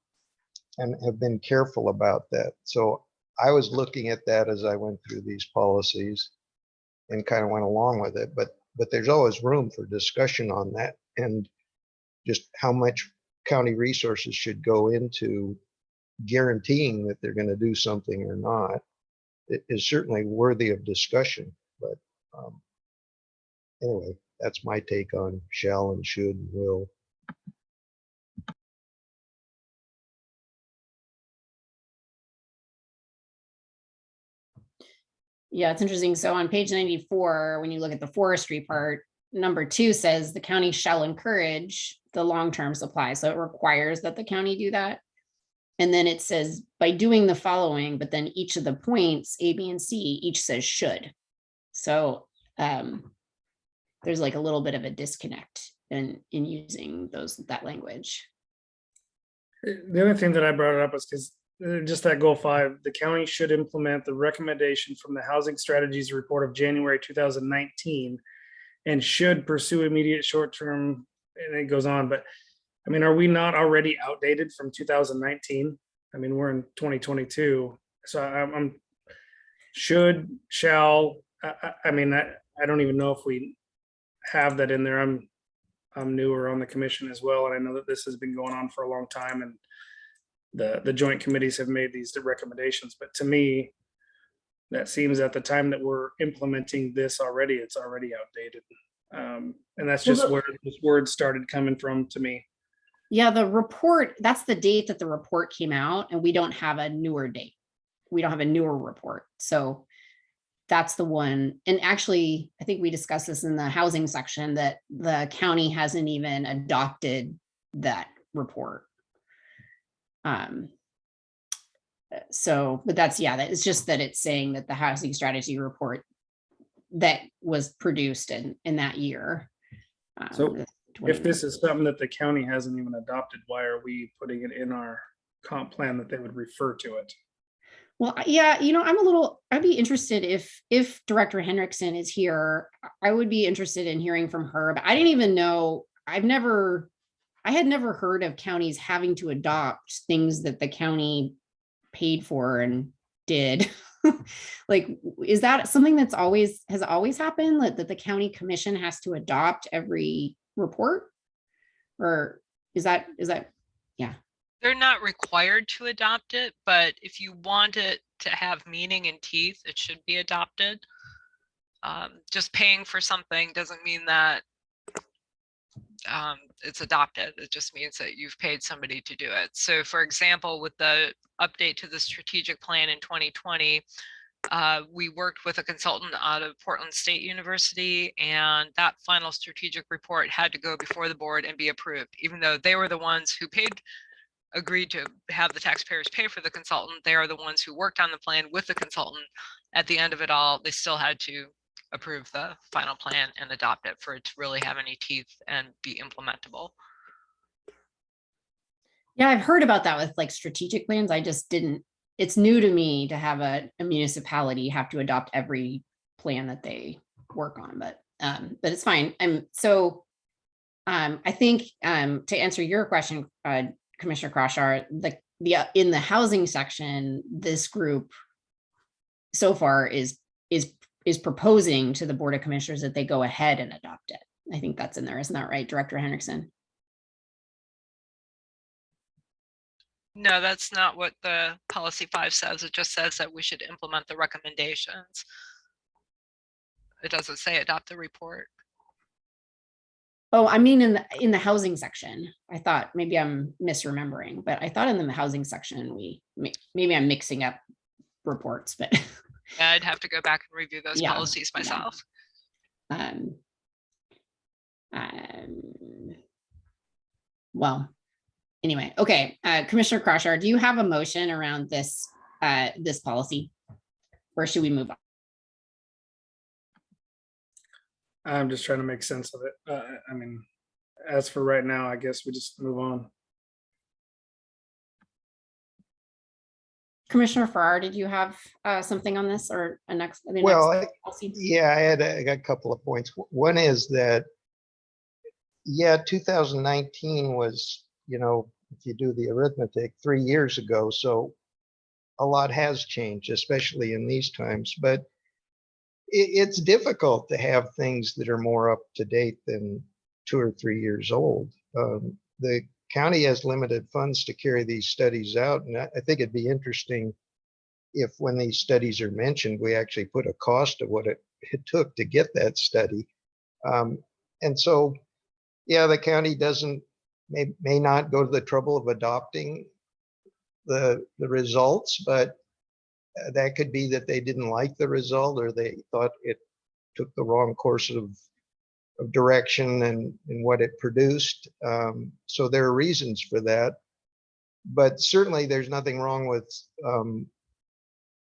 Speaker 5: and have been careful about that. So I was looking at that as I went through these policies and kind of went along with it, but there's always room for discussion on that, and just how much county resources should go into guaranteeing that they're going to do something or not. It is certainly worthy of discussion, but anyway, that's my take on shall and should and will.
Speaker 1: Yeah, it's interesting. So on page 94, when you look at the forestry part, number 2 says the county shall encourage the long-term supply. So it requires that the county do that. And then it says by doing the following, but then each of the points A, B, and C each says should. So there's like a little bit of a disconnect in using that language.
Speaker 11: the other thing that I brought it up was because just that goal 5, the county should implement the recommendation from the Housing Strategies Report of January 2019 and should pursue immediate short-term, and it goes on. But I mean, are we not already outdated from 2019? I mean, we're in 2022. So I'm should, shall, I mean, I don't even know if we have that in there. I'm newer on the commission as well, and I know that this has been going on for a long time, and the joint committees have made these recommendations. But to me, that seems at the time that we're implementing this already, it's already outdated. And that's just where this word started coming from to me.
Speaker 1: Yeah, the report, that's the date that the report came out, and we don't have a newer date. We don't have a newer report. So that's the one. And actually, I think we discussed this in the housing section, that the county hasn't even adopted that report. So, but that's, yeah, it's just that it's saying that the housing strategy report that was produced in that year.
Speaker 11: So if this is something that the county hasn't even adopted, why are we putting it in our comp plan that they would refer to it?
Speaker 1: Well, yeah, I'd be interested if Director Hendrickson is here, I would be interested in hearing from her, but I didn't even know, I had never heard of counties having to adopt things that the county paid for and did. Like, is that something that's has always happened, that the county commission has to adopt every report? Or is that, yeah.
Speaker 6: They're not required to adopt it, but if you want it to have meaning and teeth, it should be adopted. Just paying for something doesn't mean that it's adopted. It just means that you've paid somebody to do it. So for example, with the update to the strategic plan in 2020, we worked with a consultant out of Portland State University, and that final strategic report had to go before the board and be approved, even though they were the ones who agreed to have the taxpayers pay for the consultant. They are the ones who worked on the plan with the consultant. At the end of it all, they still had to approve the final plan and adopt it for it to really have any teeth and be implementable.
Speaker 1: Yeah, I've heard about that with like strategic plans. I just didn't, it's new to me to have a municipality have to adopt every plan that they work on, but it's fine. I think to answer your question, Commissioner Kroshar, in the housing section, this group so far is proposing to the Board of Commissioners that they go ahead and adopt it. I think that's in there, isn't that right, Director Henriksen?
Speaker 6: No, that's not what the policy 5 says. It just says that we should implement the recommendations. It doesn't say adopt the report.
Speaker 1: Oh, I mean, in the housing section, I thought maybe I'm misremembering, but I thought in the housing section, maybe I'm mixing up reports, but
Speaker 6: Yeah, I'd have to go back and review those
Speaker 1: Yeah,
Speaker 6: policies myself.
Speaker 1: Well, anyway, okay. Commissioner Kroshar, do you have a motion around this policy? Or should we move on?
Speaker 11: I'm just trying to make sense of it. I mean, as for right now, I guess we just move on.
Speaker 1: Commissioner Farrar, did you have something on this or a next?
Speaker 5: Well, yeah, I had a couple of points. One is that, yeah, 2019 was, if you do the arithmetic, 3 years ago. So a lot has changed, especially in these times. But it's difficult to have things that are more up to date than 2 or 3 years old. The county has limited funds to carry these studies out, and I think it'd be interesting if when these studies are mentioned, we actually put a cost of what it took to get that study. And so, yeah, the county may not go to the trouble of adopting the results, but that could be that they didn't like the result, or they thought it took the wrong course of direction and what it produced. So there are reasons for that. But certainly there's nothing wrong with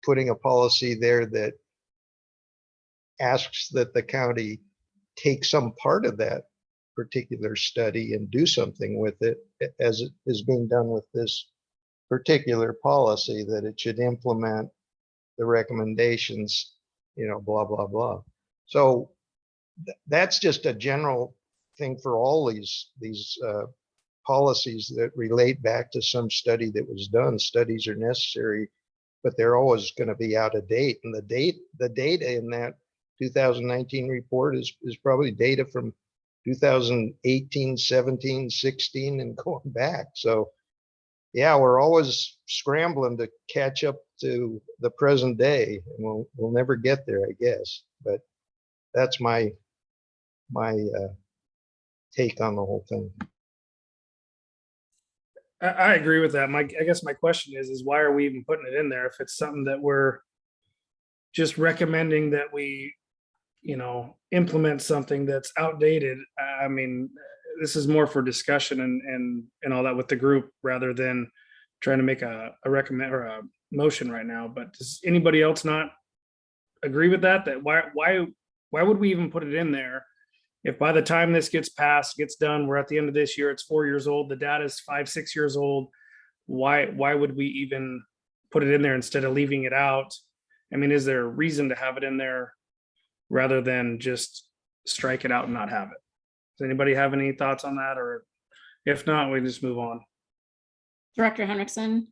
Speaker 5: putting a policy there that asks that the county take some part of that particular study and do something with it, as it is being done with this particular policy, that it should implement the recommendations, blah, blah, blah. So that's just a general thing for all these policies that relate back to some study that was done. Studies are necessary, but they're always going to be out of date. And the data in that 2019 report is probably data from 2018, 17, 16, and going back. So yeah, we're always scrambling to catch up to the present day, and we'll never get there, I guess. But that's my take on the whole thing.
Speaker 11: I agree with that. I guess my question is why are we even putting it in there if it's something that we're just recommending that we, implement something that's outdated? I mean, this is more for discussion and all that with the group rather than trying to make a recommend or a motion right now. But does anybody else not agree with that? That why would we even put it in there if by the time this gets passed, gets done, we're at the end of this year, it's 4 years old, the data is 5-6 years old? Why would we even put it in there instead of leaving it out? I mean, is there a reason to have it in there rather than just strike it out and not have it? Does anybody have any thoughts on that? Or if not, we just move on.
Speaker 1: Director Henriksen?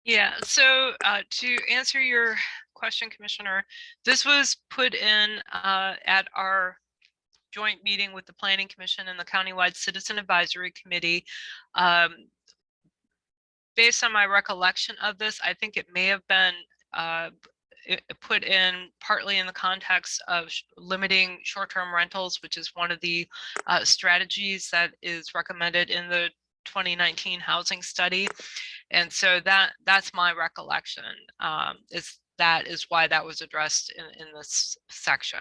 Speaker 6: Yeah, so to answer your question, Commissioner, this was put in at our joint meeting with the Planning Commission and the Countywide Citizen Advisory Committee. Based on my recollection of this, I think it may have been put in partly in the context of limiting short-term rentals, which is one of the strategies that is recommended in the 2019 housing study. And so that's my recollection. That is why that was addressed in this section.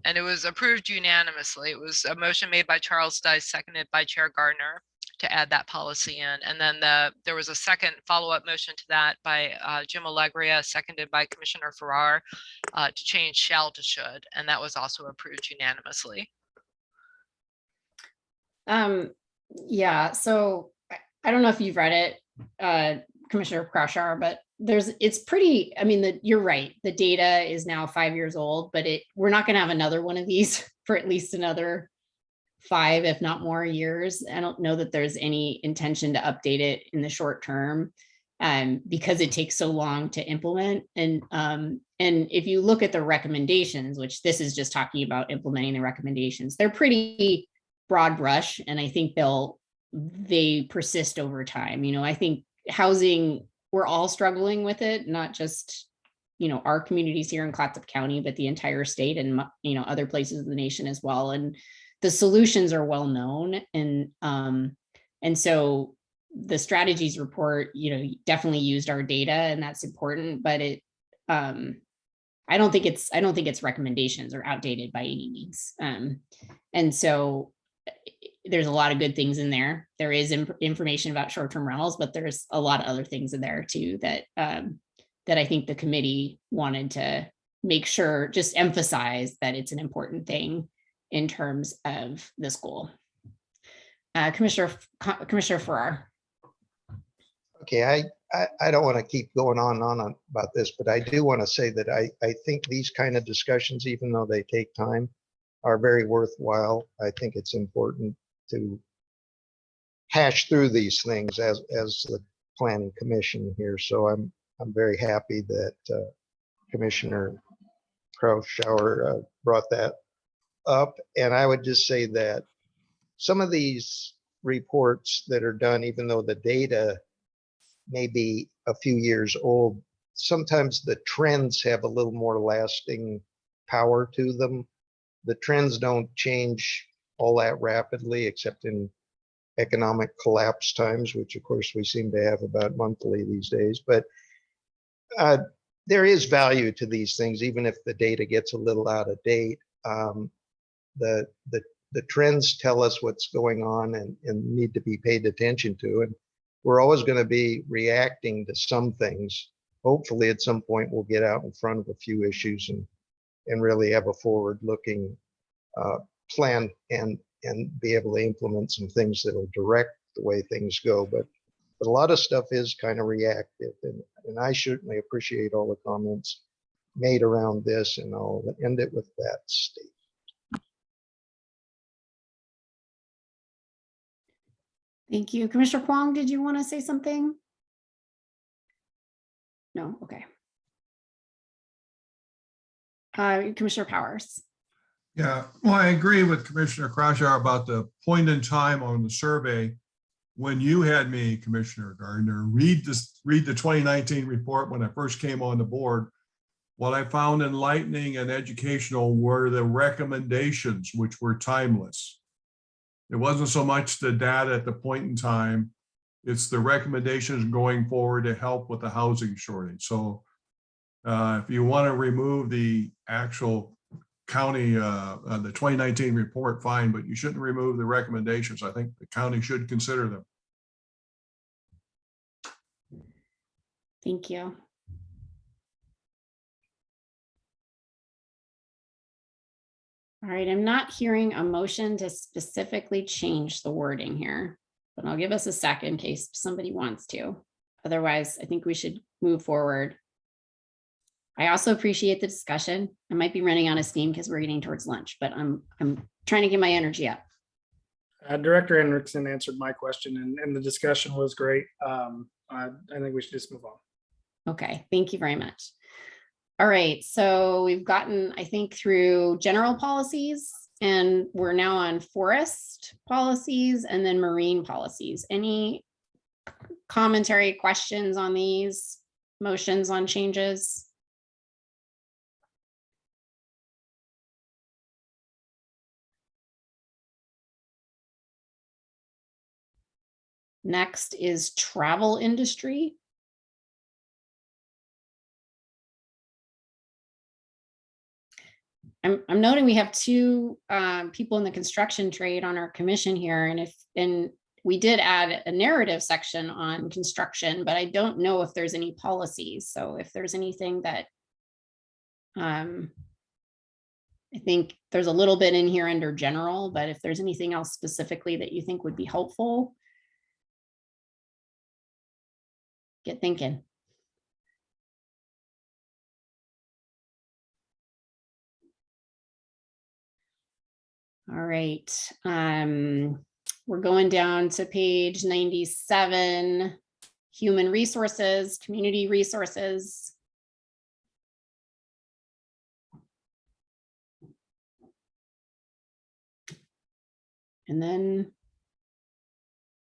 Speaker 6: And it was approved unanimously. It was a motion made by Charles Dice, seconded by Chair Gardner. to add that policy in. And then there was a second follow-up motion to that by Jim Allegria, seconded by Commissioner Farrar, to change shall to should, and that was also approved unanimously.
Speaker 1: Yeah, so I don't know if you've read it, Commissioner Krashar, but it's pretty, I mean, you're right. The data is now 5 years old, but we're not gonna have another one of these for at least another 5, if not more years. I don't know that there's any intention to update it in the short term, because it takes so long to implement. And if you look at the recommendations, which this is just talking about implementing the recommendations, they're pretty broad brush, and I think they persist over time. You know, I think housing, we're all struggling with it, not just, you know, our communities here in Clatsup County, but the entire state and, you know, other places in the nation as well. And the solutions are well known. And so the strategies report, you know, definitely used our data, and that's important, but I don't think its recommendations are outdated by any means. And so there's a lot of good things in there. There is information about short-term rentals, but there's a lot of other things in there too that I think the committee wanted to make sure, just emphasize that it's an important thing in terms of this goal. Commissioner Farrar.
Speaker 5: Okay, I don't want to keep going on and on about this, but I do want to say that I think these kind of discussions, even though they take time, are very worthwhile. I think it's important to hash through these things as the planning commission here. So I'm very happy that Commissioner Krauschauer brought that up. And I would just say that some of these reports that are done, even though the data may be a few years old, sometimes the trends have a little more lasting power to them. The trends don't change all that rapidly, except in economic collapse times, which of course we seem to have about monthly these days. But there is value to these things, even if the data gets a little out of date. The trends tell us what's going on and need to be paid attention to. And we're always going to be reacting to some things. Hopefully at some point we'll get out in front of a few issues and really have a forward-looking plan and be able to implement some things that will direct the way things go. But a lot of stuff is kind of reactive, and I certainly appreciate all the comments made around this, and I'll end it with that statement.
Speaker 1: Thank you. Commissioner Kwong, did you want to say something? No, okay. Commissioner Powers.
Speaker 4: Yeah, well, I agree with Commissioner Krashar about the point in time on the survey when you had me, Commissioner Gardner, read the 2019 report when I first came on the board. What I found enlightening and educational were the recommendations, which were timeless. It wasn't so much the data at the point in time, it's the recommendations going forward to help with the housing shortage. So if you want to remove the actual county, the 2019 report, fine, but you shouldn't remove the recommendations. I think the county should consider them.
Speaker 1: Thank you. All right, I'm not hearing a motion to specifically change the wording here, but I'll give us a second in case somebody wants to. Otherwise, I think we should move forward. I also appreciate the discussion. I might be running out of steam because we're getting towards lunch, but I'm trying to get my energy up.
Speaker 11: Director Henriksen answered my question, and the discussion was great. I think we should just move on.
Speaker 1: Okay, thank you very much. All right, so we've gotten, I think, through general policies, and we're now on forest policies and then marine policies. Any commentary, questions on these motions on changes? Next is travel industry. I'm noting we have two people in the construction trade on our commission here, and we did add a narrative section on construction, but I don't know if there's any policies. So if there's anything that I think there's a little bit in here under general, but if there's anything else specifically that you think would be helpful, get thinking. All right. We're going down to page 97, human resources, community resources. And then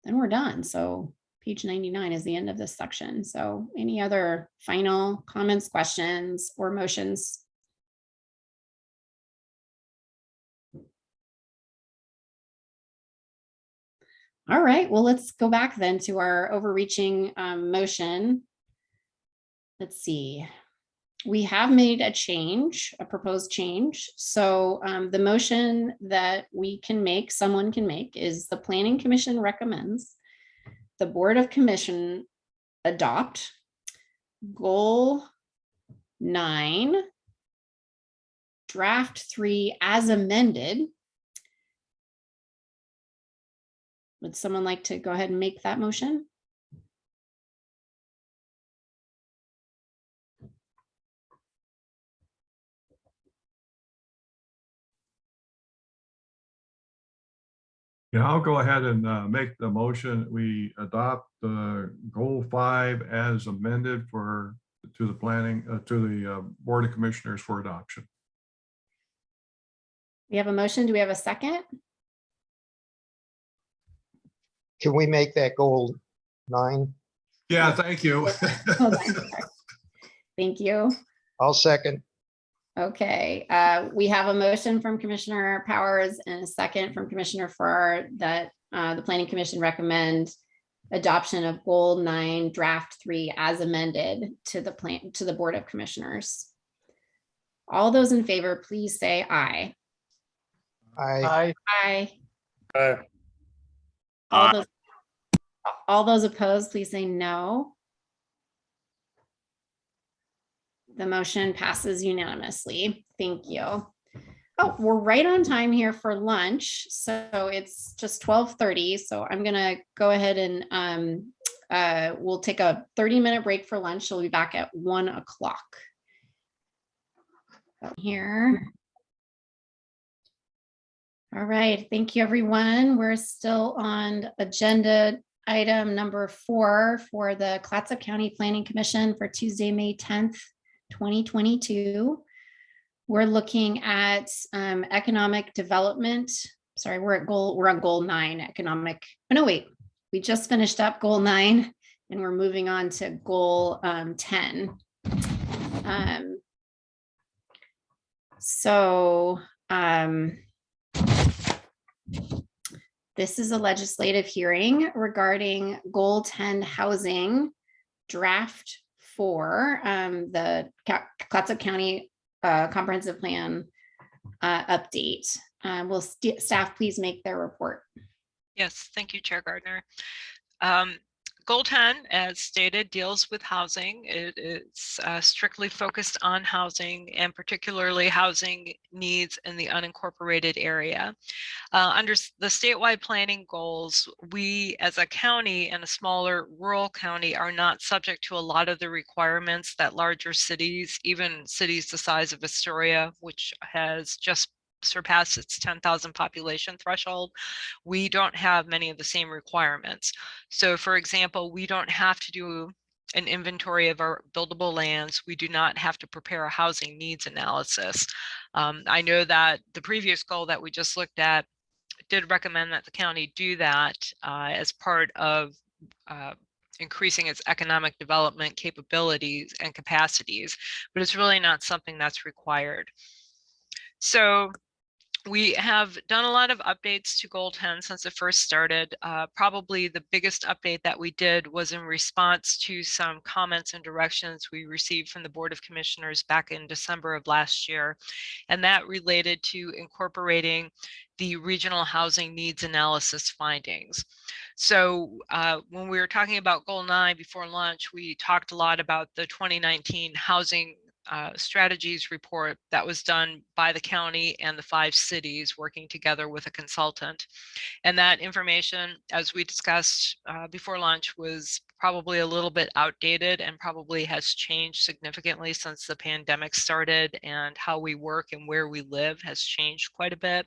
Speaker 1: we're done. So page 99 is the end of this section. So any other final comments, questions, or motions? All right, well, let's go back then to our overreaching motion. Let's see. We have made a change, a proposed change. So the motion that we can make, someone can make, is the Planning Commission recommends the Board of Commission adopt Goal 9, Draft 3 as amended. Would someone like to go ahead and make that motion?
Speaker 4: Yeah, I'll go ahead and make the motion. We adopt Goal 5 as amended to the Board of Commissioners for adoption.
Speaker 1: We have a motion. Do we have a second?
Speaker 5: Can we make that Goal 9?
Speaker 4: Yeah, thank you.
Speaker 1: Hold on. Thank you.
Speaker 5: I'll second.
Speaker 1: Okay, we have a motion from Commissioner Powers and a second from Commissioner Farrar that the Planning Commission recommend adoption of Goal 9, Draft 3 as amended to the Board of Commissioners. All those in favor, please say aye.
Speaker 5: Aye.
Speaker 1: Aye. All those opposed, please say no. The motion passes unanimously. Thank you. Oh, we're right on time here for lunch. So it's just 12:30. So I'm gonna go ahead and we'll take a 30-minute break for lunch. We'll be back at 1 o'clock. Here. All right, thank you, everyone. We're still on agenda item number 4 for the Clatsup County Planning Commission for Tuesday, May 10th, 2022. We're looking at economic development. Sorry, we're on goal 9, economic. Oh, no, wait, we just finished up goal 9 and we're moving on to goal 10. This is a legislative hearing regarding goal 10 housing draft 4, the Clatsop County comprehensive plan update. Will staff please make their report?
Speaker 6: Yes, thank you, Chair Gardner. Goal 10, as stated, deals with housing. It is strictly focused on housing and particularly housing needs in the unincorporated area. Under the statewide planning goals, we as a county and a smaller rural county are not subject to a lot of the requirements that larger cities, even cities the size of Astoria, which has just surpassed its 10,000 population threshold, we don't have many of the same requirements. So for example, we don't have to do an inventory of our buildable lands. We do not have to prepare a housing needs analysis. I know that the previous goal that we just looked at did recommend that the county do that as part of increasing its economic development capabilities and capacities, but it's really not something that's required. So we have done a lot of updates to Goal 10 since it first started. Probably the biggest update that we did was in response to some comments and directions we received from the Board of Commissioners back in December of last year. And that related to incorporating the regional housing needs analysis findings. So when we were talking about goal 9 before lunch, we talked a lot about the 2019 housing strategies report that was done by the county and the 5 cities working together with a consultant. And that information, as we discussed before lunch, was probably a little bit outdated and probably has changed significantly since the pandemic started, and how we work and where we live has changed quite a bit.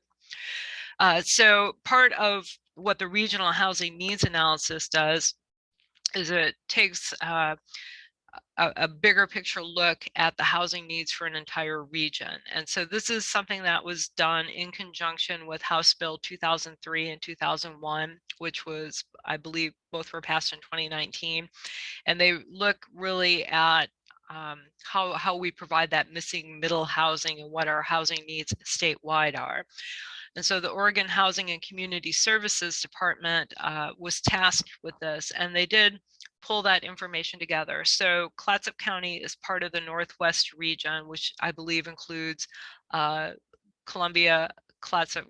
Speaker 6: So part of what the regional housing needs analysis does is it takes a bigger picture look at the housing needs for an entire region. And so this is something that was done in conjunction with House Bill 2003 and 2001, which was, I believe, both were passed in 2019. And they look really at how we provide that missing middle housing and what our housing needs statewide are. And so the Oregon Housing and Community Services Department was tasked with this, and they did pull that information together. So Clatsup County is part of the Northwest region, which I believe includes Columbia, Clatsup,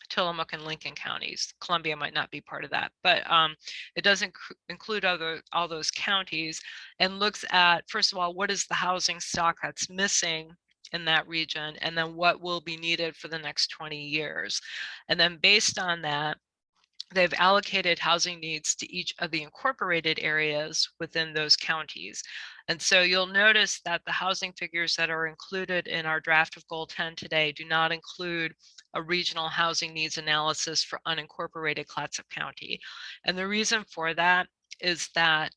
Speaker 6: Tillamook, and Lincoln counties. Columbia might not be part of that, but it does include all those counties, and looks at, first of all, what is the housing stock that's missing in that region, and then what will be needed for the next 20 years. And then based on that, they've allocated housing needs to each of the incorporated areas within those counties. And so you'll notice that the housing figures that are included in our draft of Goal 10 today do not include a regional housing needs analysis for unincorporated Clatsop County. And the reason for that is that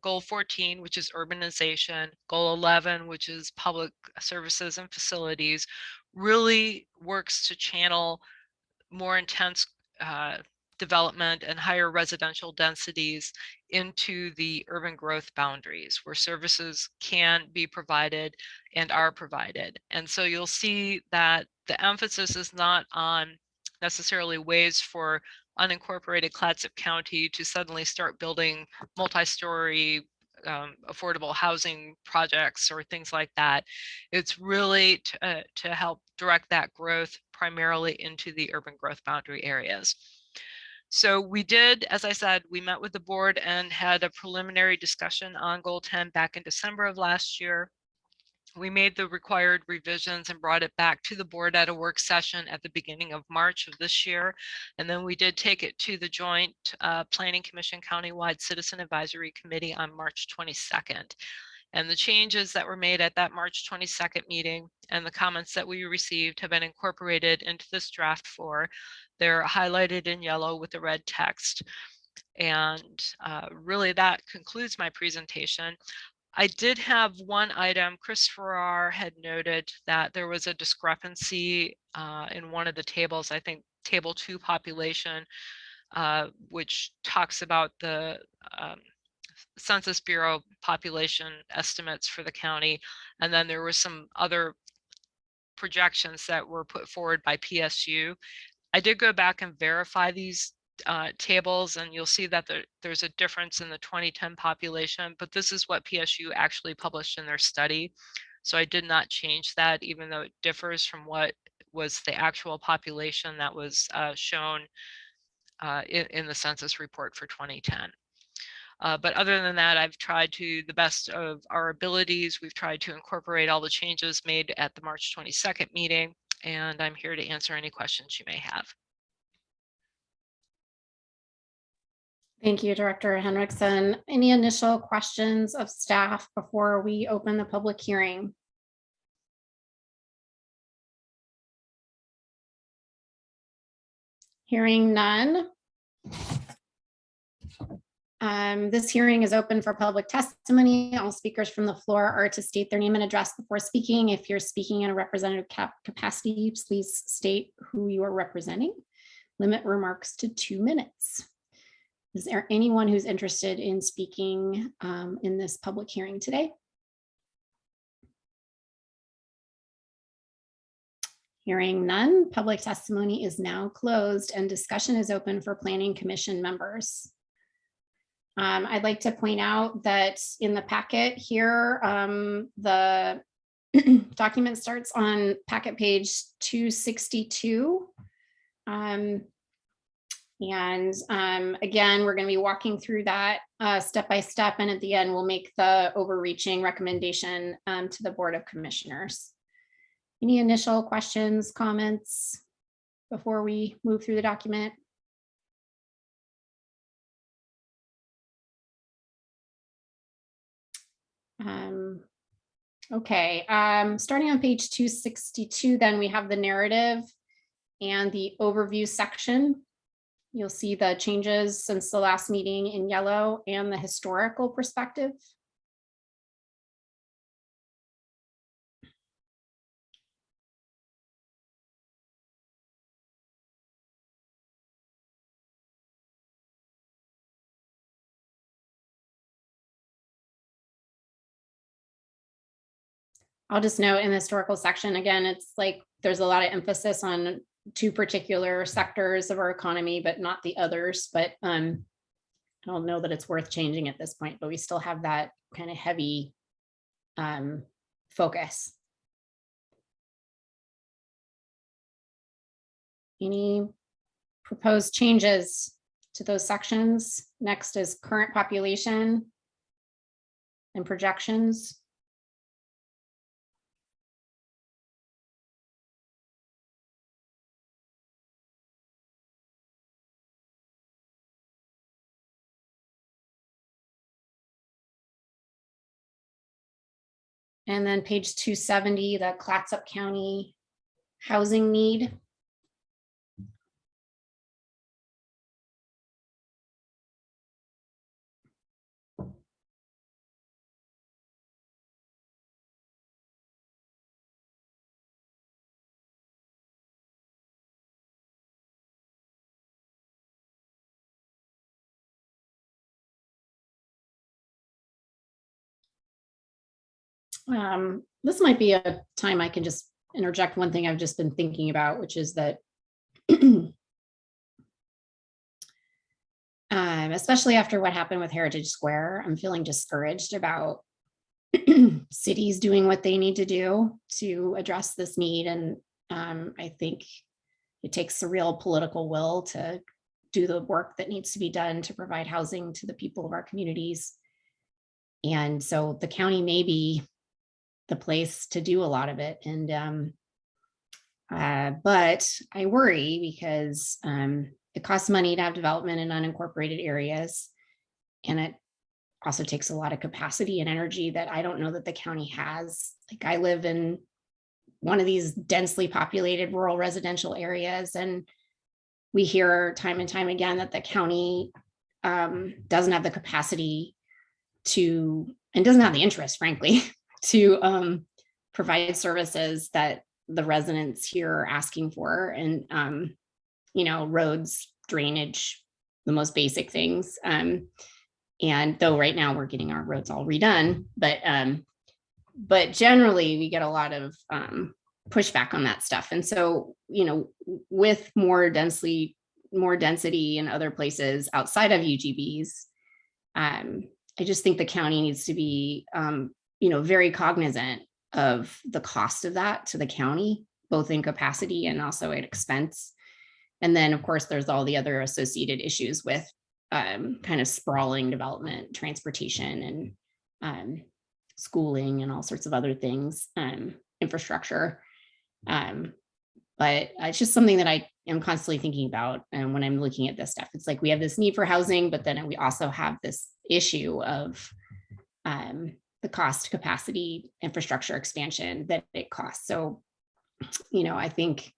Speaker 6: Goal 14, which is urbanization, Goal 11, which is public services and facilities, really works to channel more intense development and higher residential densities into the urban growth boundaries where services can be provided and are provided. And so you'll see that the emphasis is not on necessarily ways for unincorporated Clatsop County to suddenly start building multi-story affordable housing projects or things like that. It's really to help direct that growth primarily into the urban growth boundary areas. So we did, as I said, we met with the board and had a preliminary discussion on Goal 10 back in December of last year. We made the required revisions and brought it back to the board at a work session at the beginning of March of this year. And then we did take it to the Joint Planning Commission Countywide Citizen Advisory Committee on March 22nd. And the changes that were made at that March 22nd meeting and the comments that we received have been incorporated into this draft 4. They're highlighted in yellow with the red text. And really that concludes my presentation. I did have one item. Chris Farrar had noted that there was a discrepancy in one of the tables, I think table 2 population, which talks about the Census Bureau population estimates for the county. And then there were some other projections that were put forward by PSU. I did go back and verify these tables, and you'll see that there's a difference in the 2010 population, but this is what PSU actually published in their study. So I did not change that, even though it differs from what was the actual population that was shown in the census report for 2010. But other than that, I've tried to the best of our abilities. We've tried to incorporate all the changes made at the March 22nd meeting, and I'm here to answer any questions you may have.
Speaker 1: Thank you, Director Henriksen. Any initial questions of staff before we open the public hearing? Hearing none. This hearing is open for public testimony. All speakers from the floor are to state their name and address before speaking. If you're speaking in a representative capacity, please state who you are representing. Limit remarks to 2 minutes. Is there anyone who's interested in speaking in this public hearing today? Hearing none, public testimony is now closed and discussion is open for Planning Commission members. I'd like to point out that in the packet here, the document starts on packet page 262. And again, we're going to be walking through that step by step. And at the end, we'll make the overreaching recommendation to the Board of Commissioners. Any initial questions, comments before we move through the document? Okay, starting on page 262, then we have the narrative and the overview section. You'll see the changes since the last meeting in yellow and the historical perspective. I'll just note in the historical section, again, it's like there's a lot of emphasis on two particular sectors of our economy, but not the others. But I don't know that it's worth changing at this point, but we still have that kind of heavy focus. Any proposed changes to those sections? Next is current population and projections. And then page 270, the Clatsup County housing need. This might be a time I can just interject one thing I've just been thinking about, which is that especially after what happened with Heritage Square, I'm feeling discouraged about cities doing what they need to do to address this need. And I think it takes a real political will to do the work that needs to be done to provide housing to the people of our communities. And so the county may be the place to do a lot of it. And but I worry because it costs money to have development in unincorporated areas. And it also takes a lot of capacity and energy that I don't know that the county has. Like I live in one of these densely populated rural residential areas, and we hear time and time again that the county doesn't have the capacity to, and doesn't have the interest, frankly, to provide services that the residents here are asking for. And, you know, roads, drainage, the most basic things. And though right now we're getting our roads all redone, but generally we get a lot of pushback on that stuff. And so, you know, with more density in other places outside of UGBs, I just think the county needs to be, you know, very cognizant of the cost of that to the county, both in capacity and also at expense. And then, of course, there's all the other associated issues with kind of sprawling development, transportation, and schooling, and all sorts of other things, infrastructure. But it's just something that I am constantly thinking about. And when I'm looking at this stuff, it's like we have this need for housing, but then we also have this issue of the cost, capacity, infrastructure expansion that it costs. So, you know, I think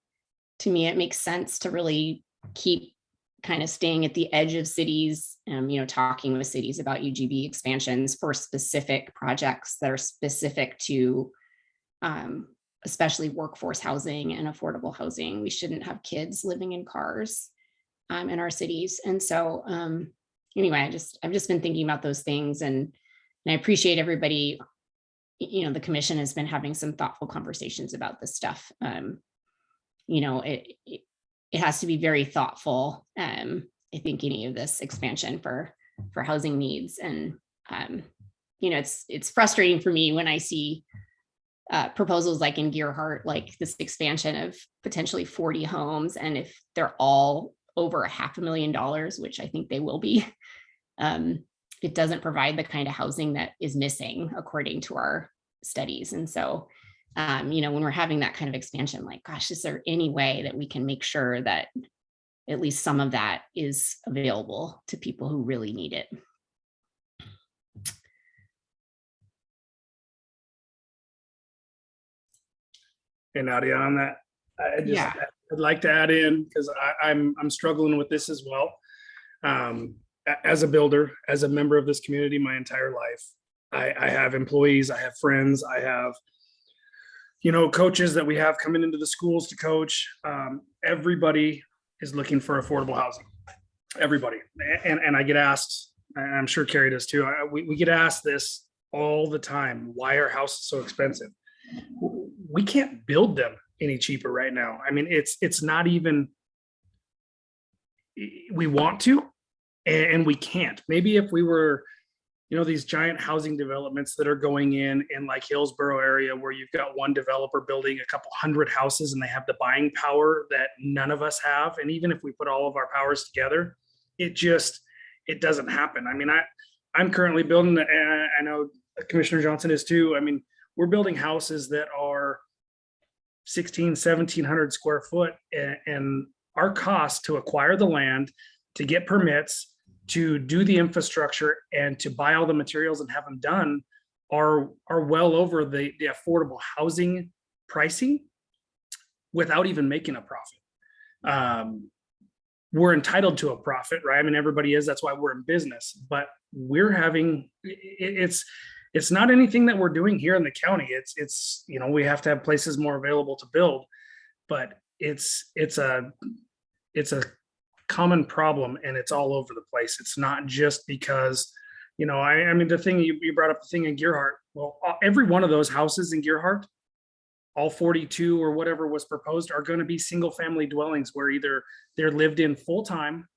Speaker 1: to me, it makes sense to really keep kind of staying at the edge of cities, you know, talking with cities about UGB expansions for specific projects that are specific to especially workforce housing and affordable housing. We shouldn't have kids living in cars in our cities. And so anyway, I've just been thinking about those things, and I appreciate everybody, you know, the commission has been having some thoughtful conversations about this stuff. You know, it has to be very thoughtful. I think any of this expansion for housing needs, and you know, it's frustrating for me when I see proposals like in Gearhart, like this expansion of potentially 40 homes, and if they're all over $500,000, which I think they will be, it doesn't provide the kind of housing that is missing according to our studies. And so, you know, when we're having that kind of expansion, like, gosh, is there any way that we can make sure that at least some of that is available to people who really need it?
Speaker 11: And Nadia, on that,
Speaker 1: Yeah.
Speaker 11: I'd like to add in, because I'm struggling with this as well. As a builder, as a member of this community my entire life, I have employees, I have friends, I have, you know, coaches that we have coming into the schools to coach. Everybody is looking for affordable housing. Everybody. And I get asked, and I'm sure Carrie does too, we get asked this all the time. Why are houses so expensive? We can't build them any cheaper right now. I mean, it's not even, we want to, and we can't. Maybe if we were, you know, these giant housing developments that are going in like Hillsborough area, where you've got one developer building a couple hundred houses and they have the buying power that none of us have. And even if we put all of our powers together, it doesn't happen. I mean, I'm currently building, and I know Commissioner Johnson is too. I mean, we're building houses that are 1,700 square foot, and our cost to acquire the land, to get permits, to do the infrastructure, and to buy all the materials and have them done are well over the affordable housing pricing without even making a profit. We're entitled to a profit, right? I mean, everybody is, that's why we're in business, but we're having, it's not anything that we're doing here in the county. It's, you know, we have to have places more available to build, but it's a common problem, and it's all over the place. It's not just because, you know, I mean, the thing you brought up, the thing in Gearhart, well, every one of those houses in Gearhart, all 42 or whatever was proposed, are going to be single family dwellings where either they're lived in full time,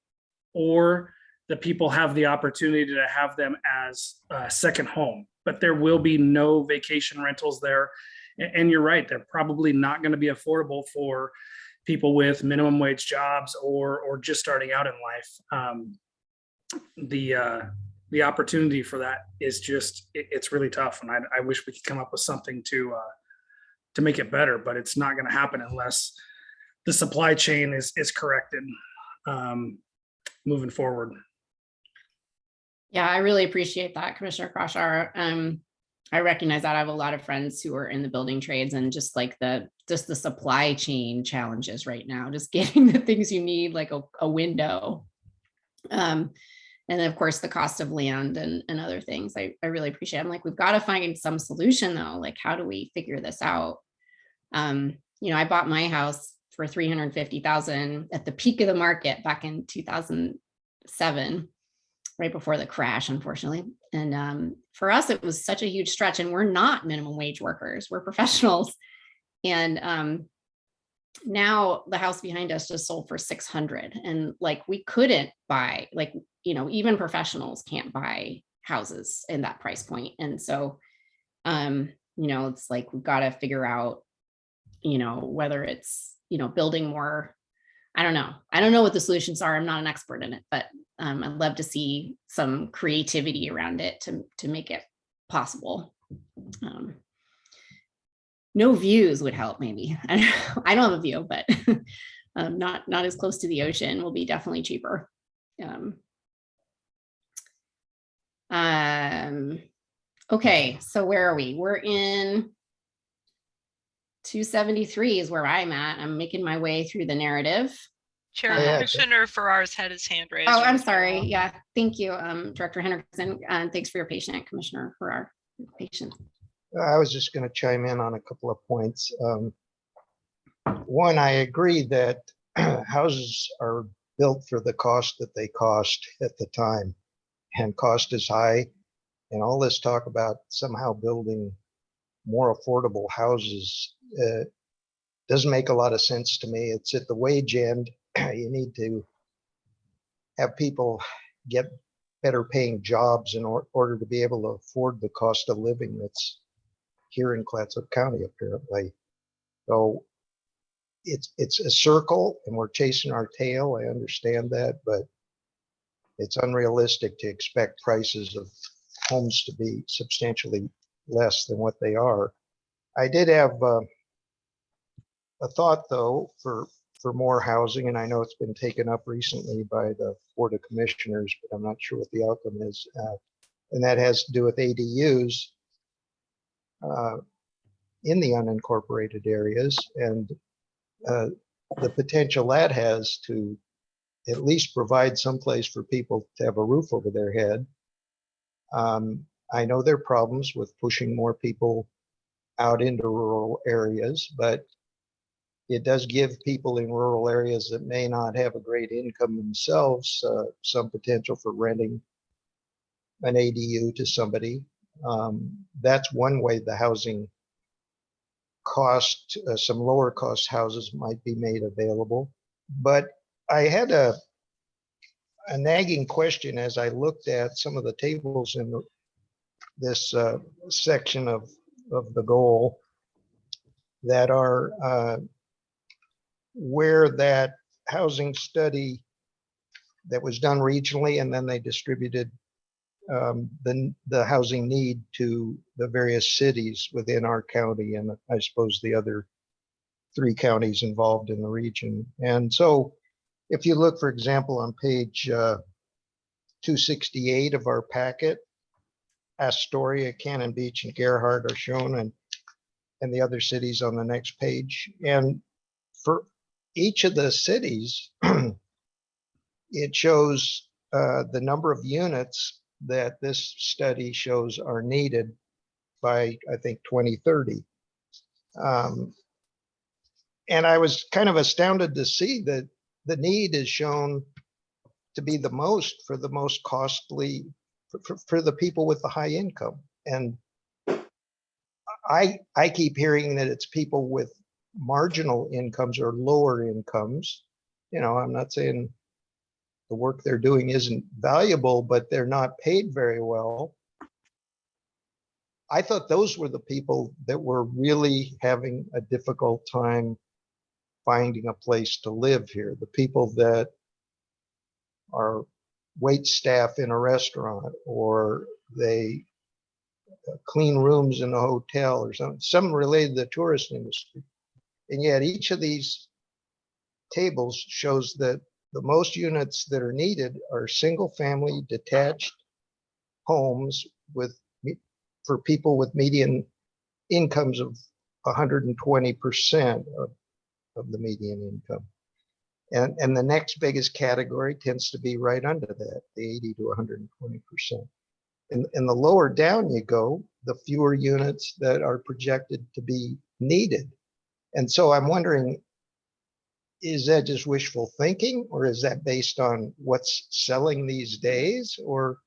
Speaker 11: or the people have the opportunity to have them as a second home. But there will be no vacation rentals there. And you're right, they're probably not going to be affordable for people with minimum wage jobs or just starting out in life. The opportunity for that is just, it's really tough. And I wish we could come up with something to make it better, but it's not going to happen unless the supply chain is corrected moving forward.
Speaker 1: Yeah, I really appreciate that, Commissioner Kroshar. I recognize that I have a lot of friends who are in the building trades, and just the supply chain challenges right now, just getting the things you need, like a window. And then of course the cost of land and other things. I really appreciate it. I'm like, we've got to find some solution though. Like, how do we figure this out? You know, I bought my house for $350,000 at the peak of the market back in 2007. Right before the crash, unfortunately. And for us, it was such a huge stretch, and we're not minimum wage workers, we're professionals. And now the house behind us just sold for 600. And like, we couldn't buy, like, you know, even professionals can't buy houses in that price point. And so, you know, it's like, we've got to figure out, you know, whether it's, you know, building more. I don't know what the solutions are. I'm not an expert in it, but I'd love to see some creativity around it to make it possible. No views would help, maybe. I don't have a view, but not as close to the ocean will be definitely cheaper. Okay, so where are we? We're in 273 is where I'm at. I'm making my way through the narrative.
Speaker 6: Chair,
Speaker 5: Yeah.
Speaker 6: Commissioner Farrar's had his hand raised.
Speaker 1: Oh, I'm sorry. Yeah, thank you, Director Henriksen. And thanks for your patience, Commissioner Farrar. Patience.
Speaker 5: I was just going to chime in on a couple of points. One, I agree that houses are built for the cost that they cost at the time, and cost is high. And all this talk about somehow building more affordable houses doesn't make a lot of sense to me. It's at the wage end. You need to have people get better paying jobs in order to be able to afford the cost of living that's here in Clatsup County, apparently. So it's a circle and we're chasing our tail. I understand that, but it's unrealistic to expect prices of homes to be substantially less than what they are. I did have a thought though for more housing, and I know it's been taken up recently by the Board of Commissioners, but I'm not sure what the outcome is. And that has to do with ADUs in the unincorporated areas, and the potential that has to at least provide some place for people to have a roof over their head. I know there are problems with pushing more people out into rural areas, but it does give people in rural areas that may not have a great income themselves some potential for renting an ADU to somebody. That's one way the housing cost, some lower cost houses might be made available. But I had a nagging question as I looked at some of the tables in this section of the goal that are where that housing study that was done regionally, and then they distributed the housing need to the various cities within our county, and I suppose the other 3 counties involved in the region. And so if you look, for example, on page 268 of our packet, Astoria, Cannon Beach, and Gerhardt are shown, and the other cities on the next page. And for each of the cities, it shows the number of units that this study shows are needed by, I think, 2030. And I was kind of astounded to see that the need is shown to be the most for the most costly for the people with the high income. And I keep hearing that it's people with marginal incomes or lower incomes. You know, I'm not saying the work they're doing isn't valuable, but they're not paid very well. I thought those were the people that were really having a difficult time finding a place to live here. The people that are wait staff in a restaurant, or they clean rooms in a hotel, or something related to the tourist industry. And yet each of these tables shows that the most units that are needed are single family detached homes for people with median incomes of 120% of the median income. And the next biggest category tends to be right under that, the 80 to 120%. And the lower down you go, the fewer units that are projected to be needed. And so I'm wondering, is that just wishful thinking, or is that based on what's selling these days? Or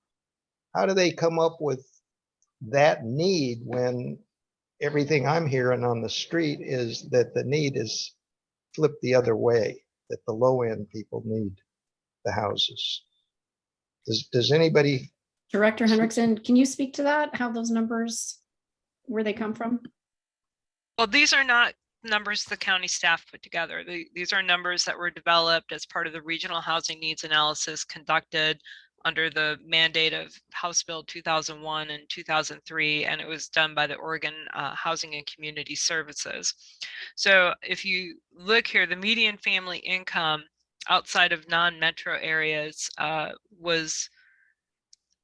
Speaker 5: how do they come up with that need when everything I'm hearing on the street is that the need is flipped the other way, that the low end people need the houses? Does anybody?
Speaker 1: Director Hendrickson, can you speak to that? How those numbers, where they come from?
Speaker 6: Well, these are not numbers the county staff put together. These are numbers that were developed as part of the regional housing needs analysis conducted under the mandate of House Bill 2001 and 2003, and it was done by the Oregon Housing and Community Services. So if you look here, the median family income outside of non-metro areas was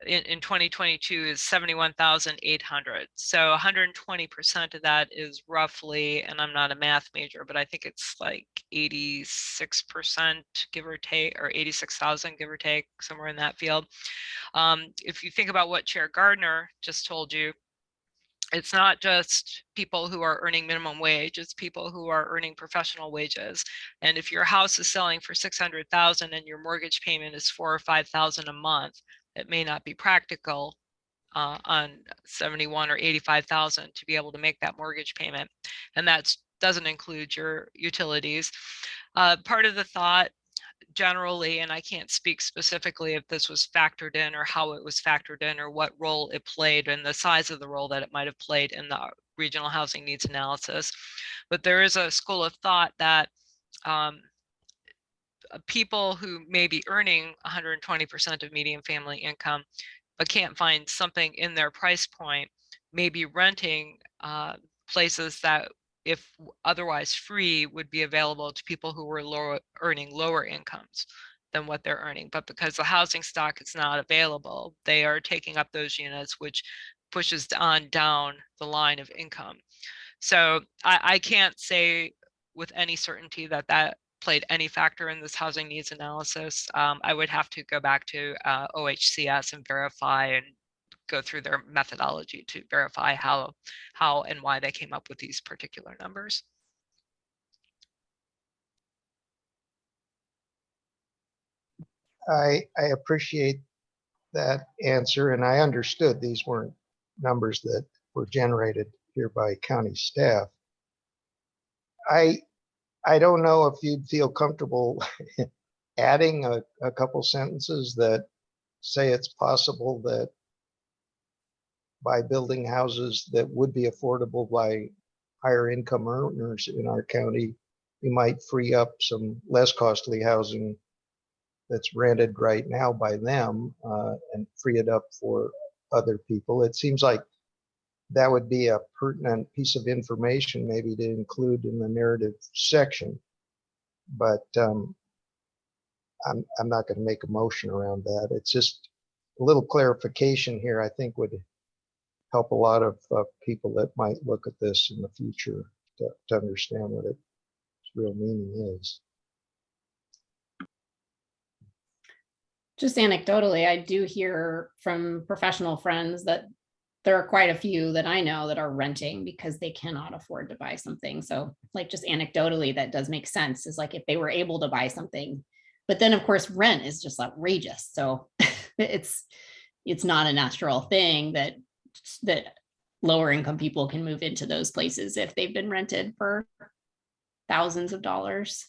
Speaker 6: in 2022 is 71,800. So 120% of that is roughly, and I'm not a math major, but I think it's like 86%, give or take, or 86,000, give or take, somewhere in that field. If you think about what Chair Gardner just told you, it's not just people who are earning minimum wage, it's people who are earning professional wages. And if your house is selling for 600,000 and your mortgage payment is 4,000 or 5,000 a month, it may not be practical on 71 or 85,000 to be able to make that mortgage payment. And that doesn't include your utilities. Part of the thought generally, and I can't speak specifically if this was factored in or how it was factored in or what role it played and the size of the role that it might have played in the regional housing needs analysis. But there is a school of thought that people who may be earning 120% of median family income, but can't find something in their price point, may be renting places that, if otherwise free, would be available to people who were earning lower incomes than what they're earning. But because the housing stock is not available, they are taking up those units, which pushes on down the line of income. So I can't say with any certainty that that played any factor in this housing needs analysis. I would have to go back to OHCS and verify and go through their methodology to verify how and why they came up with these particular numbers.
Speaker 5: I appreciate that answer, and I understood these weren't numbers that were generated here by county staff. I don't know if you'd feel comfortable adding a couple sentences that say it's possible that by building houses that would be affordable by higher income earners in our county, we might free up some less costly housing that's rented right now by them and free it up for other people. It seems like that would be a pertinent piece of information maybe to include in the narrative section. But I'm not going to make a motion around that. It's just a little clarification here, I think, would help a lot of people that might look at this in the future to understand what its real meaning is.
Speaker 1: Just anecdotally, I do hear from professional friends that there are quite a few that I know that are renting because they cannot afford to buy something. So like just anecdotally, that does make sense. Is like if they were able to buy something, but then of course rent is just outrageous. So it's not a natural thing that lower income people can move into those places if they've been rented for thousands of dollars.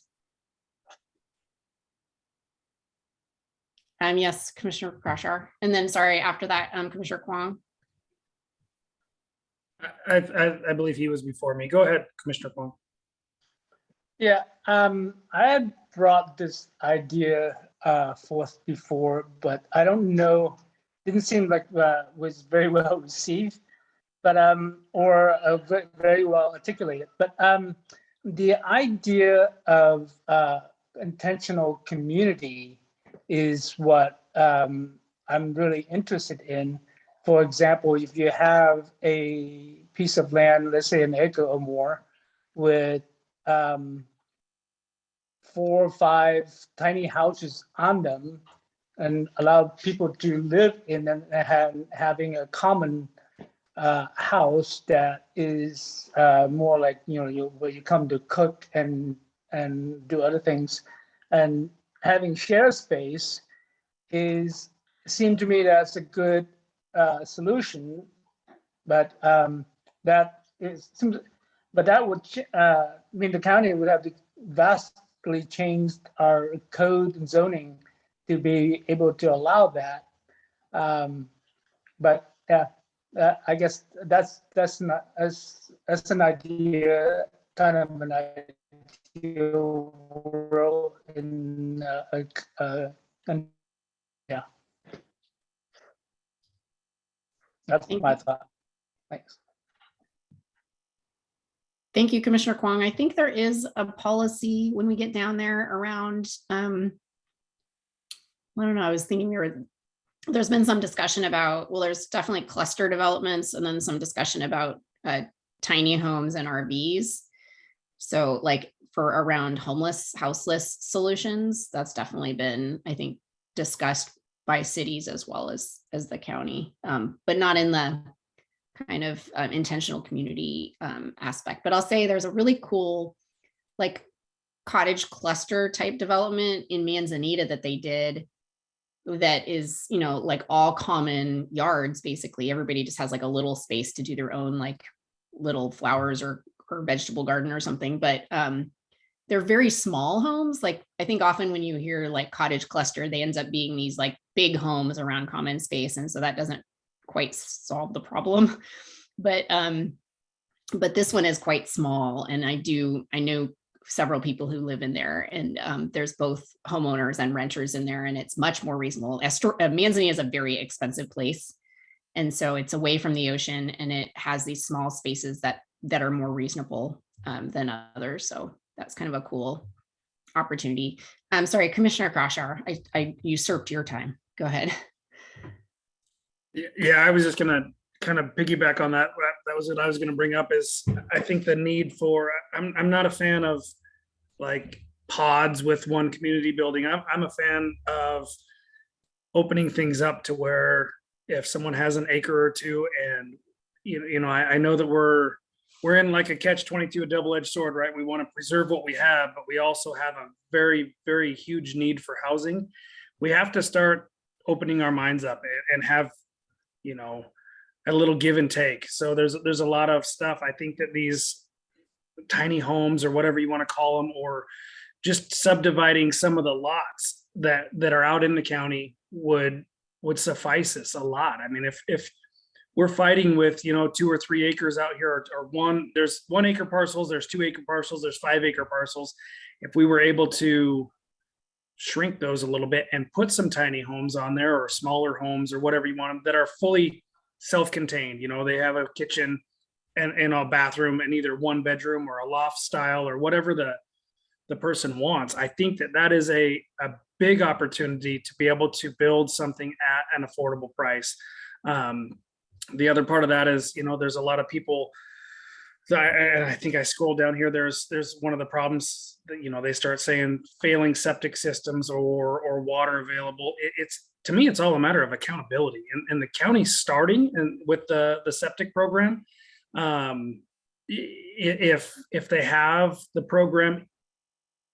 Speaker 1: Yes, Commissioner Crashar. And then sorry, after that, Commissioner Kwong.
Speaker 11: I believe he was before me. Go ahead, Commissioner Kwong.
Speaker 9: Yeah, I had brought this idea forth before, but I don't know, didn't seem like was very well received, but or very well articulated. But the idea of intentional community is what I'm really interested in. For example, if you have a piece of land, let's say an acre or more, with 4 or 5 tiny houses on them, and allow people to live in them, and having a common house that is more like where you come to cook and do other things, and having shared space seemed to me that's a good solution, but that would mean the county would have to vastly change our code and zoning to be able to allow that. But yeah, I guess that's an idea, kind of an ideal world in yeah. That's my thought. Thanks.
Speaker 1: Thank you, Commissioner Kwong. I think there is a policy when we get down there around, I don't know, I was thinking there's been some discussion about, well, there's definitely cluster developments and then some discussion about tiny homes and RVs. So like for around houseless solutions, that's definitely been, I think, discussed by cities as well as the county, but not in the kind of intentional community aspect. But I'll say there's a really cool like cottage cluster type development in Manzanita that they did that is, like all common yards. Basically, everybody just has like a little space to do their own like little flowers or vegetable garden or something. But they're very small homes. Like I think often when you hear like cottage cluster, they ends up being these like big homes around common space. And so that doesn't quite solve the problem. But this one is quite small. And I know several people who live in there, and there's both homeowners and renters in there, and it's much more reasonable. Manzanita is a very expensive place, and so it's away from the ocean, and it has these small spaces that are more reasonable than others. So that's kind of a cool opportunity. I'm sorry, Commissioner Croshaw, I usurped your time. Go ahead.
Speaker 11: Yeah, I was just gonna kind of piggyback on that. That was what I was gonna bring up is I think the need for, I'm not a fan of like pods with one community building. I'm a fan of opening things up to where if someone has an acre or two and, I know that we're in like a catch-22, a double-edged sword, right? We want to preserve what we have, but we also have a very, very huge need for housing. We have to start opening our minds up and have, a little give and take. So there's a lot of stuff. I think that these tiny homes or whatever you want to call them, or just subdividing some of the lots that are out in the county would suffice us a lot. I mean, if we're fighting with, 2 or 3 acres out here, or there's 1 acre parcels, there's 2 acre parcels, there's 5 acre parcels. If we were able to shrink those a little bit and put some tiny homes on there, or smaller homes, or whatever you want them, that are fully self-contained, they have a kitchen and a bathroom and either 1 bedroom or a loft style or whatever the person wants. I think that is a big opportunity to be able to build something at an affordable price. The other part of that is, there's a lot of people, I think I scrolled down here, there's one of the problems that, they start saying failing septic systems or water available. To me, it's all a matter of accountability, and the county starting with the septic program. If they have the program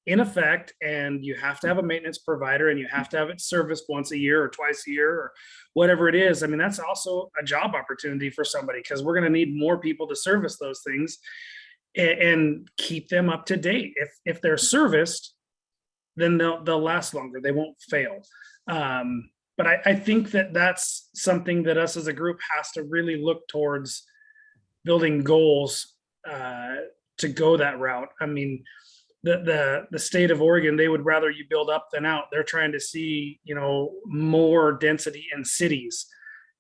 Speaker 11: in effect, and you have to have a maintenance provider, and you have to have it serviced once a year or twice a year or whatever it is, I mean, that's also a job opportunity for somebody, because we're going to need more people to service those things and keep them up to date. If they're serviced, then they'll last longer. They won't fail. But I think that's something that us as a group has to really look towards, building goals to go that route. I mean, the state of Oregon, they would rather you build up than out. They're trying to see, more density in cities.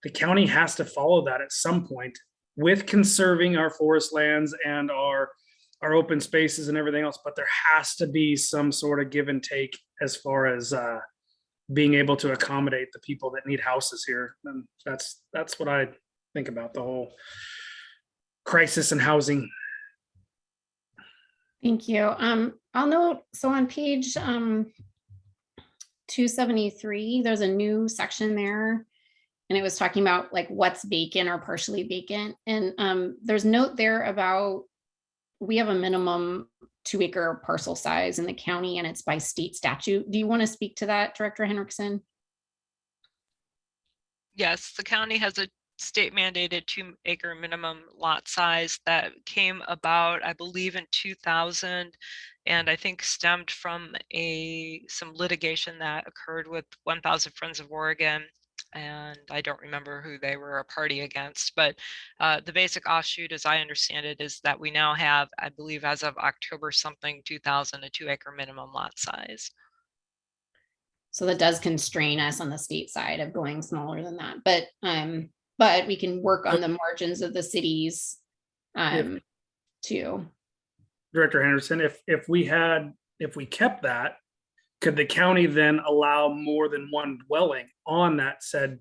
Speaker 11: The county has to follow that at some point, with conserving our forest lands and our open spaces and everything else. But there has to be some sort of give and take as far as being able to accommodate the people that need houses here. And that's what I think about the whole crisis in housing.
Speaker 1: Thank you. I'll note, so on page 273, there's a new section there, and it was talking about like what's vacant or partially vacant. And there's note there about, we have a minimum 2 acre parcel size in the county, and it's by state statute. Do you want to speak to that, Director Henriksen?
Speaker 6: Yes, the county has a state mandated 2 acre minimum lot size that came about, I believe, in 2000, and I think stemmed from some litigation that occurred with 1,000 Friends of Oregon, and I don't remember who they were a party against, but the basic offshoot, as I understand it, is that we now have, I believe as of October something 2000, a 2 acre minimum lot size.
Speaker 1: So that does constrain us on the state side of going smaller than that, but we can work on the margins of the cities too.
Speaker 11: Director Henderson, if we kept that, could the county then allow more than 1 dwelling on that said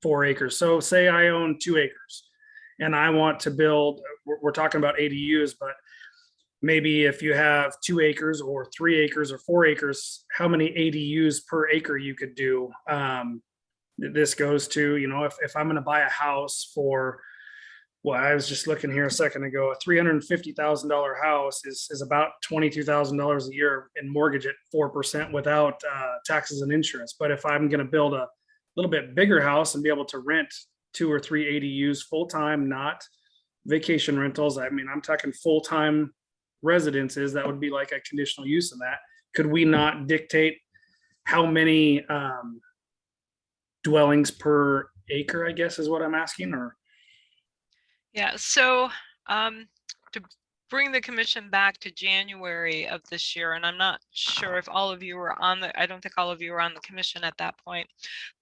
Speaker 11: 4 acres? So say I own 2 acres and I want to build, we're talking about ADUs, but maybe if you have 2 acres or 3 acres or 4 acres, how many ADUs per acre you could do? This goes to, if I'm going to buy a house for, well, I was just looking here a second ago, a $350,000 house is about $22,000 a year in mortgage at 4% without taxes and insurance. But if I'm going to build a little bit bigger house and be able to rent 2 or 3 ADUs full-time, not vacation rentals, I mean, I'm talking full-time residences, that would be like a conditional use in that. Could we not dictate how many dwellings per acre, I guess is what I'm asking? Or
Speaker 6: yeah, so to bring the commission back to January of this year, and I'm not sure if all of you were on the, I don't think all of you were on the commission at that point,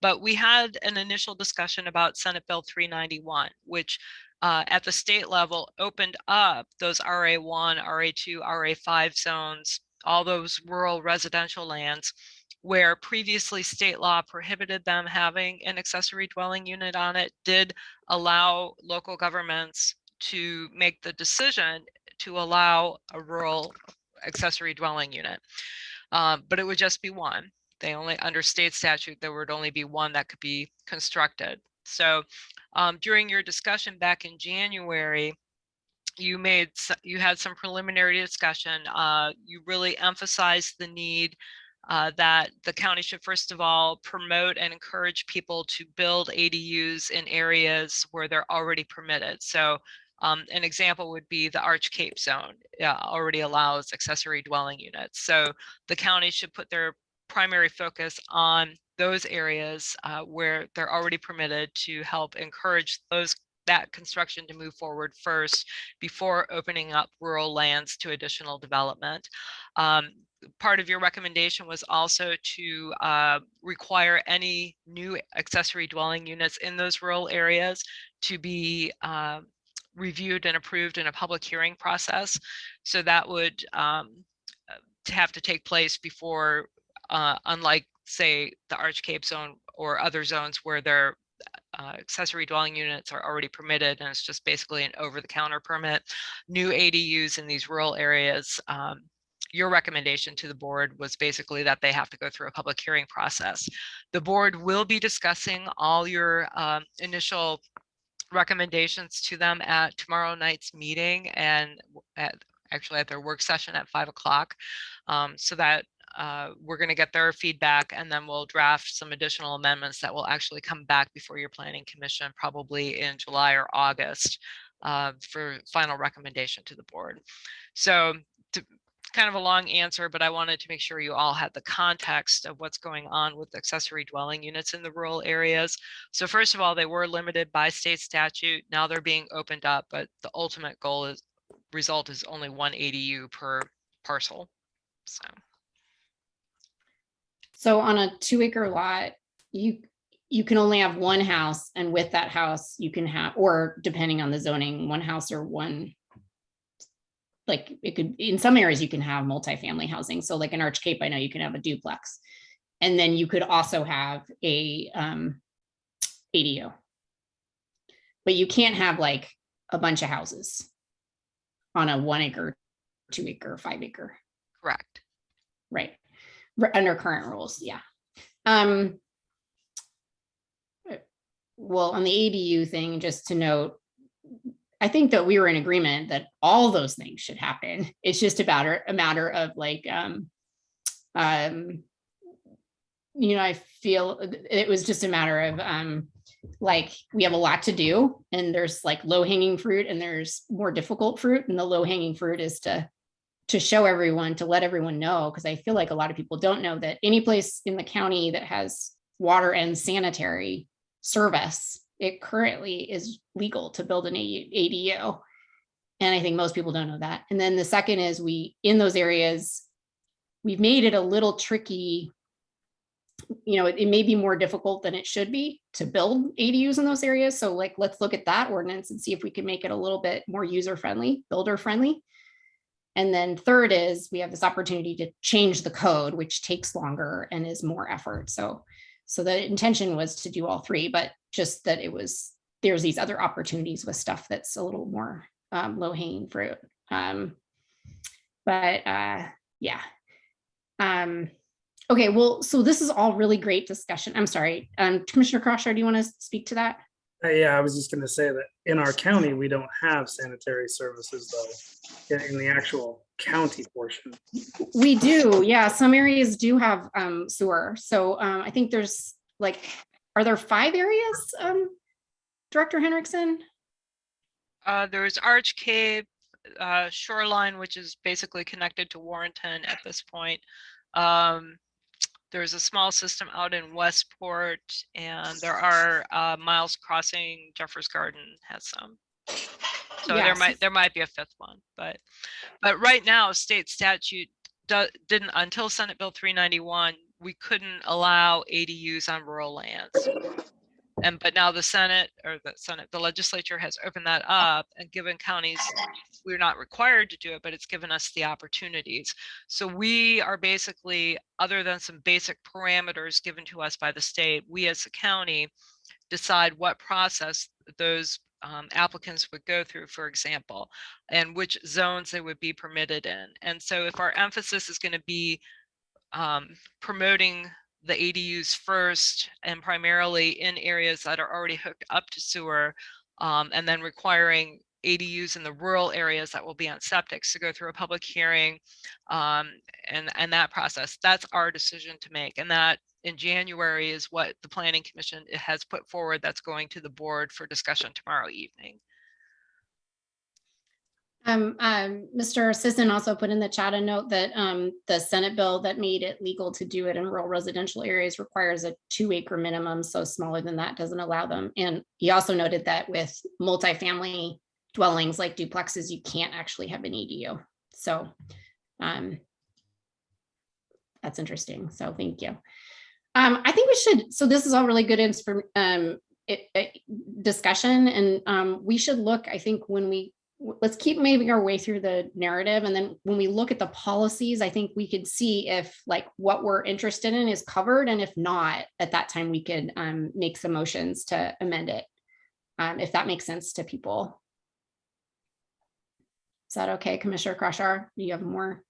Speaker 6: but we had an initial discussion about Senate Bill 391, which at the state level opened up those RA1, RA2, RA5 zones, all those rural residential lands where previously state law prohibited them having an accessory dwelling unit on it, did allow local governments to make the decision to allow a rural accessory dwelling unit. But it would just be one. They only, under state statute, there would only be one that could be constructed. So during your discussion back in January, you had some preliminary discussion. You really emphasized the need that the county should first of all promote and encourage people to build ADUs in areas where they're already permitted. So an example would be the Arch Cape zone already allows accessory dwelling units. So the county should put their primary focus on those areas where they're already permitted to help encourage that construction to move forward first before opening up rural lands to additional development. Part of your recommendation was also to require any new accessory dwelling units in those rural areas to be reviewed and approved in a public hearing process. So that would have to take place before, unlike say the Arch Cape zone or other zones where their accessory dwelling units are already permitted and it's just basically an over-the-counter permit. New ADUs in these rural areas, your recommendation to the board was basically that they have to go through a public hearing process. The board will be discussing all your initial recommendations to them at tomorrow night's meeting and actually at their work session at 5 o'clock, so that we're going to get their feedback and then we'll draft some additional amendments that will actually come back before your planning commission probably in July or August for final recommendation to the board. So kind of a long answer, but I wanted to make sure you all had the context of what's going on with accessory dwelling units in the rural areas. So first of all, they were limited by state statute. Now they're being opened up, but the ultimate result is only one ADU per parcel.
Speaker 1: So on a 2-acre lot, you can only have one house, and with that house you can have, or depending on the zoning, one house or one, like it could, in some areas you can have multifamily housing. So like in Arch Cape, I know you can have a duplex. And then you could also have a ADU. But you can't have like a bunch of houses on a 1-acre, 2-acre, 5-acre.
Speaker 6: Correct.
Speaker 1: Right. Under current rules, yeah. Well, on the ADU thing, just to note, I think that we were in agreement that all those things should happen. It's just about a matter of like, you know, I feel it was just a matter of like, we have a lot to do and there's like low hanging fruit and there's more difficult fruit. And the low hanging fruit is to show everyone, to let everyone know, because I feel like a lot of people don't know that any place in the county that has water and sanitary service, it currently is legal to build an ADU. And I think most people don't know that. And then the second is in those areas, we've made it a little tricky. You know, it may be more difficult than it should be to build ADUs in those areas. So like, let's look at that ordinance and see if we can make it a little bit more user-friendly, builder-friendly. And then third is we have this opportunity to change the code, which takes longer and is more effort. So the intention was to do all three, but just that there's these other opportunities with stuff that's a little more low-hanging fruit. Yeah. Okay, well, so this is all really great discussion. I'm sorry, Commissioner Croshaw, do you want to speak to that?
Speaker 11: Yeah, I was just going to say that in our county, we don't have sanitary services though, in the actual county portion.
Speaker 1: We do, yeah. Some areas do have sewer. So I think there's like, are there 5 areas, Director Henriksen?
Speaker 6: There's Arch Cape, Shoreline, which is basically connected to Warrenton at this point. There's a small system out in Westport, and there are Miles Crossing, Jeffers Garden has some. So
Speaker 1: Yes.
Speaker 6: there might be a fifth one, but right now, state statute didn't, until Senate Bill 391, we couldn't allow ADUs on rural lands. But now the legislature has opened that up and given counties, we're not required to do it, but it's given us the opportunities. So we are basically, other than some basic parameters given to us by the state, we as a county decide what process those applicants would go through, for example, and which zones they would be permitted in. And so if our emphasis is going to be promoting the ADUs first and primarily in areas that are already hooked up to sewer, and then requiring ADUs in the rural areas that will be on septic to go through a public hearing, and that process, that's our decision to make. And that in January is what the Planning Commission has put forward, that's going to the board for discussion tomorrow evening.
Speaker 1: Mr. Assistant also put in the chat a note that the Senate bill that made it legal to do it in rural residential areas requires a 2-acre minimum, so smaller than that doesn't allow them. And he also noted that with multifamily dwellings like duplexes, you can't actually have an ADU. So that's interesting. So thank you. I think we should, so this is all really good discussion, and we should look, I think let's keep moving our way through the narrative. And then when we look at the policies, I think we could see if like what we're interested in is covered. And if not, at that time, we could make some motions to amend it, if that makes sense to people. Is that okay, Commissioner Krashar? Do you have more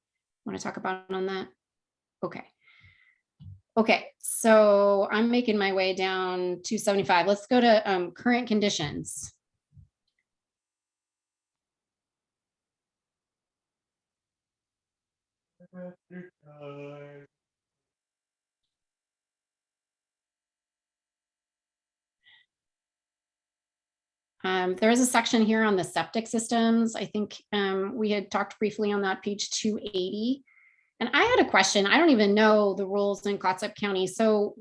Speaker 1: want to talk about on that? Okay. Okay, so I'm making my way down 275. Let's go to current conditions. There is a section here on the septic systems. I think we had talked briefly on that, page 280. And I had a question. I don't even know the rules in Clatsup County. So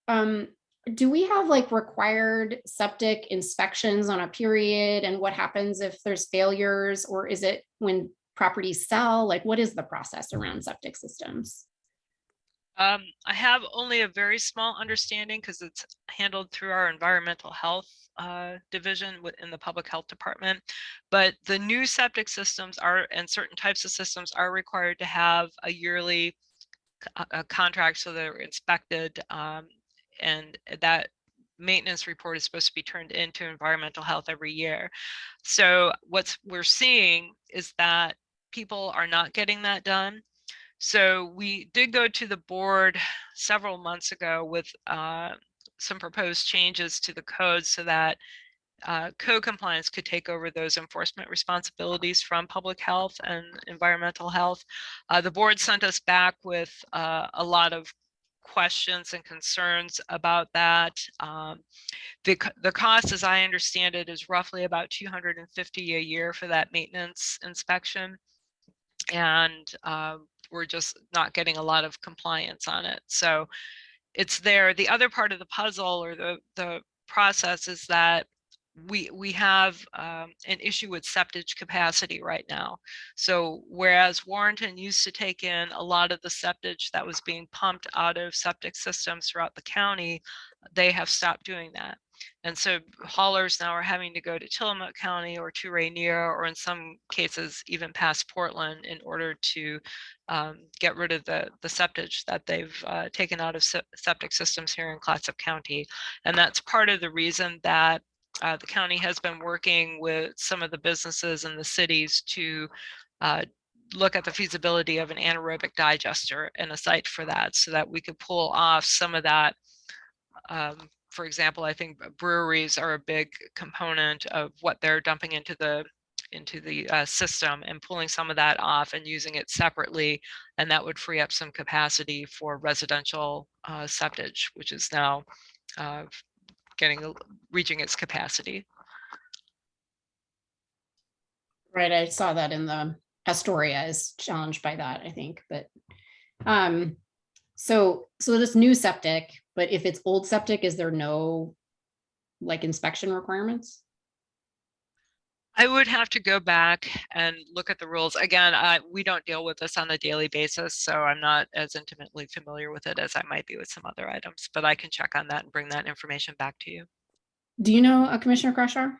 Speaker 1: do we have like required septic inspections on a period? And what happens if there's failures? Or is it when properties sell? Like, what is the process around septic systems?
Speaker 6: I have only a very small understanding because it's handled through our environmental health division within the public health department. But the new septic systems and certain types of systems are required to have a yearly contract, so they're inspected, and that maintenance report is supposed to be turned into environmental health every year. So what we're seeing is that people are not getting that done. So we did go to the board several months ago with some proposed changes to the code so that code compliance could take over those enforcement responsibilities from public health and environmental health. The board sent us back with a lot of questions and concerns about that. The cost, as I understand it, is roughly about $250 a year for that maintenance inspection. And we're just not getting a lot of compliance on it. So it's there. The other part of the puzzle or the process is that we have an issue with septage capacity right now. So whereas Warrenton used to take in a lot of the septage that was being pumped out of septic systems throughout the county, they have stopped doing that. And so haulers now are having to go to Tillamook County or to Rainier, or in some cases even past Portland, in order to get rid of the septage that they've taken out of septic systems here in Clatsop County. And that's part of the reason that the county has been working with some of the businesses in the cities to look at the feasibility of an anaerobic digester and a site for that, so that we could pull off some of that. For example, I think breweries are a big component of what they're dumping into the system, and pulling some of that off and using it separately, and that would free up some capacity for residential septage, which is now reaching its capacity.
Speaker 1: Right, I saw that in the Astoria is challenged by that, I think, but so this new septic, but if it's old septic, is there no like inspection requirements?
Speaker 6: I would have to go back and look at the rules. Again, we don't deal with this on a daily basis, so I'm not as intimately familiar with it as I might be with some other items, but I can check on that and bring that information back to you.
Speaker 1: Do you know Commissioner Crusher?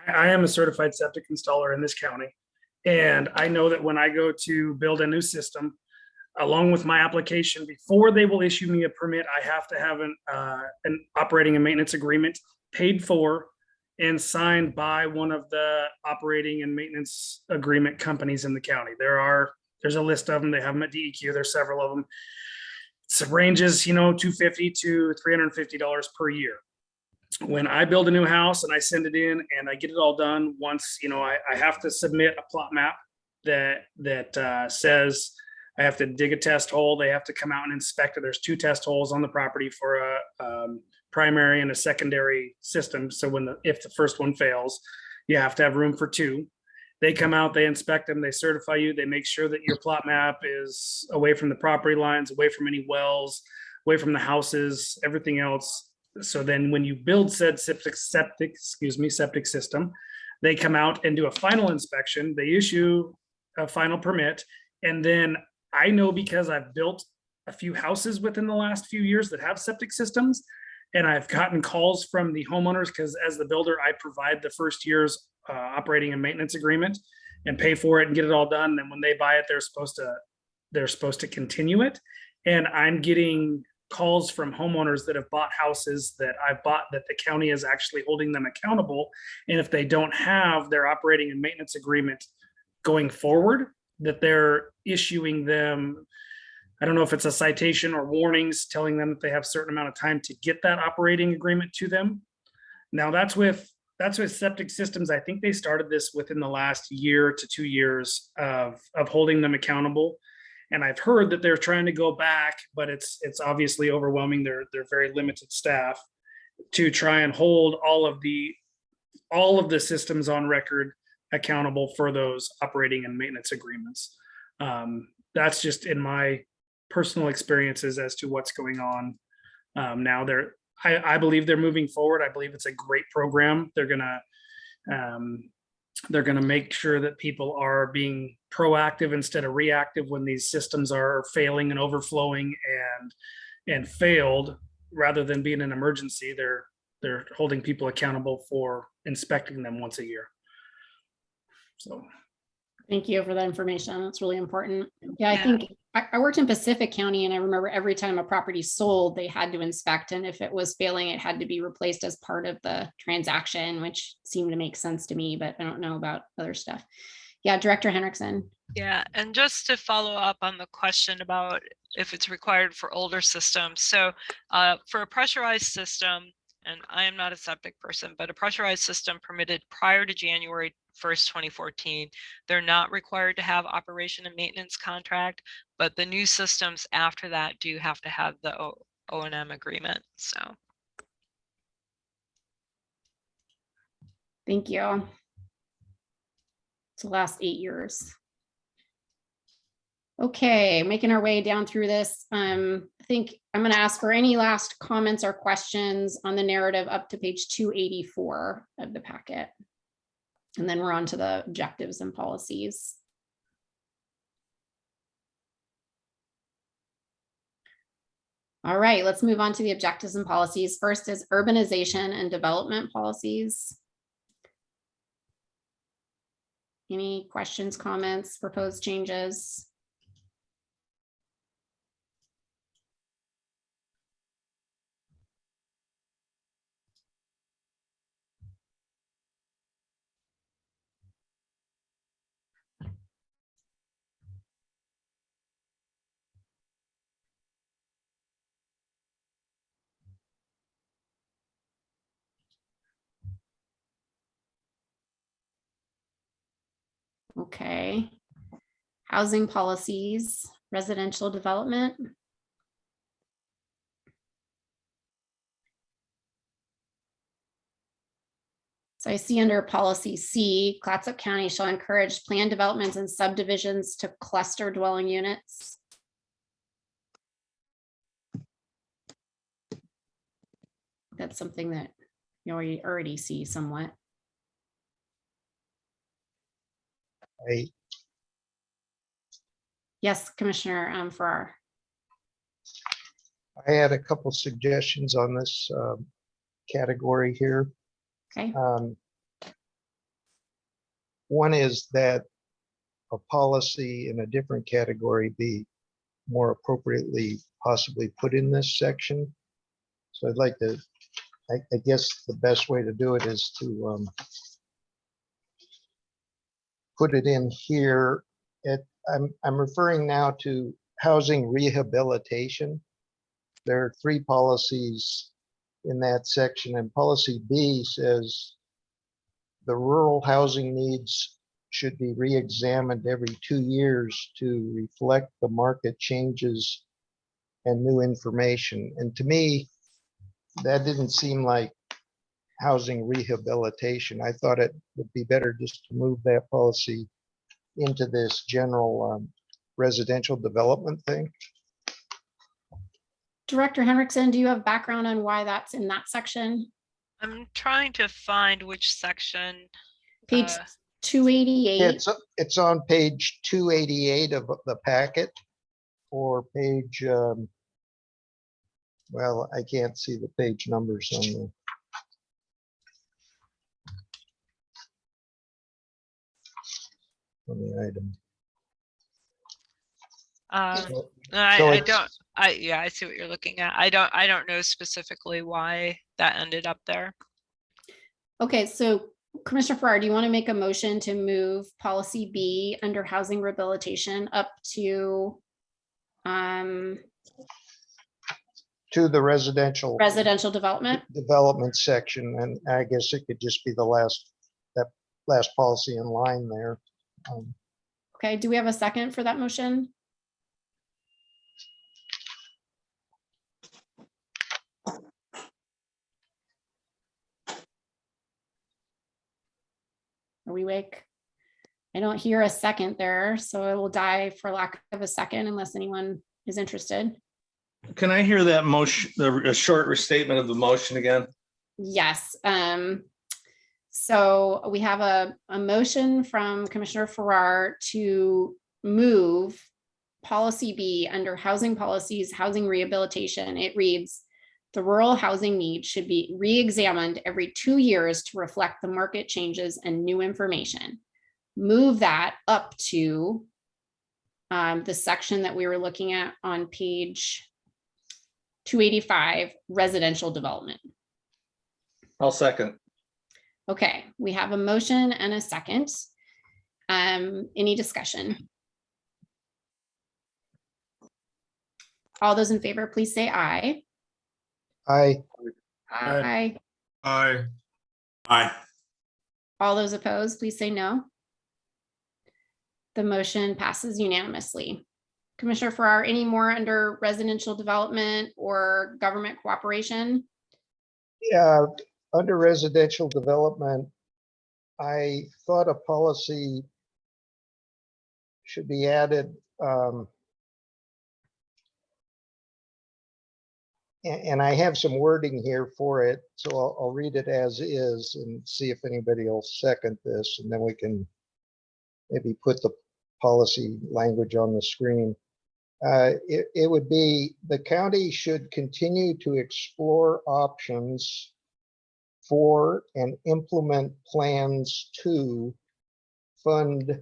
Speaker 11: I am a certified septic installer in this county. And I know that when I go to build a new system, along with my application, before they will issue me a permit, I have to have an operating and maintenance agreement paid for and signed by one of the operating and maintenance agreement companies in the county. There's a list of them. They have them at DEQ. There's several of them. It ranges, $250 to $350 per year. When I build a new house and I send it in and I get it all done, once, I have to submit a plot map that says I have to dig a test hole. They have to come out and inspect it. There's 2 test holes on the property for a primary and a secondary system. So if the first one fails, you have to have room for 2. They come out, they inspect them, they certify you, they make sure that your plot map is away from the property lines, away from any wells, away from the houses, everything else. So then when you build said septic system, they come out and do a final inspection. They issue a final permit. And then I know, because I've built a few houses within the last few years that have septic systems, and I've gotten calls from the homeowners, because as the builder, I provide the first year's operating and maintenance agreement and pay for it and get it all done. And when they buy it, they're supposed to continue it. And I'm getting calls from homeowners that have bought houses that I've bought, that the county is actually holding them accountable. And if they don't have their operating and maintenance agreement going forward, that they're issuing them, I don't know if it's a citation or warnings, telling them that they have a certain amount of time to get that operating agreement to them. Now that's with septic systems. I think they started this within the last year to 2 years of holding them accountable. And I've heard that they're trying to go back, but it's obviously overwhelming. They're very limited staff to try and hold all of the systems on record accountable for those operating and maintenance agreements. That's just in my personal experiences as to what's going on now. I believe they're moving forward. I believe it's a great program. They're gonna make sure that people are being proactive instead of reactive when these systems are failing and overflowing and failed. Rather than being an emergency, they're holding people accountable for inspecting them once a year. So
Speaker 1: Thank you for that information. That's really important. Yeah, I think I worked in Pacific County, and I remember every time a property sold, they had to inspect, and if it was failing, it had to be replaced as part of the transaction, which seemed to make sense to me, but I don't know about other stuff. Yeah, Director Henriksen.
Speaker 6: Yeah, and just to follow up on the question about if it's required for older systems. So for a pressurized system, and I am not a septic person, but a pressurized system permitted prior to January 1st, 2014, they're not required to have operation and maintenance contract, but the new systems after that do have to have the O&M agreement. So.
Speaker 1: Thank you. It's the last 8 years. Okay, making our way down through this. I think I'm going to ask for any last comments or questions on the narrative up to page 284 of the packet. And then we're on to the objectives and policies. All right, let's move on to the objectives and policies. First is urbanization and development policies. Any questions, comments, proposed changes? Okay. Housing policies, residential development. So I see under policy C, Clatsup County shall encourage planned developments and subdivisions to cluster dwelling units. That's something that you already see somewhat. Yes, Commissioner Farrar.
Speaker 5: I had a couple suggestions on this category here.
Speaker 1: Okay.
Speaker 5: One is that a policy in a different category be more appropriately possibly put in this section. So I'd like to, I guess the best way to do it is to put it in here. I'm referring now to housing rehabilitation. There are 3 policies in that section, and policy B says the rural housing needs should be re-examined every 2 years to reflect the market changes and new information. And to me, that didn't seem like housing rehabilitation. I thought it would be better just to move that policy into this general residential development thing.
Speaker 1: Director Henriksen, do you have background on why that's in that section?
Speaker 6: I'm trying to find which section.
Speaker 1: Page 288.
Speaker 5: It's on page 288 of the packet, or page, well, I can't see the page numbers on the item.
Speaker 6: I see what you're looking at. I don't know specifically why that ended up there.
Speaker 1: Okay, so Commissioner Farrar, do you want to make a motion to move policy B under housing rehabilitation up to
Speaker 5: the residential
Speaker 1: development
Speaker 5: section, and I guess it could just be the last policy in line there.
Speaker 1: Okay, do we have a second for that motion? Are we awake? I don't hear a second there, so it will die for lack of a second unless anyone is interested.
Speaker 3: Can I hear that motion, a short restatement of the motion again?
Speaker 1: Yes. So we have a motion from Commissioner Farrar to move policy B under housing policies, housing rehabilitation. It reads, the rural housing needs should be re-examined every 2 years to reflect the market changes and new information. Move that up to the section that we were looking at on page 285, residential development.
Speaker 3: I'll second.
Speaker 1: Okay, we have a motion and a second. Any discussion? All those in favor, please say aye.
Speaker 5: Aye.
Speaker 1: Aye.
Speaker 4: Aye.
Speaker 12: Aye.
Speaker 1: All those opposed, please say no. The motion passes unanimously. Commissioner Farrar, any more under residential development or government cooperation?
Speaker 5: Yeah, under residential development, I thought a policy should be added. And I have some wording here for it, so I'll read it as is and see if anybody will second this, and then we can maybe put the policy language on the screen. It would be, the county should continue to explore options for and implement plans to fund,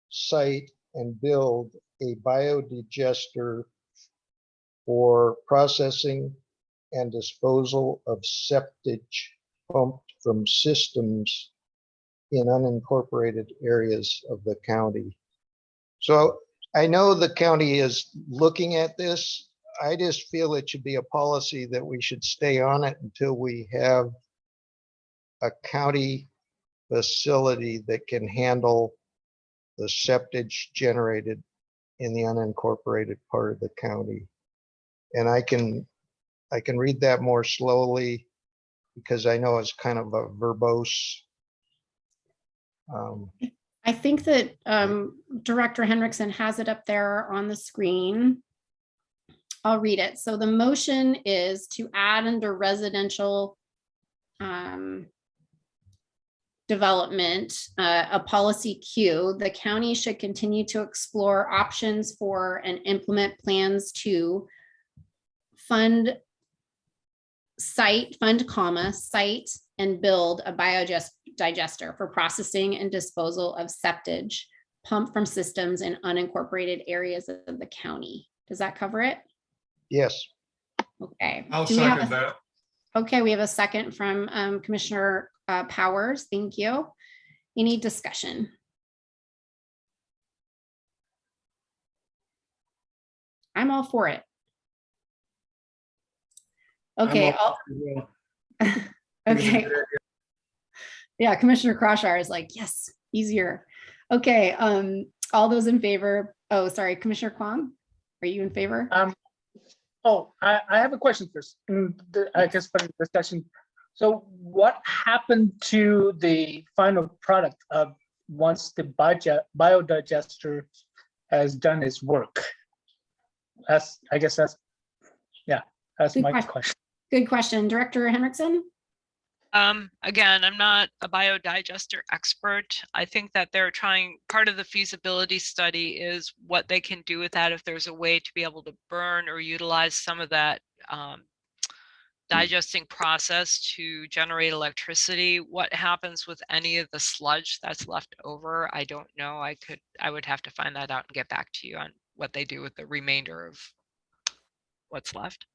Speaker 5: site, and build a biodigester for processing and disposal of septage pumped from systems in unincorporated areas of the county. So I know the county is looking at this. I just feel it should be a policy that we should stay on it until we have a county facility that can handle the septage generated in the unincorporated part of the county. And I can read that more slowly because I know it's kind of a verbose.
Speaker 1: I think that Director Henriksen has it up there on the screen. I'll read it. So the motion is to add under residential development, a policy Q, the county should continue to explore options for and implement plans to fund, site and build a biodigester for processing and disposal of septage pumped from systems in unincorporated areas of the county. Does that cover it?
Speaker 5: Yes.
Speaker 1: Okay.
Speaker 4: I'll
Speaker 1: Do we have
Speaker 4: second that.
Speaker 1: Okay, we have a second from Commissioner Powers. Thank you. Any discussion? I'm all for it. Okay. Okay. Yeah, Commissioner Crosshire is like, yes, easier. Okay, all those in favor? Oh, sorry, Commissioner Kwong, are you in favor?
Speaker 9: I have a question first. I guess for the discussion. So what happened to the final product of once the biodigester has done its work? That's
Speaker 1: Good
Speaker 9: my
Speaker 1: question.
Speaker 9: question.
Speaker 1: Good question. Director Henriksen?
Speaker 6: Again, I'm not a biodigester expert. I think that they're trying, part of the feasibility study is what they can do with that, if there's a way to be able to burn or utilize some of that digesting process to generate electricity. What happens with any of the sludge that's left over, I don't know. I would have to find that out and get back to you on what they do with the remainder of what's left.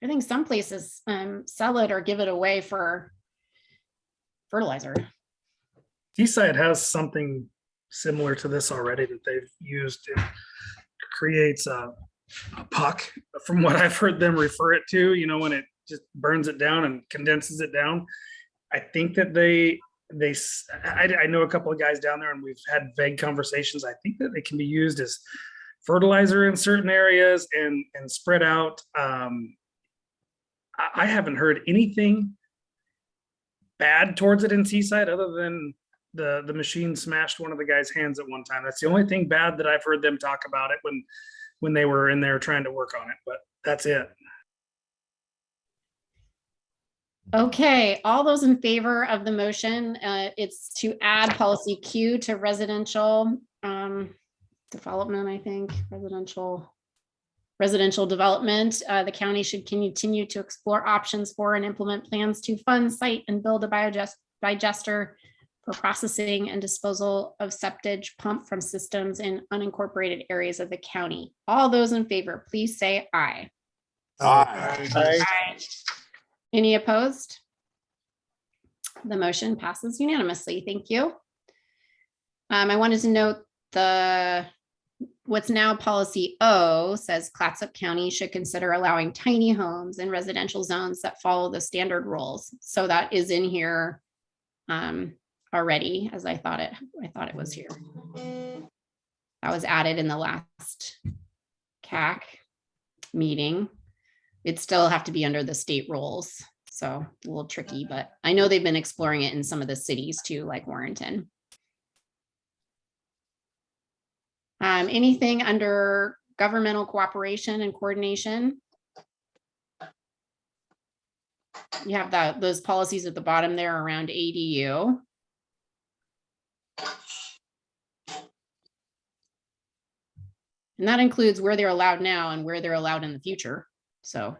Speaker 1: I think some places sell it or give it away for fertilizer.
Speaker 11: Seaside has something similar to this already that they've used. It creates a puck, from what I've heard them refer it to, when it just burns it down and condenses it down. I think that I know a couple of guys down there and we've had vague conversations. I think that they can be used as fertilizer in certain areas and spread out. I haven't heard anything bad towards it in Seaside other than the machine smashed one of the guy's hands at one time. That's the only thing bad that I've heard them talk about it when they were in there trying to work on it, but that's it.
Speaker 1: Okay, all those in favor of the motion, it's to add policy Q to residential development, I think, residential development. The county should continue to explore options for and implement plans to fund, site, and build a biodigester for processing and disposal of septage pumped from systems in unincorporated areas of the county. All those in favor, please say aye.
Speaker 4: Aye.
Speaker 1: Any opposed? The motion passes unanimously. Thank you. I wanted to note what's now policy O says Clatsup County should consider allowing tiny homes in residential zones that follow the standard rules. So that is in here already, as I thought it was here. That was added in the last CAC meeting. It still have to be under the state rules. So a little tricky, but I know they've been exploring it in some of the cities too, like Warrenton. Anything under governmental cooperation and coordination? You have those policies at the bottom there around ADU. And that includes where they're allowed now and where they're allowed in the future. So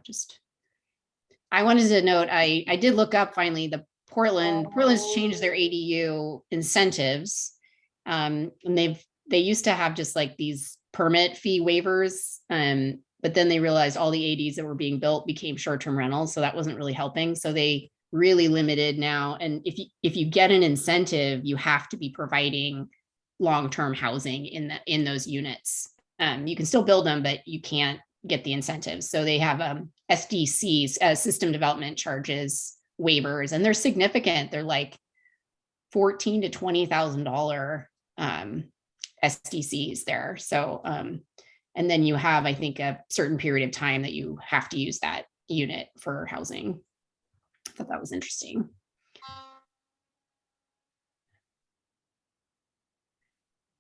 Speaker 1: I wanted to note, I did look up finally Portland's changed their ADU incentives. And they used to have just like these permit fee waivers, but then they realized all the ADs that were being built became short-term rentals, so that wasn't really helping. So they really limited now. And if you get an incentive, you have to be providing long-term housing in those units. You can still build them, but you can't get the incentives. So they have SDCs, system development charges waivers, and they're significant. They're like $14,000 to $20,000 SDCs there. So, and then you have, I think, a certain period of time that you have to use that unit for housing. I thought that was interesting.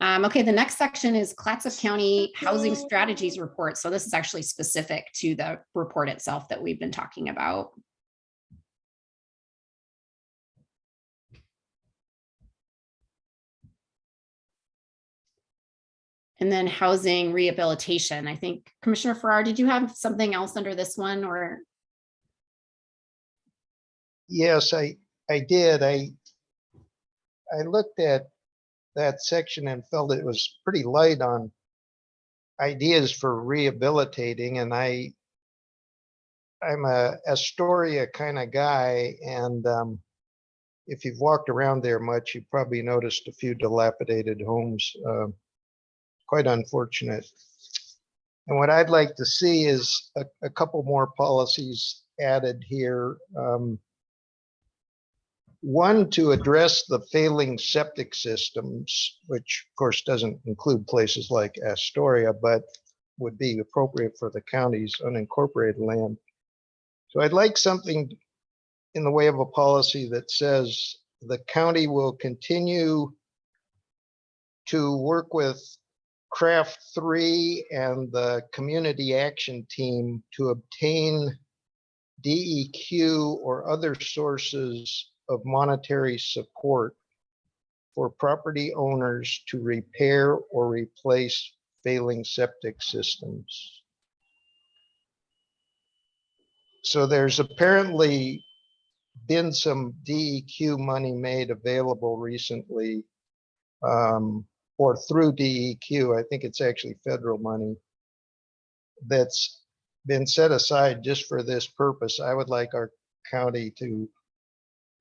Speaker 1: Okay, the next section is Clatsop County Housing Strategies Report. So this is actually specific to the report itself that we've been talking about. And then housing rehabilitation. I think Commissioner Farrar, did you have something else under this one or?
Speaker 5: Yes, I did. I looked at that section and felt it was pretty light on ideas for rehabilitating, and I'm a Astoria kind of guy, and if you've walked around there much, you've probably noticed a few dilapidated homes. Quite unfortunate. And what I'd like to see is a couple more policies added here. One, to address the failing septic systems, which of course doesn't include places like Astoria, but would be appropriate for the county's unincorporated land. So I'd like something in the way of a policy that says the county will continue to work with Craft 3 and the community action team to obtain DEQ or other sources of monetary support for property owners to repair or replace failing septic systems. So there's apparently been some DEQ money made available recently, or through DEQ. I think it's actually federal money that's been set aside just for this purpose. I would like our county to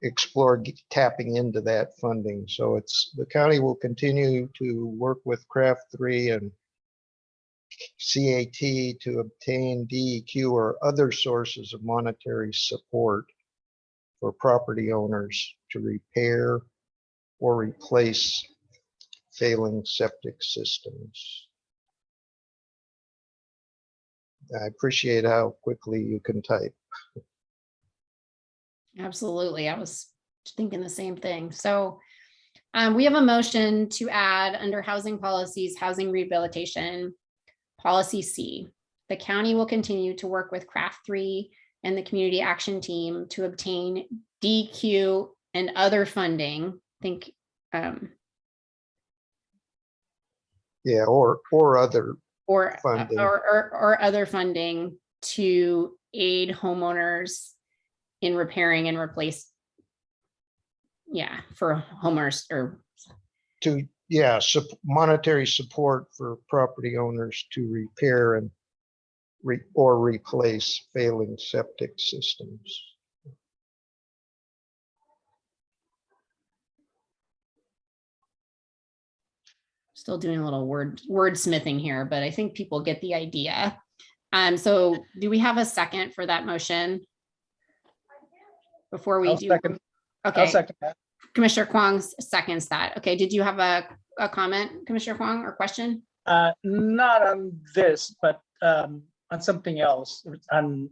Speaker 5: explore tapping into that funding. So the county will continue to work with Craft 3 and CAT to obtain DEQ or other sources of monetary support for property owners to repair or replace failing septic systems. I appreciate how quickly you can type.
Speaker 1: Absolutely. I was thinking the same thing. So we have a motion to add under housing policies, housing rehabilitation, policy C. The county will continue to work with Craft 3 and the community action team to obtain DQ and other funding. I think
Speaker 5: yeah, or other funding.
Speaker 1: or other funding to aid homeowners in repairing and replace. Yeah, for homeowners or
Speaker 5: to monetary support for property owners to repair and or replace failing septic systems.
Speaker 1: Still doing a little wordsmithing here, but I think people get the idea. So do we have a second for that motion? Before we do.
Speaker 11: Second.
Speaker 1: Okay.
Speaker 11: I'll second that.
Speaker 1: Commissioner Kwong seconds that. Okay, did you have a comment, Commissioner Kwong, or question?
Speaker 9: Not on this, but on something else, on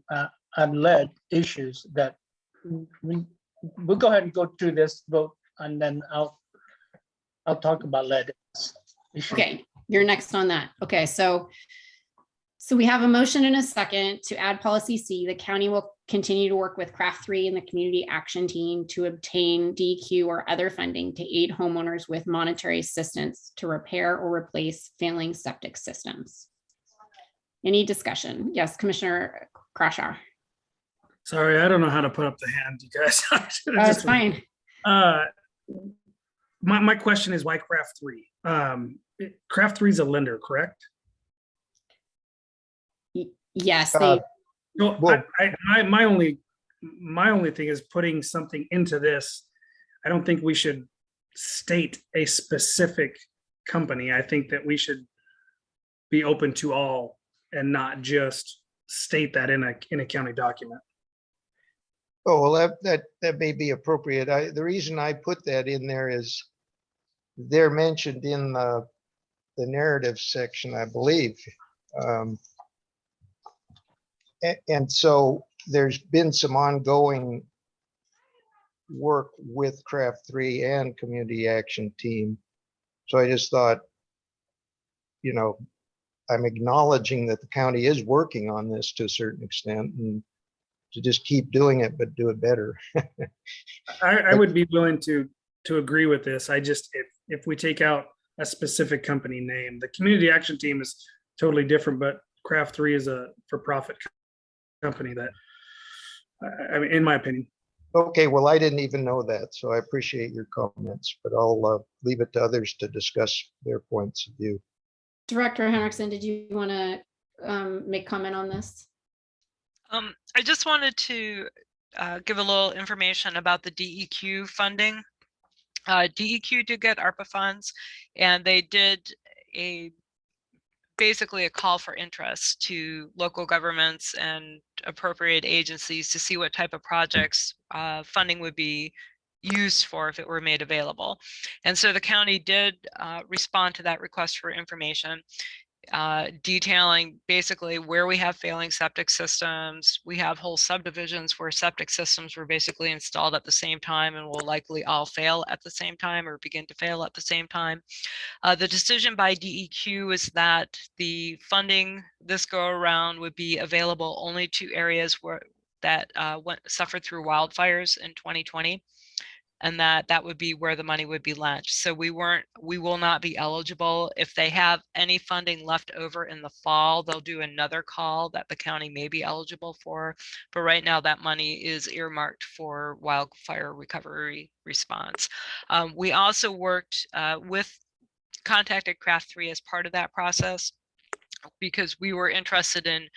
Speaker 9: lead issues that we'll go ahead and go through this vote, and then I'll talk about lead issue.
Speaker 1: Okay, you're next on that. Okay, so we have a motion and a second to add policy C. The county will continue to work with Craft 3 and the community action team to obtain DQ or other funding to aid homeowners with monetary assistance to repair or replace failing septic systems. Any discussion? Yes, Commissioner Crashaw.
Speaker 11: Sorry, I don't know how to put up the hand, you guys.
Speaker 1: That's fine.
Speaker 11: My question is why Craft 3? Craft 3 is a lender, correct?
Speaker 1: Yes.
Speaker 11: No, my only thing is putting something into this. I don't think we should state a specific company. I think that we should be open to all and not just state that in a county document.
Speaker 5: Oh, well, that may be appropriate. The reason I put that in there is they're mentioned in the narrative section, I believe. And so there's been some ongoing work with Craft 3 and community action team. So I just thought, I'm acknowledging that the county is working on this to a certain extent, and to just keep doing it, but do it better.
Speaker 11: I would be willing to agree with this. I just, if we take out a specific company name. The community action team is totally different, but Craft 3 is a for-profit company that, I mean, in my opinion.
Speaker 5: Okay, well, I didn't even know that, so I appreciate your comments, but I'll leave it to others to discuss their points of view.
Speaker 1: Director Henriksen, did you want to make comment on this?
Speaker 6: I just wanted to give a little information about the DEQ funding. DEQ did get ARPA funds, and they did basically a call for interest to local governments and appropriate agencies to see what type of projects funding would be used for if it were made available. And so the county did respond to that request for information, detailing basically where we have failing septic systems. We have whole subdivisions where septic systems were basically installed at the same time and will likely all fail at the same time or begin to fail at the same time. The decision by DEQ is that the funding this go around would be available only to areas that suffered through wildfires in 2020. And that would be where the money would be lent. So we will not be eligible. If they have any funding left over in the fall, they'll do another call that the county may be eligible for. But right now that money is earmarked for wildfire recovery response. We also contacted Craft 3 as part of that process, because we were interested in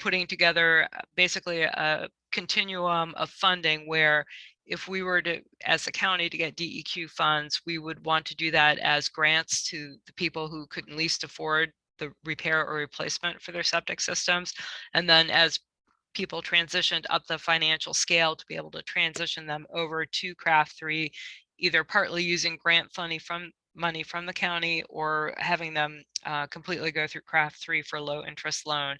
Speaker 6: putting together basically a continuum of funding where if we were to, as a county, to get DEQ funds, we would want to do that as grants to the people who could least afford the repair or replacement for their septic systems. And then as people transitioned up the financial scale to be able to transition them over to Craft 3, either partly using grant money from the county or having them completely go through Craft 3 for low interest loan.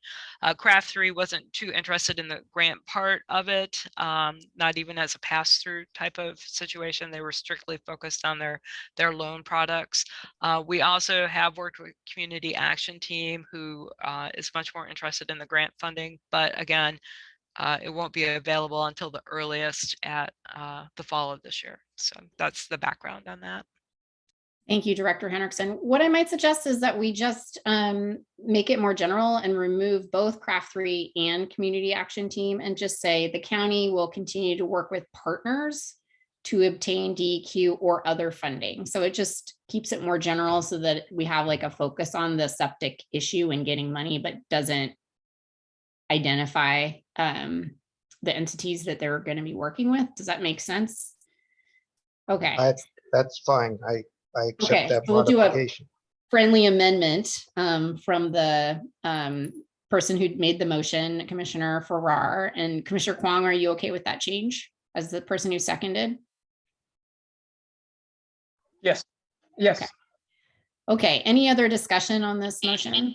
Speaker 6: Craft 3 wasn't too interested in the grant part of it, not even as a pass-through type of situation. They were strictly focused on their loan products. We also have worked with Community Action Team, who is much more interested in the grant funding, but again, it won't be available until the earliest at the fall of this year. So that's the background on that.
Speaker 1: Thank you, Director Henriksen. What I might suggest is that we just make it more general and remove both Craft 3 and Community Action Team and just say the county will continue to work with partners to obtain DEQ or other funding. So it just keeps it more general so that we have like a focus on the septic issue and getting money, but doesn't identify the entities that they're going to be working with. Does that make sense? Okay.
Speaker 5: That's fine. I accept
Speaker 1: Okay,
Speaker 5: that
Speaker 1: so we'll do a
Speaker 5: modification.
Speaker 1: friendly amendment from the person who made the motion, Commissioner Farrar. And Commissioner Kwong, are you okay with that change as the person who seconded?
Speaker 9: Yes. Yes.
Speaker 1: Okay, any other discussion on this motion?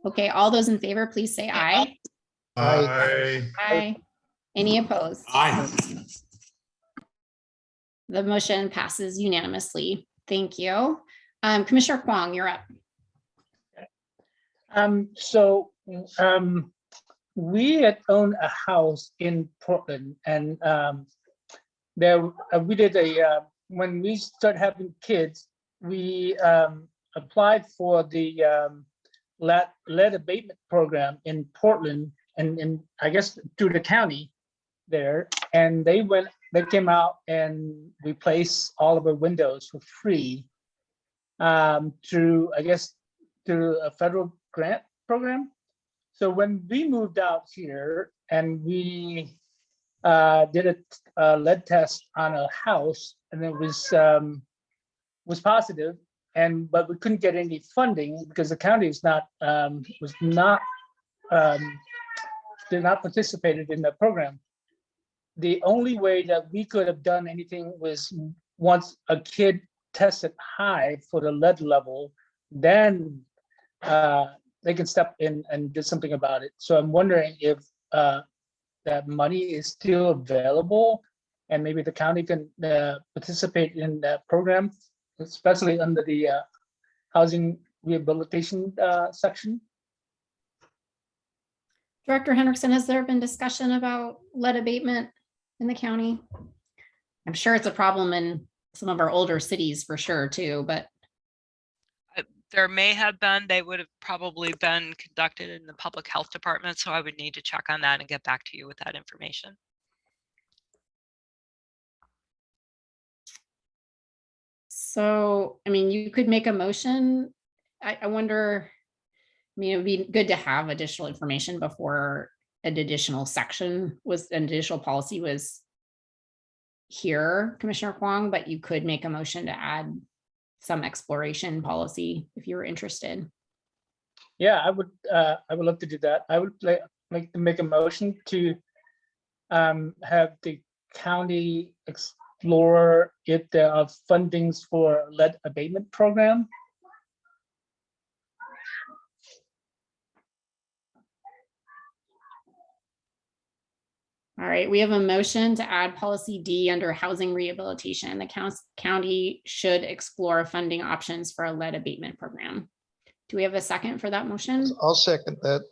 Speaker 1: Okay, all those in favor, please say aye.
Speaker 4: Aye.
Speaker 1: Aye. Any opposed?
Speaker 12: Aye.
Speaker 1: The motion passes unanimously. Thank you. Commissioner Kwong, you're up.
Speaker 9: We had owned a house in Portland, and we did when we started having kids, we applied for the lead abatement program in Portland, and I guess through the county there, and they came out and replaced all of our windows for free through a federal grant program. So when we moved out here and we did a lead test on a house, and it was positive, but we couldn't get any funding because the county did not participated in the program. The only way that we could have done anything was once a kid tested high for the lead level, then they can step in and do something about it. So I'm wondering if that money is still available and maybe the county can participate in that program, especially under the housing rehabilitation section.
Speaker 1: Director Henriksen, has there been discussion about lead abatement in the county? I'm sure it's a problem in some of our older cities for sure too, but
Speaker 6: There may have been, they would have probably been conducted in the public health department. So I would need to check on that and get back to you with that information.
Speaker 1: so, I mean, you could make a motion. I wonder, I mean, it would be good to have additional information before an additional section was, an additional policy was here, Commissioner Kwong, but you could make a motion to add some exploration policy if you were interested.
Speaker 9: Yeah, I would love to do that. I would like to make a motion to have the county explore if there are fundings for lead abatement program.
Speaker 1: All right, we have a motion to add policy D under housing rehabilitation. The county should explore funding options for a lead abatement program. Do we have a second for that motion?
Speaker 5: I'll second that.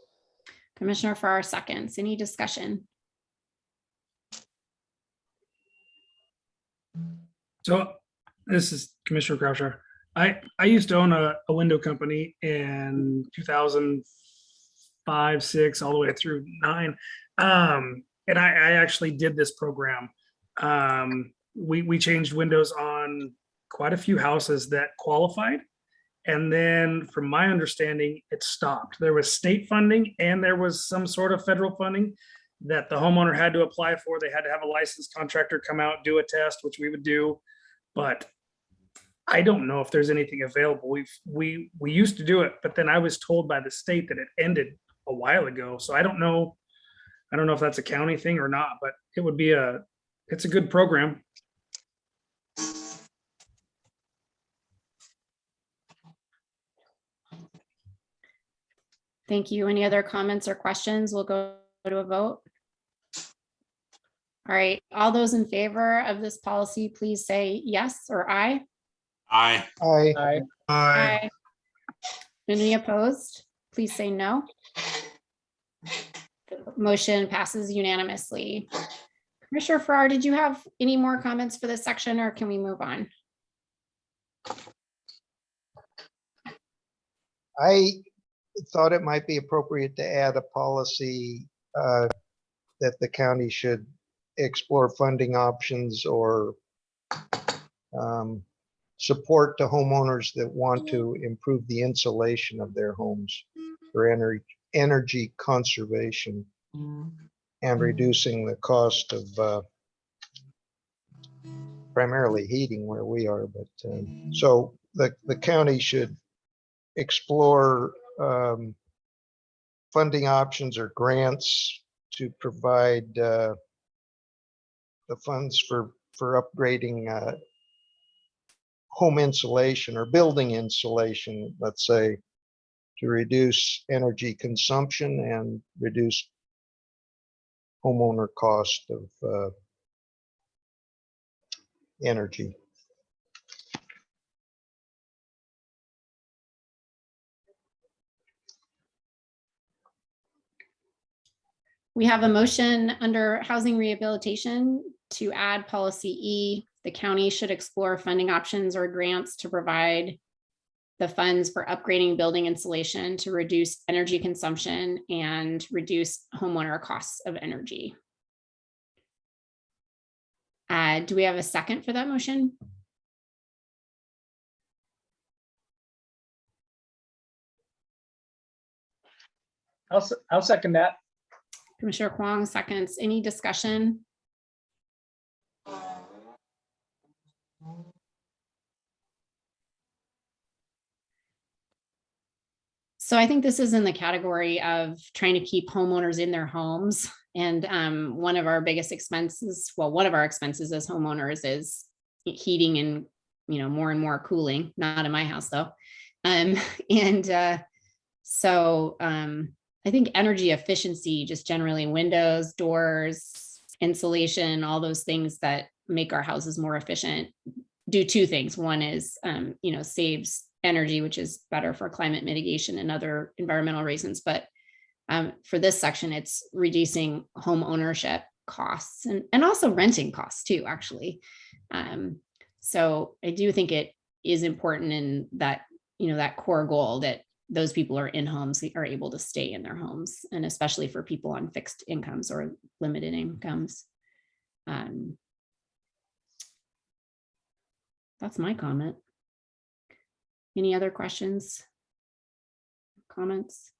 Speaker 1: Commissioner Farrar seconds. Any discussion?
Speaker 11: So this is Commissioner Croucher. I used to own a window company in 2005, 6, all the way through 9. And I actually did this program. We changed windows on quite a few houses that qualified. And then from my understanding, it stopped. There was state funding and there was some sort of federal funding that the homeowner had to apply for. They had to have a licensed contractor come out, do a test, which we would do. But I don't know if there's anything available. We used to do it, but then I was told by the state that it ended a while ago. So I don't know if that's a county thing or not, but it would be it's a good program.
Speaker 1: Thank you. Any other comments or questions? We'll go to a vote. All right, all those in favor of this policy, please say yes or aye.
Speaker 12: Aye.
Speaker 5: Aye.
Speaker 4: Aye.
Speaker 1: Any opposed? Please say no. The motion passes unanimously. Commissioner Farrar, did you have any more comments for this section or can we move on?
Speaker 5: I thought it might be appropriate to add a policy that the county should explore funding options or support to homeowners that want to improve the insulation of their homes for energy conservation and reducing the cost of primarily heating where we are. But so the county should explore funding options or grants to provide the funds for upgrading home insulation or building insulation, let's say, to reduce energy consumption and reduce homeowner cost of energy.
Speaker 1: We have a motion under housing rehabilitation to add policy E. The county should explore funding options or grants to provide the funds for upgrading building insulation to reduce energy consumption and reduce homeowner costs of energy. Do we have a second for that motion?
Speaker 9: I'll second that.
Speaker 1: Commissioner Kwong seconds. Any discussion? So I think this is in the category of trying to keep homeowners in their homes. And one of our biggest expenses, well, one of our expenses as homeowners is heating and, more and more cooling, not in my house though. So I think energy efficiency, just generally windows, doors, insulation, all those things that make our houses more efficient, do two things. One is, saves energy, which is better for climate mitigation and other environmental reasons. But for this section, it's reducing home ownership costs and also renting costs too, actually. So I do think it is important in that, that core goal that those people are in homes, are able to stay in their homes, and especially for people on fixed incomes or limited incomes. That's my comment. Any other questions? Comments?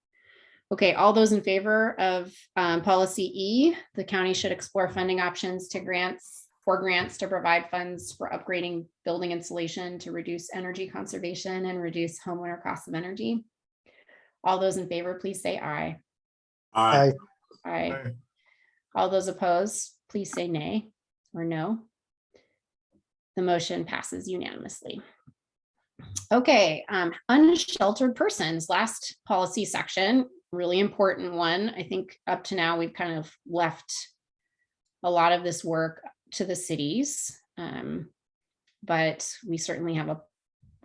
Speaker 1: Okay, all those in favor of policy E, the county should explore funding options to grants to provide funds for upgrading building insulation to reduce energy conservation and reduce homeowner costs of energy. All those in favor, please say aye.
Speaker 12: Aye.
Speaker 1: Aye. All those opposed, please say nay or no. The motion passes unanimously. Okay, unsheltered persons, last policy section, really important one. I think up to now we've kind of left a lot of this work to the cities, but we certainly have a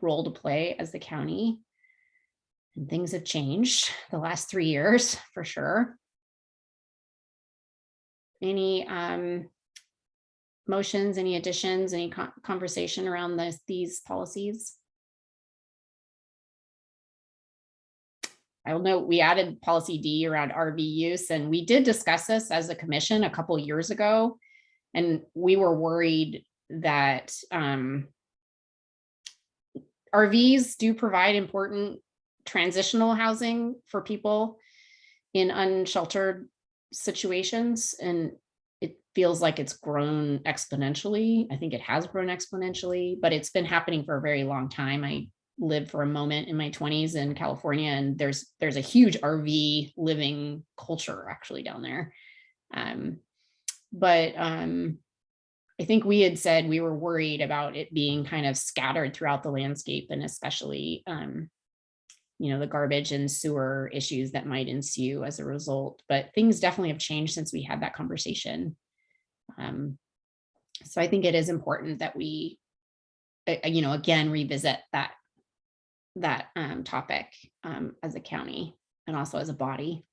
Speaker 1: role to play as the county, and things have changed the last 3 years for sure. Any motions, any additions, any conversation around these policies? I'll note we added policy D around RV use, and we did discuss this as a commission a couple years ago, and we were worried that RVs do provide important transitional housing for people in unsheltered situations, and it feels like it's grown exponentially. I think it has grown exponentially, but it's been happening for a very long time. I lived for a moment in my 20s in California, and there's a huge RV living culture actually down there. But I think we had said we were worried about it being kind of scattered throughout the landscape, and especially the garbage and sewer issues that might ensue as a result. But things definitely have changed since we had that conversation. So I think it is important that we again revisit that topic as a county and also as a body.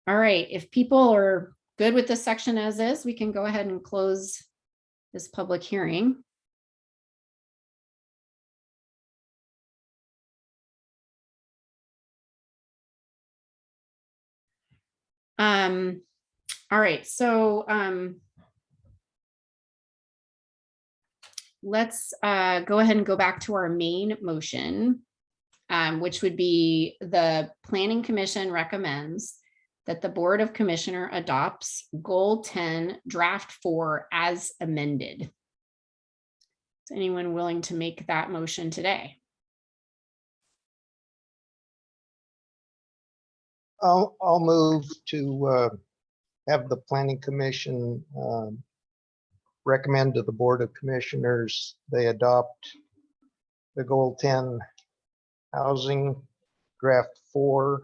Speaker 1: All right, if people are good with this section as is, we can go ahead and close this public hearing. All right, so let's go ahead and go back to our main motion, which would be the Planning Commission recommends that the Board of Commissioner adopts Goal 10 Draft 4 as amended. Is anyone willing to make that motion today?
Speaker 5: I'll move to have the Planning Commission recommend to the Board of Commissioners they adopt the Goal 10 Housing Draft 4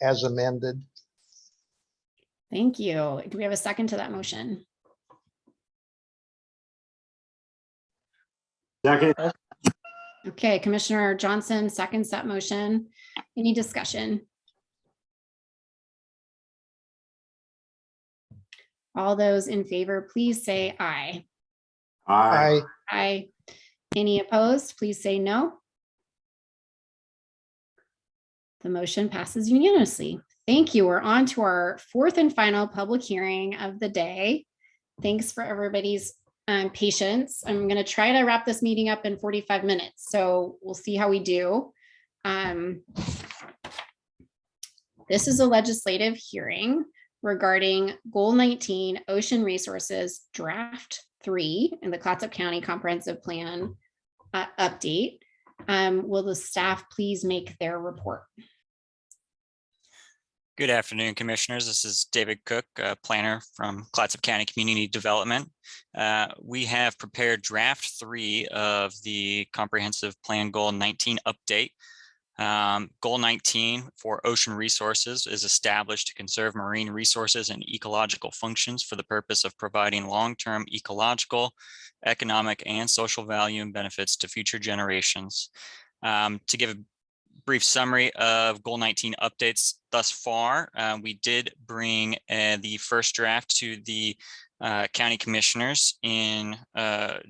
Speaker 5: as amended.
Speaker 1: Thank you. Do we have a second to that motion?
Speaker 12: Second.
Speaker 1: Okay, Commissioner Johnson seconds that motion. Any discussion? All those in favor, please say aye.
Speaker 12: Aye.
Speaker 1: Aye. Any opposed, please say no. The motion passes unanimously. Thank you. We're on to our fourth and final public hearing of the day. Thanks for everybody's patience. I'm going to try to wrap this meeting up in 45 minutes, so we'll see how we do. This is a legislative hearing regarding Goal 19 Ocean Resources Draft 3 in the Clatsup County Comprehensive Plan update. Will the staff please make their report?
Speaker 13: Good afternoon, Commissioners. This is David Cook, planner from Clatsop County Community Development. We have prepared Draft 3 of the Comprehensive Plan Goal 19 update. Goal 19 for ocean resources is established to conserve marine resources and ecological functions for the purpose of providing long-term ecological, economic, and social value and benefits to future generations. To give a brief summary of Goal 19 updates thus far. We did bring the first draft to the county commissioners in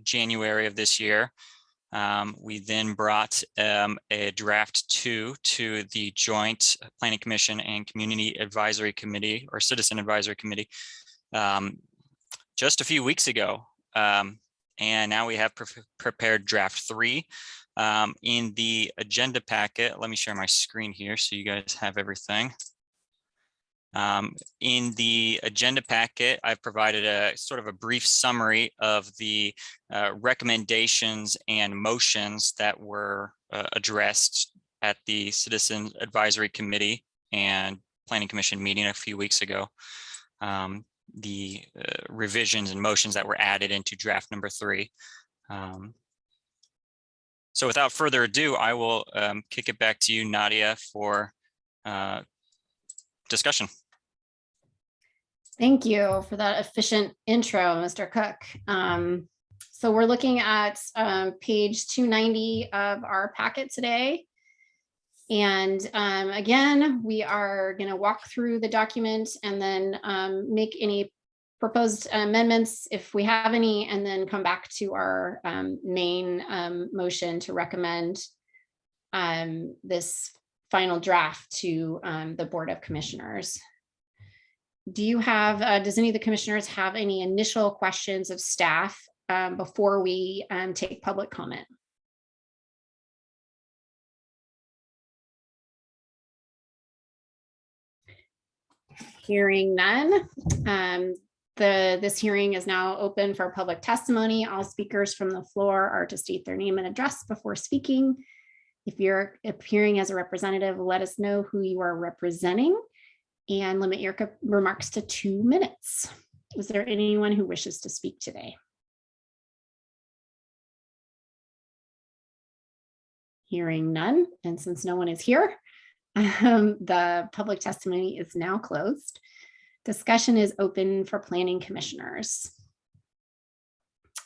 Speaker 13: January of this year. We then brought a draft 2 to the Joint Planning Commission and Community Advisory Committee, or Citizen Advisory Committee, just a few weeks ago. And now we have prepared draft 3. In the agenda packet, let me share my screen here so you guys have everything. In the agenda packet, I've provided a sort of a brief summary of the recommendations and motions that were addressed at the Citizen Advisory Committee and Planning Commission meeting a few weeks ago. The revisions and motions that were added into draft number 3. So without further ado, I will kick it back to you, Nadia, for discussion.
Speaker 1: Thank you for that efficient intro, Mr. Cook. So we're looking at page 290 of our packet today. And again, we are going to walk through the document and then make any proposed amendments if we have any, and then come back to our main motion to recommend this final draft to the Board of Commissioners. Do you have, does any of the commissioners have any initial questions of staff before we take public comment? Hearing none, this hearing is now open for public testimony. All speakers from the floor are to state their name and address before speaking. If you're appearing as a representative, let us know who you are representing and limit your remarks to 2 minutes. Is there anyone who wishes to speak today? Hearing none, and since no one is here, the public testimony is now closed. Discussion is open for planning commissioners.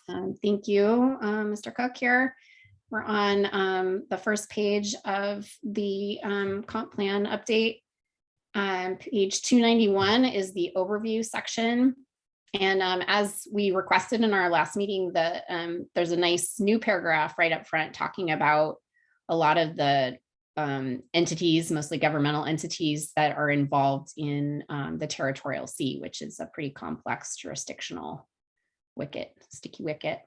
Speaker 1: Thank you, Mr. Cook here. We're on the first page of the comp plan update. Page 291 is the overview section. And as we requested in our last meeting, there's a nice new paragraph right up front talking about a lot of the entities, mostly governmental entities that are involved in the territorial sea, which is a pretty complex jurisdictional wicket, sticky wicket.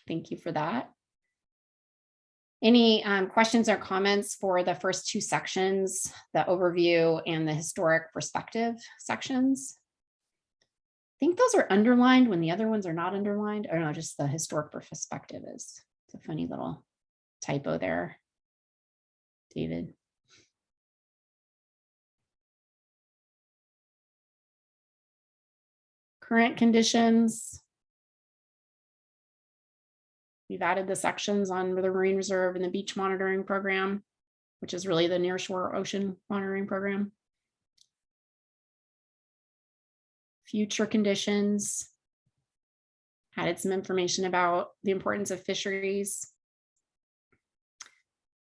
Speaker 1: Thank you for that. Any questions or comments for the first 2 sections, the overview and the historic perspective sections? I think those are underlined when the other ones are not underlined. Or no, just the historic perspective is. It's a funny little typo there, David. Current conditions. We've added the sections on the Marine Reserve and the Beach Monitoring Program, which is really the Nearshore Ocean Monitoring Program. Future conditions. Added some information about the importance of fisheries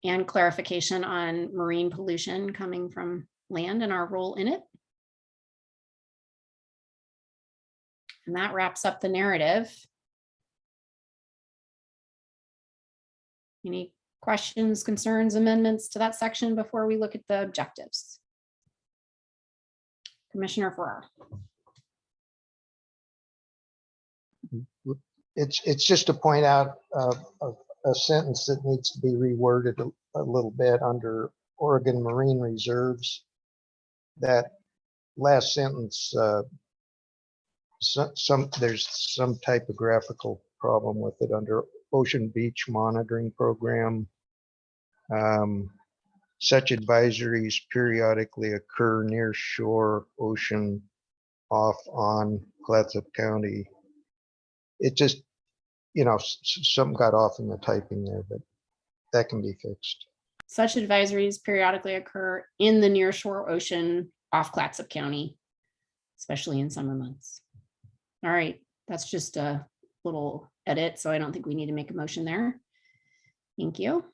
Speaker 1: and clarification on marine pollution coming from land and our role in it. And that wraps up the narrative. Any questions, concerns, amendments to that section before we look at the objectives? Commissioner Farrar.
Speaker 5: It's just to point out a sentence that needs to be reworded a little bit under Oregon Marine Reserves. That last sentence, there's some typographical problem with it under Ocean Beach Monitoring Program. Such advisories periodically occur near shore, ocean, off, on Clatsup County. It just, you know, something got off in the typing there, but that can be fixed.
Speaker 1: Such advisories periodically occur in the nearshore ocean off Clatsup County, especially in summer months. All right, that's just a little edit, so I don't think we need to make a motion there. Thank you.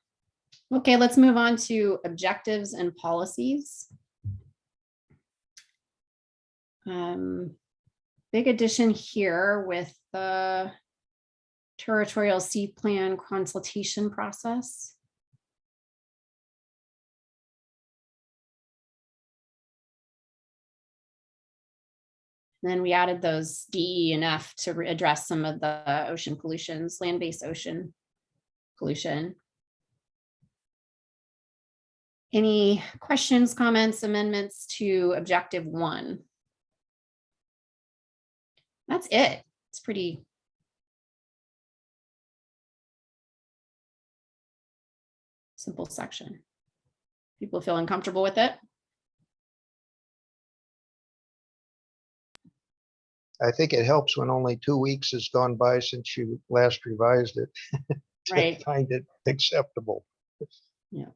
Speaker 1: Okay, let's move on to objectives and policies. Big addition here with the territorial sea plan consultation process. And then we added those D, E, and F to address some of the ocean pollutions, land-based ocean pollution. Any questions, comments, amendments to objective 1? That's it. It's pretty simple section. People feeling comfortable with it?
Speaker 5: I think it helps when only 2 weeks has gone by since you last revised it. To
Speaker 1: Right.
Speaker 5: find it acceptable.
Speaker 1: Yeah.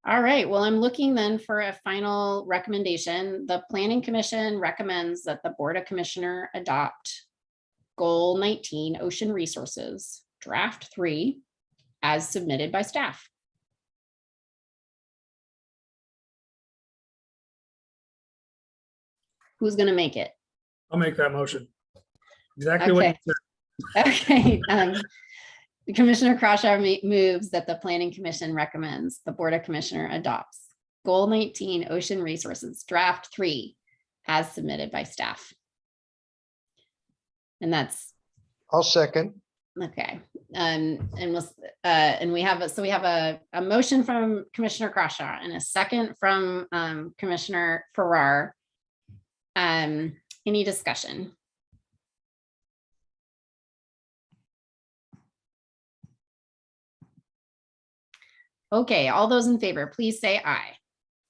Speaker 1: All right, well, I'm looking then for a final recommendation. The Planning Commission recommends that the Board of Commissioner adopt Goal 19, Ocean Resources, Draft 3, as submitted by staff. Who's going to make it?
Speaker 11: I'll make that motion. Exactly what
Speaker 1: Okay.
Speaker 11: you said.
Speaker 1: Okay. Commissioner Crawshaw moves that the Planning Commission recommends the Board of Commissioner adopts Goal 19, Ocean Resources, Draft 3, as submitted by staff. And that's
Speaker 5: I'll second.
Speaker 1: okay. And we have a motion from Commissioner Crawshaw and a second from Commissioner Farrar. Any discussion? Okay, all those in favor, please say aye.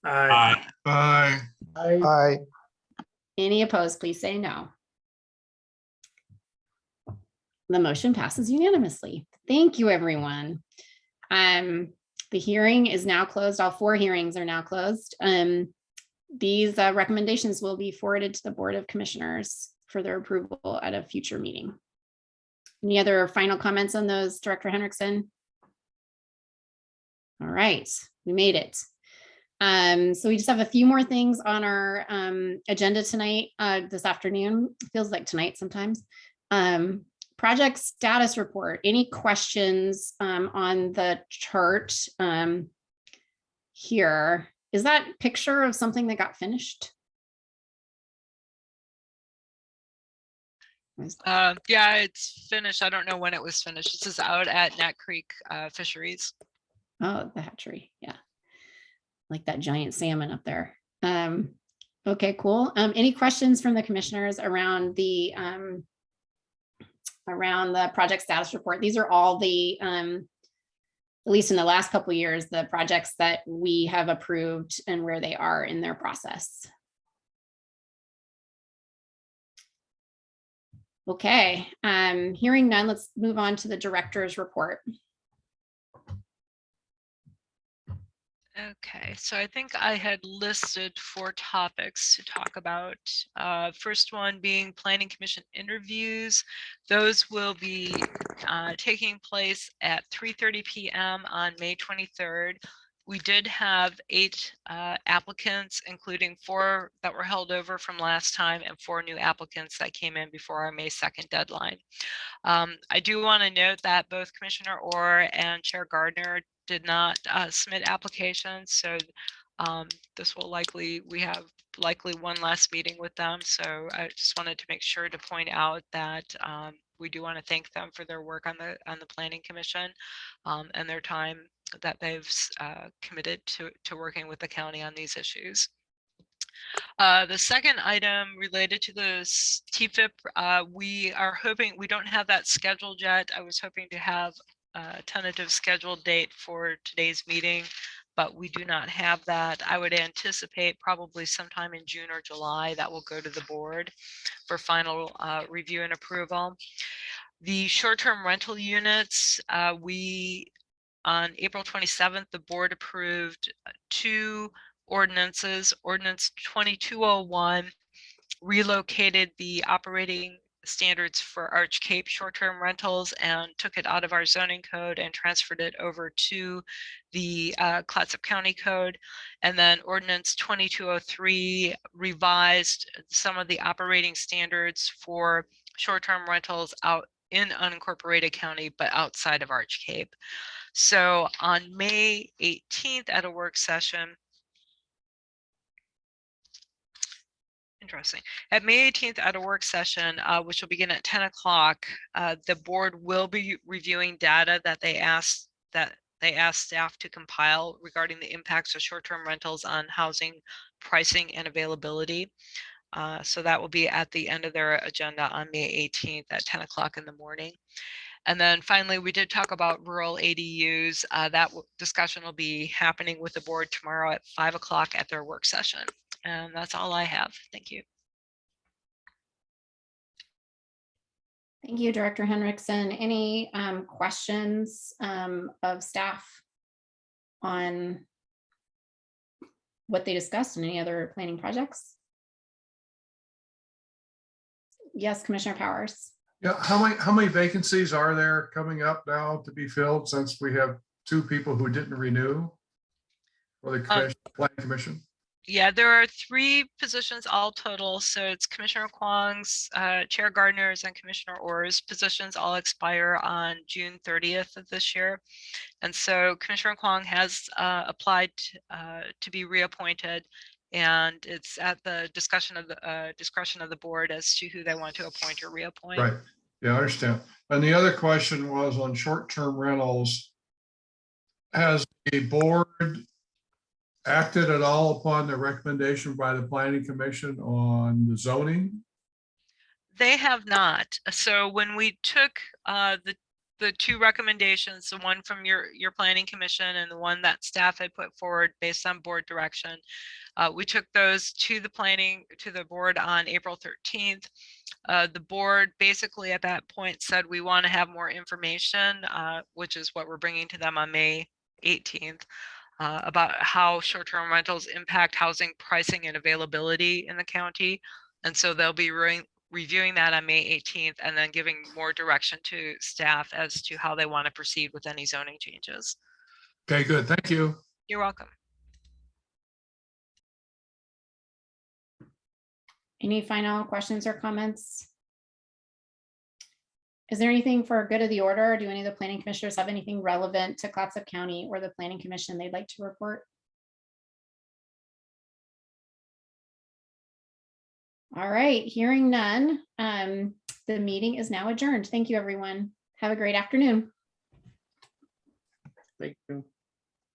Speaker 11: Aye.
Speaker 4: Aye.
Speaker 5: Aye.
Speaker 1: Any opposed, please say no. The motion passes unanimously. Thank you, everyone. The hearing is now closed. All 4 hearings are now closed. These recommendations will be forwarded to the Board of Commissioners for their approval at a future meeting. Any other final comments on those, Director Henriksen? All right, we made it. So we just have a few more things on our agenda tonight, this afternoon. Feels like tonight sometimes. Project status report. Any questions on the chart here? Is that picture of something that got finished?
Speaker 6: Yeah, it's finished. I don't know when it was finished. This is out at Nat Creek Fisheries.
Speaker 1: Oh, the hatchery. Yeah. Like that giant salmon up there. Okay, cool. Any questions from the commissioners around the project status report? These are all the, at least in the last couple of years, the projects that we have approved and where they are in their process. Okay, hearing none, let's move on to the director's report.
Speaker 6: Okay, so I think I had listed 4 topics to talk about. First one being Planning Commission interviews. Those will be taking place at 3:30 p.m. on May 23rd. We did have 8 applicants, including 4 that were held over from last time and 4 new applicants that came in before our May 2nd deadline. I do want to note that both Commissioner Orr and Chair Gardner did not submit applications, so this will we have likely one last meeting with them. So I just wanted to make sure to point out that we do want to thank them for their work on the Planning Commission and their time that they've committed to working with the county on these issues. The second item related to the TFIP, we are hoping, we don't have that scheduled yet. I was hoping to have a tentative scheduled date for today's meeting, but we do not have that. I would anticipate probably sometime in June or July that will go to the board for final review and approval. The short-term rental units, on April 27th, the board approved 2 ordinances. Ordinance 2201 relocated the operating standards for Arch Cape short-term rentals and took it out of our zoning code and transferred it over to the Clatsup County Code. And then Ordinance 2203 revised some of the operating standards for short-term rentals out in unincorporated county, but outside of Arch Cape. So on May 18th at a work session, interesting. At May 18th at a work session, which will begin at 10 o'clock, the board will be reviewing data that they asked staff to compile regarding the impacts of short-term rentals on housing pricing and availability. So that will be at the end of their agenda on May 18th at 10 o'clock in the morning. And then finally, we did talk about rural ADUs. That discussion will be happening with the board tomorrow at 5 o'clock at their work session. And that's all I have. Thank you.
Speaker 1: Thank you, Director Henriksen. Any questions of staff on what they discussed and any other planning projects? Yes, Commissioner Powers.
Speaker 4: Yeah, how many vacancies are there coming up now to be filled, since we have 2 people who didn't renew for the planning commission?
Speaker 6: Yeah, there are 3 positions all total. So it's Commissioner Kwong's, Chair Gardner's, and Commissioner Orr's positions all expire on June 30th of this year. And so Commissioner Kwong has applied to be reappointed, and it's at the discussion of the discretion of the board as to who they want to appoint or reappoint.
Speaker 4: Right. Yeah, I understand. And the other question was on short-term rentals. Has the board acted at all upon the recommendation by the planning commission on the zoning?
Speaker 6: They have not. So when we took the 2 recommendations, the one from your planning commission and the one that staff had put forward based on board direction, we took those to the board on April 13th. The board basically at that point said we want to have more information, which is what we're bringing to them on May 18th. About how short-term rentals impact housing pricing and availability in the county. And so they'll be reviewing that on May 18th and then giving more direction to staff as to how they want to proceed with any zoning changes.
Speaker 4: Okay, good. Thank you.
Speaker 6: You're welcome.
Speaker 1: Any final questions or comments? Is there anything for good of the order? Do any of the planning commissioners have anything relevant to Clatsup County or the planning commission they'd like to report? All right, hearing none, the meeting is now adjourned. Thank you, everyone. Have a great afternoon.
Speaker 11: Thank you.